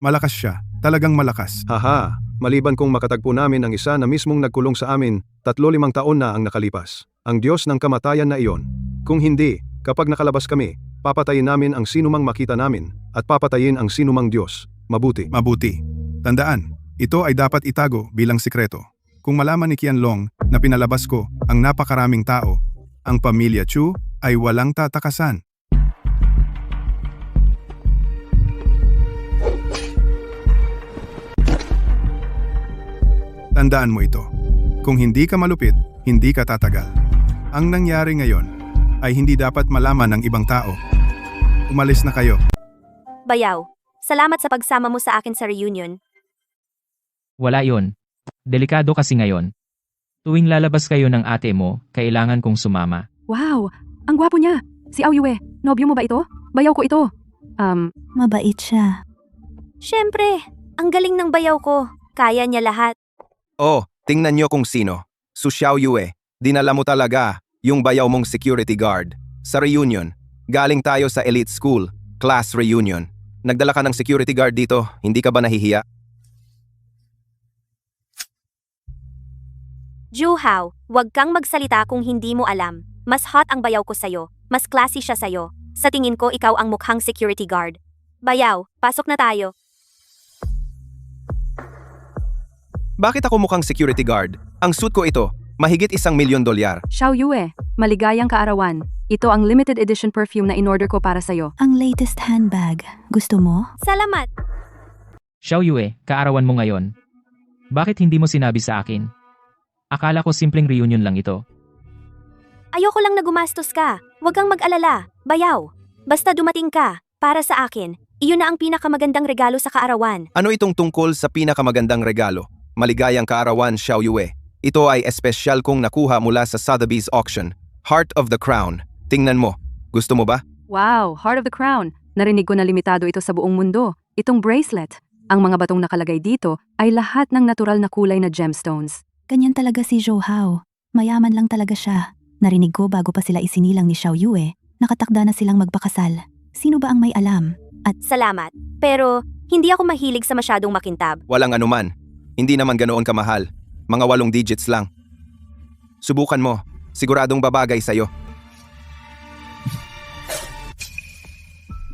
Speaker 5: Malakas siya, talagang malakas.
Speaker 13: Haha, maliban kung makatagpo namin ang isa na mismong nagkulong sa amin, 3-5 taon na ang nakalipas. Ang Diyos ng kamatayan na iyon. Kung hindi, kapag nakalabas kami, papatayin namin ang sinumang makita namin at papatayin ang sinumang Diyos. Mabuti.
Speaker 5: Mabuti. Tandaan, ito ay dapat itago bilang sikreto. Kung malaman ni Qianlong na pinalabas ko ang napakaraming tao, ang pamilya Chu ay walang tatakasan. Tandaan mo ito. Kung hindi ka malupit, hindi ka tatagal. Ang nangyari ngayon ay hindi dapat malaman ng ibang tao. Umalis na kayo.
Speaker 1: Bayaw, salamat sa pagsama mo sa akin sa reunion.
Speaker 3: Wala yon. Delikado kasi ngayon. Tuwing lalabas kayo ng ate mo, kailangan kong sumama.
Speaker 12: Wow, ang gwapo niya. Si Aoyue, nobyo mo ba ito? Bayaw ko ito.
Speaker 6: Mabait siya.
Speaker 1: Siyempre, ang galing ng bayaw ko. Kaya niya lahat.
Speaker 14: Oh, tingnan niyo kung sino. Su Xiaoyue, dinala mo talaga yung bayaw mong security guard. Sa reunion, galing tayo sa elite school, class reunion. Nagdala ka ng security guard dito, hindi ka ba nahihiya?
Speaker 1: Juhao, wag kang magsalita kung hindi mo alam. Mas hot ang bayaw ko sa'yo. Mas classy siya sa'yo. Sa tingin ko ikaw ang mukhang security guard. Bayaw, pasok na tayo.
Speaker 14: Bakit ako mukhang security guard? Ang suit ko ito, mahigit $1,000,000.
Speaker 12: Xiaoyue, maligayang kaarawan. Ito ang limited edition perfume na in-order ko para sa'yo.
Speaker 6: Ang latest handbag. Gusto mo?
Speaker 1: Salamat!
Speaker 3: Xiaoyue, kaarawan mo ngayon. Bakit hindi mo sinabi sa akin? Akala ko simpleng reunion lang ito.
Speaker 1: Ayoko lang na gumastos ka. Huwag kang mag-alala. Bayaw. Basta dumating ka. Para sa akin, iyon na ang pinakamagandang regalo sa kaarawan.
Speaker 14: Ano itong tungkol sa pinakamagandang regalo? Maligayang kaarawan, Xiaoyue. Ito ay espesyal kong nakuha mula sa Sotheby's auction. Heart of the Crown. Tingnan mo. Gusto mo ba?
Speaker 12: Wow, Heart of the Crown. Narinig ko na limitado ito sa buong mundo. Itong bracelet. Ang mga batong nakalagay dito ay lahat ng natural na kulay na gemstones.
Speaker 6: Ganyan talaga si Zhou Hao. Mayaman lang talaga siya. Narinig ko bago pa sila isinilang ni Xiaoyue, nakatakda na silang magpakasal. Sino ba ang may alam? At
Speaker 1: Salamat. Pero, hindi ako mahilig sa masyadong makintab.
Speaker 14: Walang anuman. Hindi naman ganoon kamahal. Mga 8 digits lang. Subukan mo. Siguradong babagay sa'yo.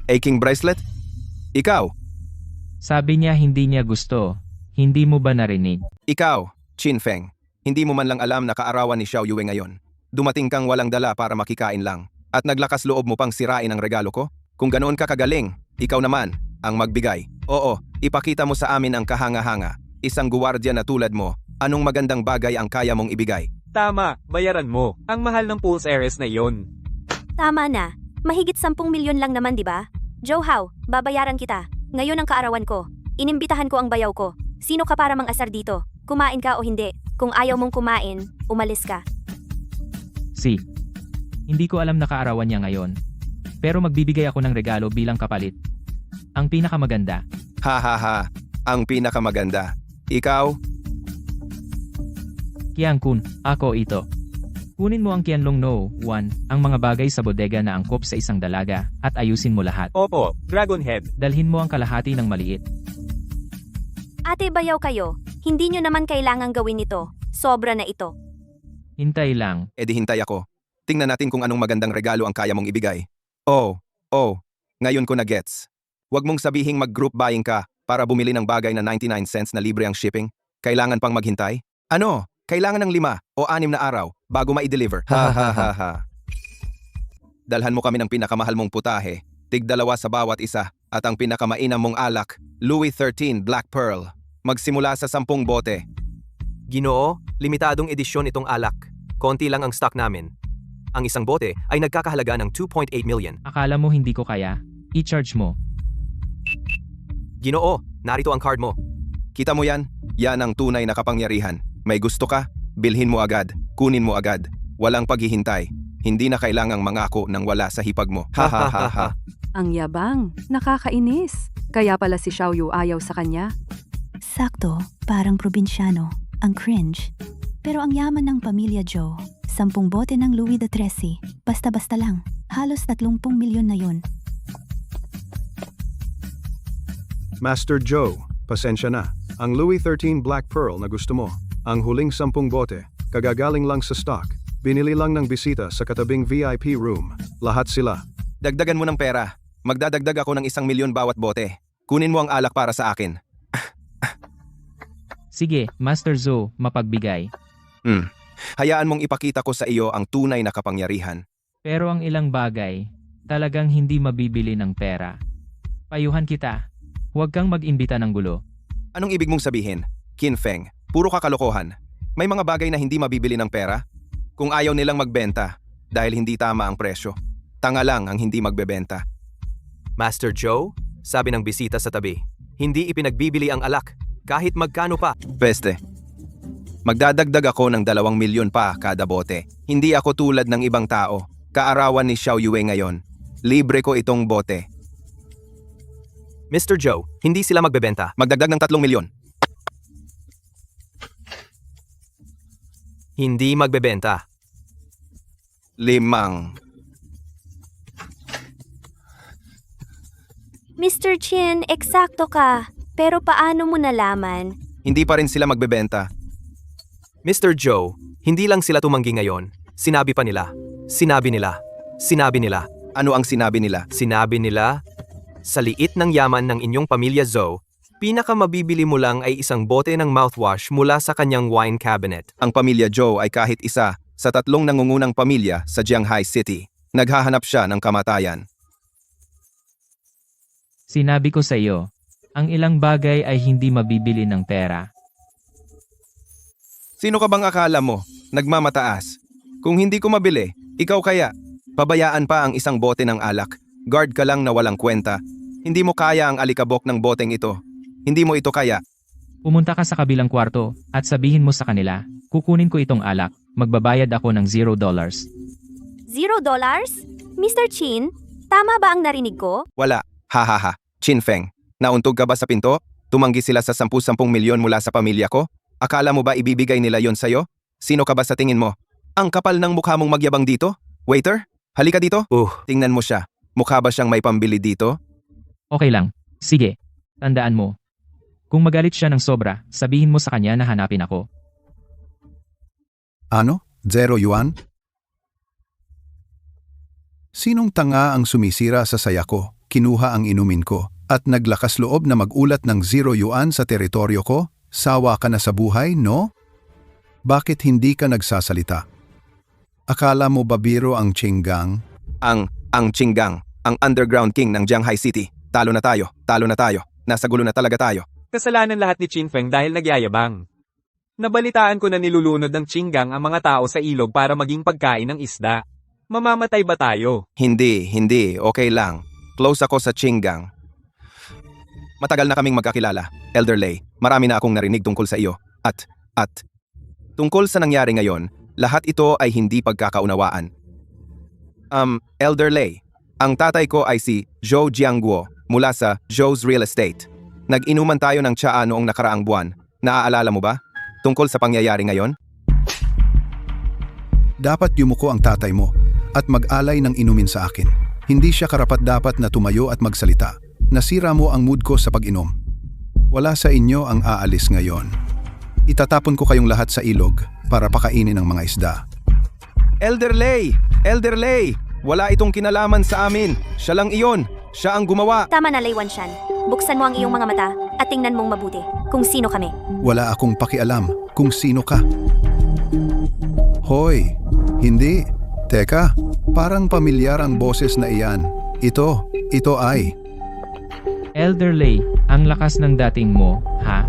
Speaker 14: Aching bracelet? Ikaw?
Speaker 3: Sabi niya hindi niya gusto. Hindi mo ba narinig?
Speaker 14: Ikaw, Chin Feng. Hindi mo man lang alam na kaarawan ni Xiaoyue ngayon. Dumating kang walang dala para makikain lang. At naglakas loob mo pang sirain ang regalo ko? Kung ganoon ka kagaling, ikaw naman, ang magbigay. Oo, ipakita mo sa amin ang kahanga-hanga. Isang guwardiya na tulad mo, anong magandang bagay ang kaya mong ibigay?
Speaker 10: Tama, bayaran mo. Ang mahal ng Pulse Heiress na iyon.
Speaker 1: Tama na. Mahigit 10 milyon lang naman, di ba? Joe, babayaran kita. Ngayon ang kaarawan ko. Inimbitahan ko ang bayaw ko. Sino ka para mang-asar dito? Kumain ka o hindi? Kung ayaw mong kumain, umalis ka.
Speaker 3: Hindi ko alam na kaarawan niya ngayon. Pero magbibigay ako ng regalo bilang kapalit. Ang pinakamaganda.
Speaker 14: Ha ha ha, ang pinakamaganda. Ikaw?
Speaker 3: Qian-kun, ako ito. Kunin mo ang Qianlong No. 1, ang mga bagay sa bodega na angkop sa isang dalaga, at ayusin mo lahat.
Speaker 10: Opo, Dragon Head.
Speaker 3: Dalhin mo ang kalahati ng maliit.
Speaker 1: Ate bayaw kayo, hindi nyo naman kailangang gawin ito. Sobra na ito.
Speaker 3: Hintay lang.
Speaker 14: E di hintay ako. Tingnan natin kung anong magandang regalo ang kaya mong ibigay. Oh, ngayon ko na gets. Huwag mong sabihing mag-group buying ka para bumili ng bagay na 99 cents na libre ang shipping. Kailangan pang maghintay? Ano? Kailangan ng 5 o 6 na araw bago ma-deliver. Ha ha ha ha. Dalhan mo kami ng pinakamahal mong putahe. tig-2 sa bawat isa. At ang pinakamainam mong alak, Louis XIII Black Pearl. Magsimula sa 10 bote.
Speaker 4: Ginoo, limitadong edisyon itong alak. Konti lang ang stock namin. Ang isang bote ay nagkakahalaga ng 2.8 million.
Speaker 3: Akala mo hindi ko kaya? I-charge mo.
Speaker 4: Ginoo, narito ang card mo.
Speaker 14: Kita mo yan? Yan ang tunay na kapangyarihan. May gusto ka? Bilhin mo agad. Kunin mo agad. Walang paghihintay. Hindi na kailangang mangako nang wala sa hipag mo. Ha ha ha ha.
Speaker 12: Ang yabang, nakakainis. Kaya pala si Xiaoyu ayaw sa kanya.
Speaker 6: Sakto, parang probinsyano. Ang cringe. Pero ang yaman ng pamilya Joe, 10 bote ng Louis XIII, basta-basta lang. Halos 30 milyon na yun.
Speaker 13: Master Joe, pasensya na. Ang Louis XIII Black Pearl na gusto mo, ang huling 10 bote, kagagaling lang sa stock. Binili lang ng bisita sa katabing VIP room. Lahat sila.
Speaker 14: Dagdagan mo ng pera. Magdadagdag ako ng 1 milyon bawat bote. Kunin mo ang alak para sa akin.
Speaker 3: Sige, Master Zo, mapagbigay.
Speaker 14: Hayaan mong ipakita ko sa iyo ang tunay na kapangyarihan.
Speaker 3: Pero ang ilang bagay, talagang hindi mabibili ng pera. Payuhan kita. Huwag kang mag-imbita ng gulo.
Speaker 14: Anong ibig mong sabihin? Qin Feng, puro kakalokohan. May mga bagay na hindi mabibili ng pera? Kung ayaw nilang magbenta, dahil hindi tama ang presyo. Tanga lang ang hindi magbebenta.
Speaker 4: Master Joe, sabi ng bisita sa tabi, hindi ipinagbibili ang alak, kahit magkano pa.
Speaker 14: Peste. Magdadagdag ako ng 2 milyon pa kada bote. Hindi ako tulad ng ibang tao. Kaarawan ni Xiaoyu ngayon. Libre ko itong bote.
Speaker 4: Mr. Joe, hindi sila magbebenta.
Speaker 14: Magdagdag ng 3 milyon.
Speaker 4: Hindi magbebenta.
Speaker 14: 5.
Speaker 1: Mr. Chin, eksakto ka. Pero paano mo nalaman?
Speaker 14: Hindi pa rin sila magbebenta.
Speaker 4: Mr. Joe, hindi lang sila tumanggi ngayon. Sinabi pa nila. Sinabi nila. Sinabi nila.
Speaker 14: Ano ang sinabi nila?
Speaker 4: Sinabi nila, sa liit ng yaman ng inyong pamilya Zoe, pinakamabibili mo lang ay 1 bote ng mouthwash mula sa kanyang wine cabinet.
Speaker 14: Ang pamilya Joe ay kahit isa sa 3 nangungunang pamilya sa Jianghai City. Naghahanap siya ng kamatayan.
Speaker 3: Sinabi ko sa iyo, ang ilang bagay ay hindi mabibili ng pera.
Speaker 14: Sino ka bang akala mo? Nagmamataas. Kung hindi ko mabili, ikaw kaya. Pabayaan pa ang 1 bote ng alak. Guard ka lang na walang kwenta. Hindi mo kaya ang alikabok ng boteng ito. Hindi mo ito kaya.
Speaker 3: Pumunta ka sa kabilang kwarto at sabihin mo sa kanila, kukunin ko itong alak, magbabayad ako ng $0.
Speaker 1: $0? Mr. Chin, tama ba ang narinig ko?
Speaker 14: Wala. Ha. Qin Feng, nauntog ka ba sa pinto? Tumanggi sila sa 10 milyon mula sa pamilya ko? Akala mo ba ibibigay nila yon sa'yo? Sino ka ba sa tingin mo? Ang kapal ng mukha mong magyabang dito? Waiter, halika dito. Tingnan mo siya. Mukha ba siyang may pambili dito?
Speaker 3: Okay lang. Sige. Tandaan mo. Kung magalit siya ng sobra, sabihin mo sa kanya na hanapin ako.
Speaker 5: Ano? 0 yuan? Sinong tanga ang sumisira sa saya ko, kinuha ang inumin ko, at naglakas loob na magulat ng 0 yuan sa teritoryo ko? Sawa ka na sa buhay, no? Bakit hindi ka nagsasalita? Akala mo ba biro ang Qinggang?
Speaker 14: Ang Qinggang, ang underground king ng Jianghai City. Talo na tayo. Nasa gulo na talaga tayo.
Speaker 10: Kasalanan lahat ni Qin Feng dahil nagyayabang. Nabalitaan ko na nilulunod ng Qinggang ang mga tao sa ilog para maging pagkain ng isda. Mamamatay ba tayo?
Speaker 14: Hindi. Okay lang. Close ako sa Qinggang. Matagal na kaming magkakilala, Elder Lei. Marami na akong narinig tungkol sa iyo. At tungkol sa nangyari ngayon, lahat ito ay hindi pagkakaunawaan. Elder Lei, ang tatay ko ay si Zhou Jiangguo mula sa Zhou's Real Estate. Nag-inuman tayo ng tsaa noong nakaraang buwan. Naaalala mo ba? Tungkol sa pangyayari ngayon?
Speaker 5: Dapat yumuko ang tatay mo at mag-alay ng inumin sa akin. Hindi siya karapat-dapat na tumayo at magsalita. Nasira mo ang mood ko sa pag-inom. Wala sa inyo ang aalis ngayon. Itatapon ko kayong lahat sa ilog para pakainin ng mga isda.
Speaker 14: Elder Lei! Wala itong kinalaman sa amin. Siya lang iyon. Siya ang gumawa.
Speaker 1: Tama na, Lei Wanshan. Buksan mo ang iyong mga mata at tingnan mong mabuti kung sino kami.
Speaker 5: Wala akong pakialam kung sino ka. Hoy, hindi. Teka, parang pamilyar ang boses na iyan. Ito ay...
Speaker 3: Elderley, ang lakas ng dating mo, ha?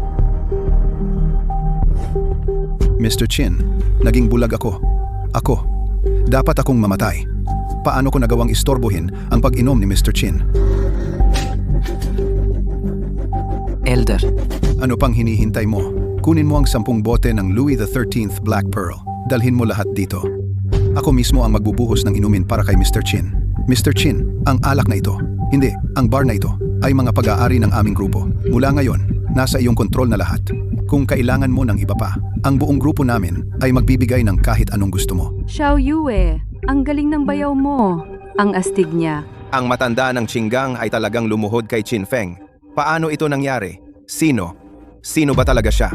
Speaker 5: Mr. Chin, naging bulag ako. Ako. Dapat akong mamatay. Paano ko nagawang istorbohin ang pag-inom ni Mr. Chin?
Speaker 8: Elder,
Speaker 5: Ano pang hinihintay mo? Kunin mo ang 10 bote ng Louis XIII Black Pearl. Dalhin mo lahat dito. Ako mismo ang magbubuhos ng inumin para kay Mr. Chin. Mr. Chin, ang alak na ito, hindi, ang bar na ito, ay mga pag-aari ng aming grupo. Mula ngayon, nasa iyong kontrol na lahat. Kung kailangan mo ng iba pa, ang buong grupo namin ay magbibigay ng kahit anong gusto mo.
Speaker 12: Xiao Yue, ang galing ng bayaw mo. Ang astig niya.
Speaker 14: Ang matanda ng Qinggang ay talagang lumuhod kay Qin Feng. Paano ito nangyari? Sino? Sino ba talaga siya?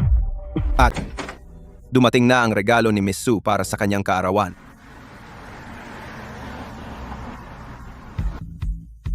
Speaker 14: At dumating na ang regalo ni Miss Su para sa kanyang kaarawan.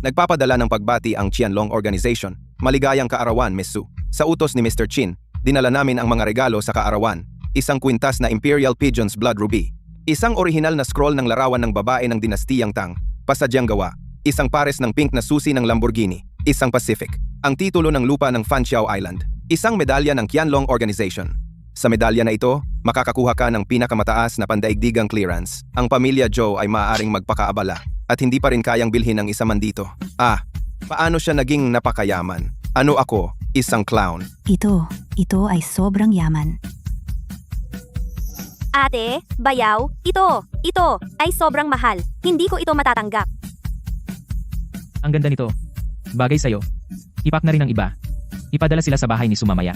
Speaker 14: Nagpapadala ng pagbati ang Qianlong Organization. Maligayang kaarawan, Miss Su. Sa utos ni Mr. Chin, dinala namin ang mga regalo sa kaarawan. Isang kwintas na Imperial Pigeon's Blood Ruby. Isang orihinal na scroll ng larawan ng babae ng dinastiyang Tang. Pasadyang gawa. Isang pares ng pink na susi ng Lamborghini. Isang Pacific. Ang titulo ng lupa ng Fanxiao Island. Isang medalya ng Qianlong Organization. Sa medalya na ito, makakakuha ka ng pinakamataas na pandaigdigang clearance. Ang pamilya Zhou ay maaaring magpakaabala at hindi pa rin kayang bilhin ng isa man dito. Paano siya naging napakayaman? Ano ako? Isang clown.
Speaker 6: Ito ay sobrang yaman.
Speaker 1: Ate, bayaw, ito ay sobrang mahal. Hindi ko ito matatanggap.
Speaker 3: Ang ganda nito. Bagay sa'yo. Ipak na rin ng iba. Ipadala sila sa bahay ni Sumamaya.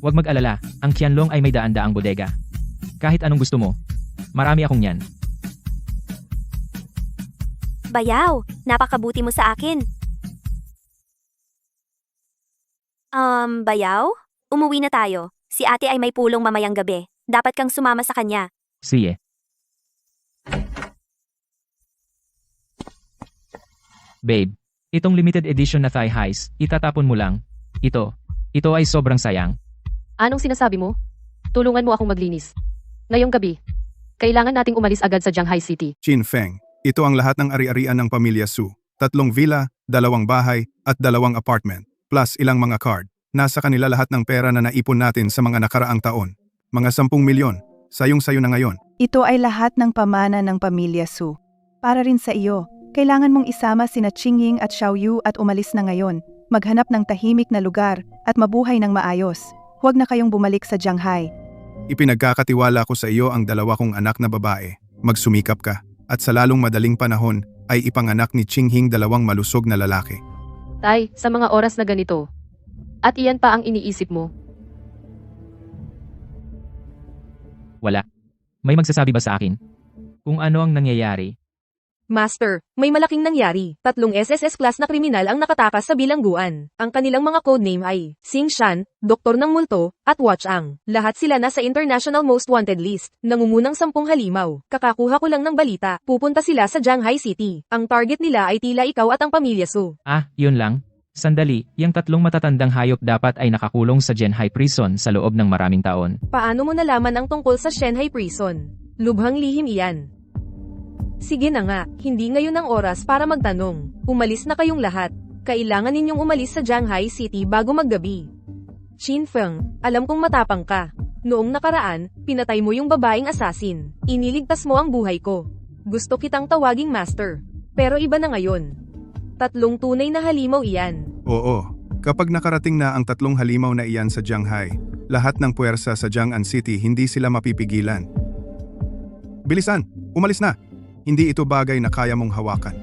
Speaker 3: Huwag mag-alala, ang Qianlong ay may daan-daang bodega. Kahit anong gusto mo, marami akong yan.
Speaker 1: Bayaw, napakabuti mo sa akin. Bayaw? Umuwi na tayo. Si ate ay may pulong mamayang gabi. Dapat kang sumama sa kanya.
Speaker 3: Sige. Babe, itong limited edition na thigh highs, itatapon mo lang. Ito ay sobrang sayang.
Speaker 2: Anong sinasabi mo? Tulungan mo akong maglinis. Ngayong gabi, kailangan nating umalis agad sa Shanghai City.
Speaker 5: Qin Feng, ito ang lahat ng ari-arian ng pamilya Su. 3 villa, 2 bahay, at 2 apartment, plus ilang mga card. Nasa kanila lahat ng pera na naipon natin sa mga nakaraang taon. Mga 10 milyon, sayong-sayo na ngayon.
Speaker 7: Ito ay lahat ng pamana ng pamilya Su. Para rin sa iyo, kailangan mong isama sina Qingying at Xiaoyu at umalis na ngayon. Maghanap ng tahimik na lugar at mabuhay ng maayos. Huwag na kayong bumalik sa Shanghai.
Speaker 5: Ipinagkakatiwala ko sa iyo ang 2 kong anak na babae. Magsumikap ka, at sa lalong madaling panahon ay ipanganak ni Qinghing 2 malusog na lalaki.
Speaker 2: Tay, sa mga oras na ganito. At iyan pa ang iniisip mo.
Speaker 3: Wala. May magsasabi ba sa akin? Kung ano ang nangyayari?
Speaker 11: Master, may malaking nangyari. 3 SSS class na kriminal ang nakatakas sa bilangguan. Ang kanilang mga codename ay Xing Shan, Doktor ng Multo, at Watch Ang. Lahat sila nasa International Most Wanted List. Nangungunang 10 halimaw. Kakakuha ko lang ng balita. Pupunta sila sa Shanghai City. Ang target nila ay tila ikaw at ang pamilya Su.
Speaker 3: Yun lang. Sandali, yung 3 matatandang hayop dapat ay nakakulong sa Shanghai Prison sa loob ng maraming taon.
Speaker 11: Paano mo nalaman ang tungkol sa Shanghai Prison? Lubhang lihim iyan. Sige na nga, hindi ngayon ang oras para magtanong. Umalis na kayong lahat. Kailangan ninyong umalis sa Shanghai City bago maggabi. Qin Feng, alam kong matapang ka. Noong nakaraan, pinatay mo yung babaeng assassin. Iniligtas mo ang buhay ko. Gusto kitang tawaging master. Pero iba na ngayon. 3 tunay na halimaw iyan.
Speaker 5: Oo, kapag nakarating na ang 3 halimaw na iyan sa Shanghai, lahat ng puwersa sa Jiang'an City hindi sila mapipigilan. Bilisan, umalis na! Hindi ito bagay na kaya mong hawakan.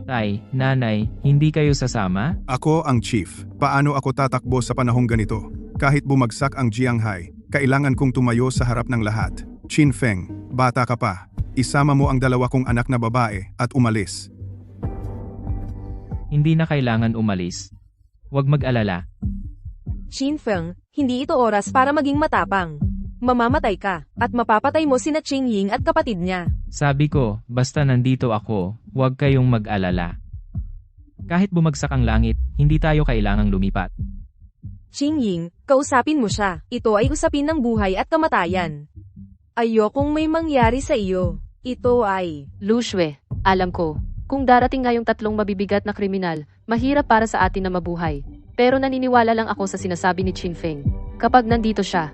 Speaker 3: Tay, nanay, hindi kayo sasama?
Speaker 5: Ako ang chief. Paano ako tatakbo sa panahong ganito? Kahit bumagsak ang Jianghai, kailangan kong tumayo sa harap ng lahat. Qin Feng, bata ka pa. Isama mo ang 2 kong anak na babae at umalis.
Speaker 3: Hindi na kailangan umalis. Huwag mag-alala.
Speaker 11: Qin Feng, hindi ito oras para maging matapang. Mamamatay ka, at mapapatay mo sina Qingying at kapatid niya.
Speaker 3: Sabi ko, basta nandito ako, huwag kayong mag-alala. Kahit bumagsak ang langit, hindi tayo kailangang lumipat.
Speaker 11: Qingying, kausapin mo siya. Ito ay usapin ng buhay at kamatayan. Ayokong may mangyari sa iyo. Ito ay...
Speaker 2: Lu Shui, alam ko. Kung darating nga yung tatlong mabibigat na kriminal, mahirap para sa atin na mabuhay. Pero naniniwala lang ako sa sinasabi ni Chin Feng. Kapag nandito siya,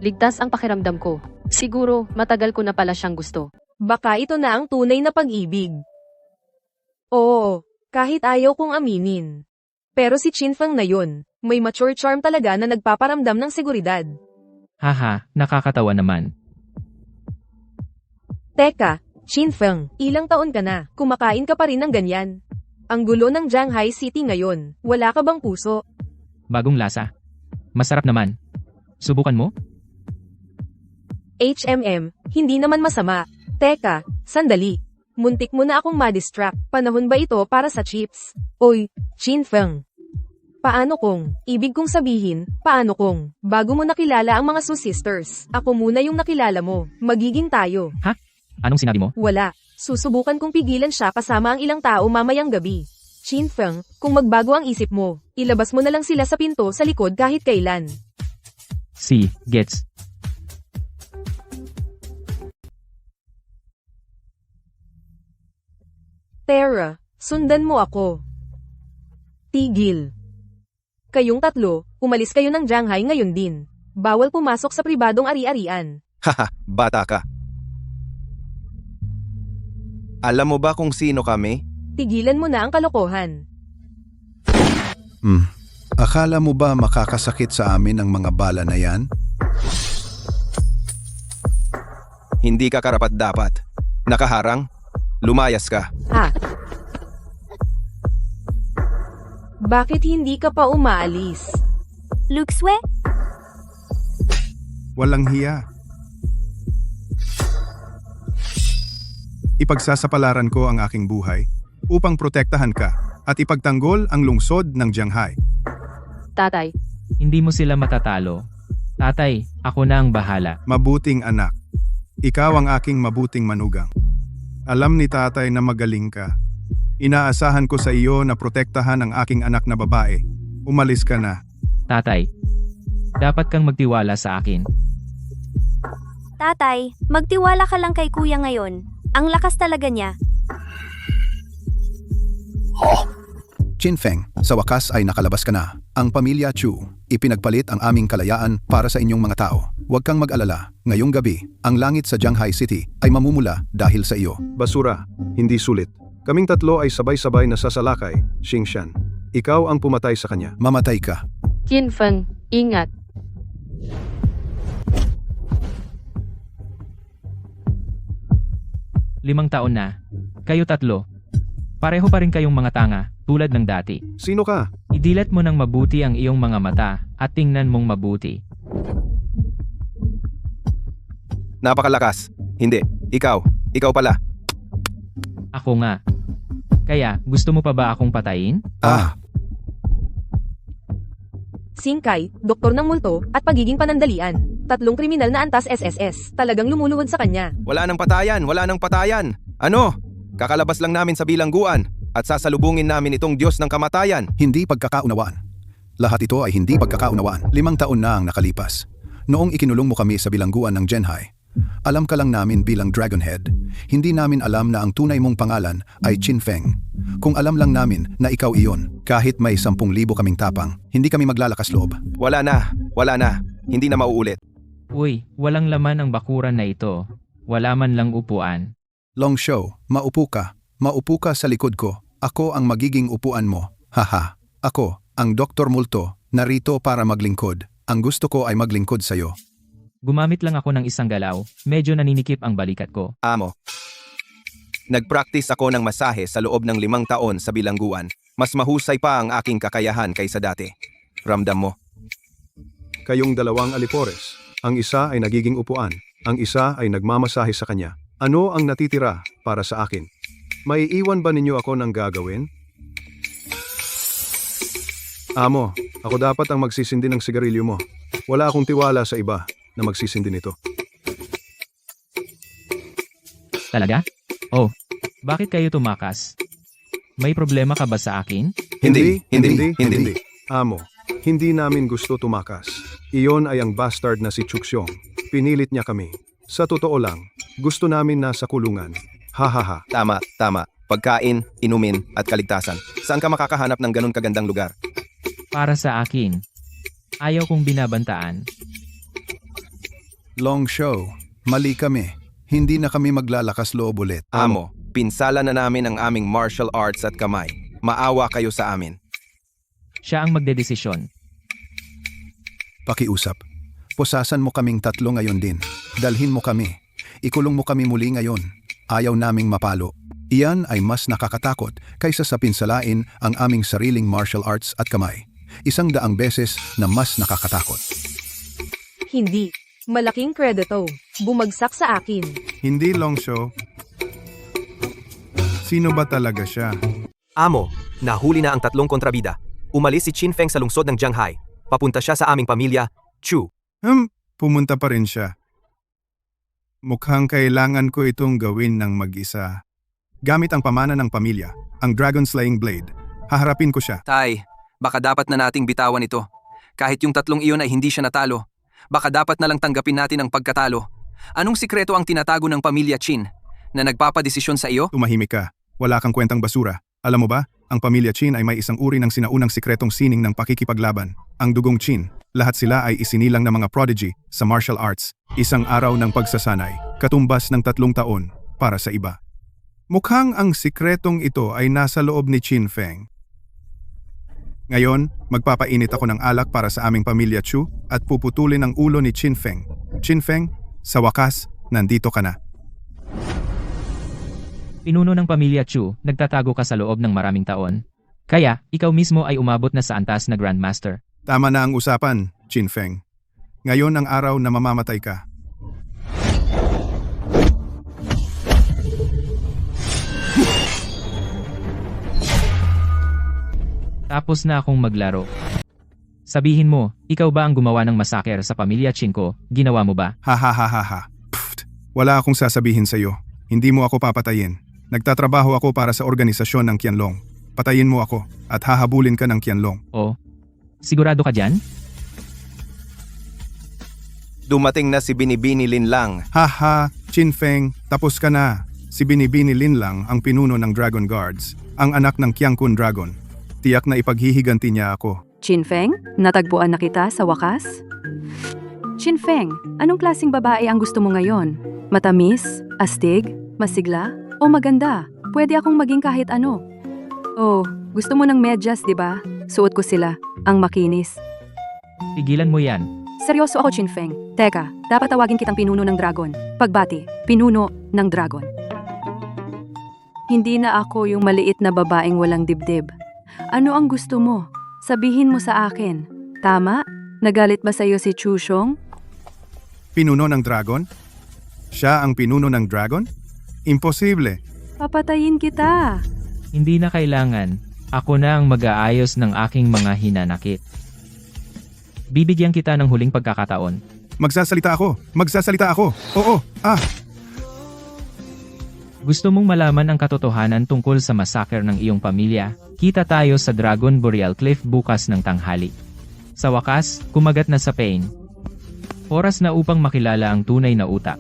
Speaker 2: ligtas ang pakiramdam ko. Siguro, matagal ko na pala siyang gusto.
Speaker 11: Baka ito na ang tunay na pag-ibig. Oo, kahit ayaw kong aminin. Pero si Chin Feng na yun, may mature charm talaga na nagpaparamdam ng seguridad.
Speaker 3: Haha, nakakatawa naman.
Speaker 11: Teka, Chin Feng, ilang taon ka na, kumakain ka pa rin ng ganyan. Ang gulo ng Shanghai City ngayon, wala ka bang puso?
Speaker 3: Bagong lasa. Masarap naman. Subukan mo?
Speaker 11: Hindi naman masama. Teka, sandali. Muntik mo na akong ma-distract. Panahon ba ito para sa chips? Oy, Chin Feng. Paano kung, ibig kong sabihin, paano kung, bago mo nakilala ang mga Su sisters, ako muna yung nakilala mo, magiging tayo.
Speaker 3: Ha? Anong sinabi mo?
Speaker 11: Wala. Susubukan kong pigilan siya kasama ang ilang tao mamayang gabi. Chin Feng, kung magbago ang isip mo, ilabas mo na lang sila sa pinto sa likod kahit kailan.
Speaker 3: Gets.
Speaker 11: Tara, sundan mo ako. Tigil. Kayong tatlo, umalis kayo ng Shanghai ngayon din. Bawal pumasok sa pribadong ari-arian.
Speaker 14: Haha, bata ka. Alam mo ba kung sino kami?
Speaker 11: Tigilan mo na ang kalokohan.
Speaker 5: Akala mo ba makakasakit sa amin ang mga bala na yan?
Speaker 14: Hindi ka karapat-dapat. Nakaharang? Lumayas ka.
Speaker 11: Bakit hindi ka pa umaalis?
Speaker 1: Luxwe?
Speaker 5: Walang hiya. Ipagsasapalaran ko ang aking buhay upang protektahan ka at ipagtanggol ang lungsod ng Shanghai.
Speaker 2: Tatay,
Speaker 3: Hindi mo sila matatalo. Tatay, ako na ang bahala.
Speaker 5: Mabuting anak. Ikaw ang aking mabuting manugang. Alam ni tatay na magaling ka. Inaasahan ko sa iyo na protektahan ang aking anak na babae. Umalis ka na.
Speaker 3: Tatay, dapat kang magtiwala sa akin.
Speaker 1: Tatay, magtiwala ka lang kay kuya ngayon. Ang lakas talaga niya.
Speaker 5: Chin Feng, sa wakas ay nakalabas ka na. Ang pamilya Chu, ipinagpalit ang aming kalayaan para sa inyong mga tao. Huwag kang mag-alala, ngayong gabi, ang langit sa Shanghai City ay mamumula dahil sa iyo.
Speaker 13: Basura, hindi sulit. Kaming tatlo ay sabay-sabay na sasalakay, Xingshan. Ikaw ang pumatay sa kanya.
Speaker 5: Mamatay ka.
Speaker 2: Chin Feng, ingat.
Speaker 3: Limang taon na. Kayo tatlo. Pareho pa rin kayong mga tanga, tulad ng dati.
Speaker 13: Sino ka?
Speaker 3: Idilat mo ng mabuti ang iyong mga mata at tingnan mong mabuti.
Speaker 14: Napakalakas. Hindi. Ikaw pala.
Speaker 3: Ako nga. Kaya, gusto mo pa ba akong patayin?
Speaker 11: Singkay, doktor ng multo, at pagiging panandalian. Tatlong kriminal na antas SSS, talagang lumuluhod sa kanya.
Speaker 14: Wala nang patayan. Ano? Kakalabas lang namin sa bilangguan at sasalubungin namin itong Diyos ng kamatayan.
Speaker 5: Hindi pagkakaunawaan. Lahat ito ay hindi pagkakaunawaan. 5 taon na ang nakalipas. Noong ikinulong mo kami sa bilangguan ng Shanghai, alam ka lang namin bilang Dragonhead. Hindi namin alam na ang tunay mong pangalan ay Chin Feng. Kung alam lang namin na ikaw iyon, kahit may 10,000 kaming tapang, hindi kami maglalakas loob.
Speaker 14: Wala na. Hindi na mauulit.
Speaker 3: Uy, walang laman ang bakuran na ito. Wala man lang upuan.
Speaker 5: Long show, maupo ka sa likod ko. Ako ang magiging upuan mo. Haha, ako, ang Dr. Multo, narito para maglingkod. Ang gusto ko ay maglingkod sa'yo.
Speaker 3: Gumamit lang ako ng isang galaw, medyo naninikip ang balikat ko.
Speaker 14: Amo. Nagpractice ako ng masahe sa loob ng 5 taon sa bilangguan. Mas mahusay pa ang aking kakayahan kaysa dati. Ramdam mo.
Speaker 13: Kayong dalawang alipores. Ang isa ay nagiging upuan. Ang isa ay nagmamasahe sa kanya. Ano ang natitira para sa akin? May iwan ba ninyo ako ng gagawin? Amo, ako dapat ang magsisindi ng sigarilyo mo. Wala akong tiwala sa iba na magsisindi nito.
Speaker 3: Talaga? Oh, bakit kayo tumakas? May problema ka ba sa akin?
Speaker 14: Hindi.
Speaker 13: Amo, hindi namin gusto tumakas. Iyon ay ang bastard na si Chuksyong. Pinilit niya kami. Sa totoo lang, gusto namin nasa kulungan. Hahaha.
Speaker 14: Tama. Pagkain, inumin, at kaligtasan. Saan ka makakahanap ng ganun kagandang lugar?
Speaker 3: Para sa akin, ayaw kong binabantaan.
Speaker 5: Long show. Mali kami. Hindi na kami maglalakas loob ulit.
Speaker 14: Amo, pinsala na namin ang aming martial arts at kamay. Maawa kayo sa amin.
Speaker 3: Siya ang magdedesisyon.
Speaker 5: Pakiusap. Pusasan mo kaming tatlo ngayon din. Dalhin mo kami. Ikulong mo kami muli ngayon. Ayaw naming mapalo. Iyan ay mas nakakatakot kaysa sa pinsalain ang aming sariling martial arts at kamay. 100 beses na mas nakakatakot.
Speaker 11: Hindi. Malaking kredito. Bumagsak sa akin.
Speaker 5: Hindi long show. Sino ba talaga siya?
Speaker 4: Amo, nahuli na ang tatlong kontrabida. Umalis si Qin Feng sa lungsod ng Jianghai. Papunta siya sa aming pamilya, Chu.
Speaker 5: Pumunta pa rin siya. Mukhang kailangan ko itong gawin ng mag-isa. Gamit ang pamana ng pamilya, ang Dragon Slaying Blade. Haharapin ko siya.
Speaker 9: Tay, baka dapat na nating bitawan ito. Kahit yung tatlong iyon ay hindi siya natalo. Baka dapat na lang tanggapin natin ang pagkatalo. Anong sikreto ang tinatago ng pamilya Qin na nagpapadesisyon sa iyo?
Speaker 5: Tumahimik ka. Wala kang kwentang basura. Alam mo ba, ang pamilya Qin ay may isang uri ng sinaunang sikretong sining ng pakikipaglaban. Ang dugong Qin. Lahat sila ay isinilang na mga prodigy sa martial arts. Isang araw ng pagsasanay, katumbas ng 3 taon para sa iba. Mukhang ang sikretong ito ay nasa loob ni Qin Feng. Ngayon, magpapainit ako ng alak para sa aming pamilya Chu at puputulin ang ulo ni Qin Feng. Qin Feng, sa wakas, nandito ka na.
Speaker 3: Pinuno ng pamilya Chu, nagtatago ka sa loob ng maraming taon. Kaya, ikaw mismo ay umabot na sa antas na Grandmaster.
Speaker 5: Tama na ang usapan, Qin Feng. Ngayon ang araw na mamamatay ka.
Speaker 3: Tapos na akong maglaro. Sabihin mo, ikaw ba ang gumawa ng masaker sa pamilya Qin ko? Ginawa mo ba?
Speaker 5: Ha ha ha ha ha. Pfft. Wala akong sasabihin sa iyo. Hindi mo ako papatayin. Nagtatrabaho ako para sa organisasyon ng Qianlong. Patayin mo ako at hahabulin ka ng Qianlong.
Speaker 3: Oh, sigurado ka dyan?
Speaker 14: Dumating na si Binibini Linlang.
Speaker 5: Haha, Qin Feng, tapos ka na. Si Binibini Linlang ang pinuno ng Dragon Guards, ang anak ng Qiangkun Dragon. Tiyak na ipaghihiganti niya ako.
Speaker 12: Qin Feng, natagpuan na kita sa wakas? Qin Feng, anong klaseng babae ang gusto mo ngayon? Matamis? Astig? Masigla? O maganda? Pwede akong maging kahit ano. Oh, gusto mo ng medyas, di ba? Suot ko sila. Ang makinis.
Speaker 3: Pigilan mo yan.
Speaker 12: Seryoso ako, Qin Feng. Teka, dapat tawagin kitang pinuno ng dragon. Pagbati, pinuno ng dragon. Hindi na ako yung maliit na babaeng walang dibdib. Ano ang gusto mo? Sabihin mo sa akin. Tama? Nagalit ba sa'yo si Chu Xiong?
Speaker 5: Pinuno ng dragon? Siya ang pinuno ng dragon? Imposible.
Speaker 12: Papatayin kita.
Speaker 3: Hindi na kailangan. Ako na ang mag-aayos ng aking mga hinanakit. Bibigyan kita ng huling pagkakataon.
Speaker 5: Magsasalita ako. Magsasalita ako. Oo.
Speaker 3: Gusto mong malaman ang katotohanan tungkol sa massacre ng iyong pamilya? Kita tayo sa Dragon Boreal Cliff bukas ng tanghali. Sa wakas, kumagat na sa pain. Oras na upang makilala ang tunay na utak.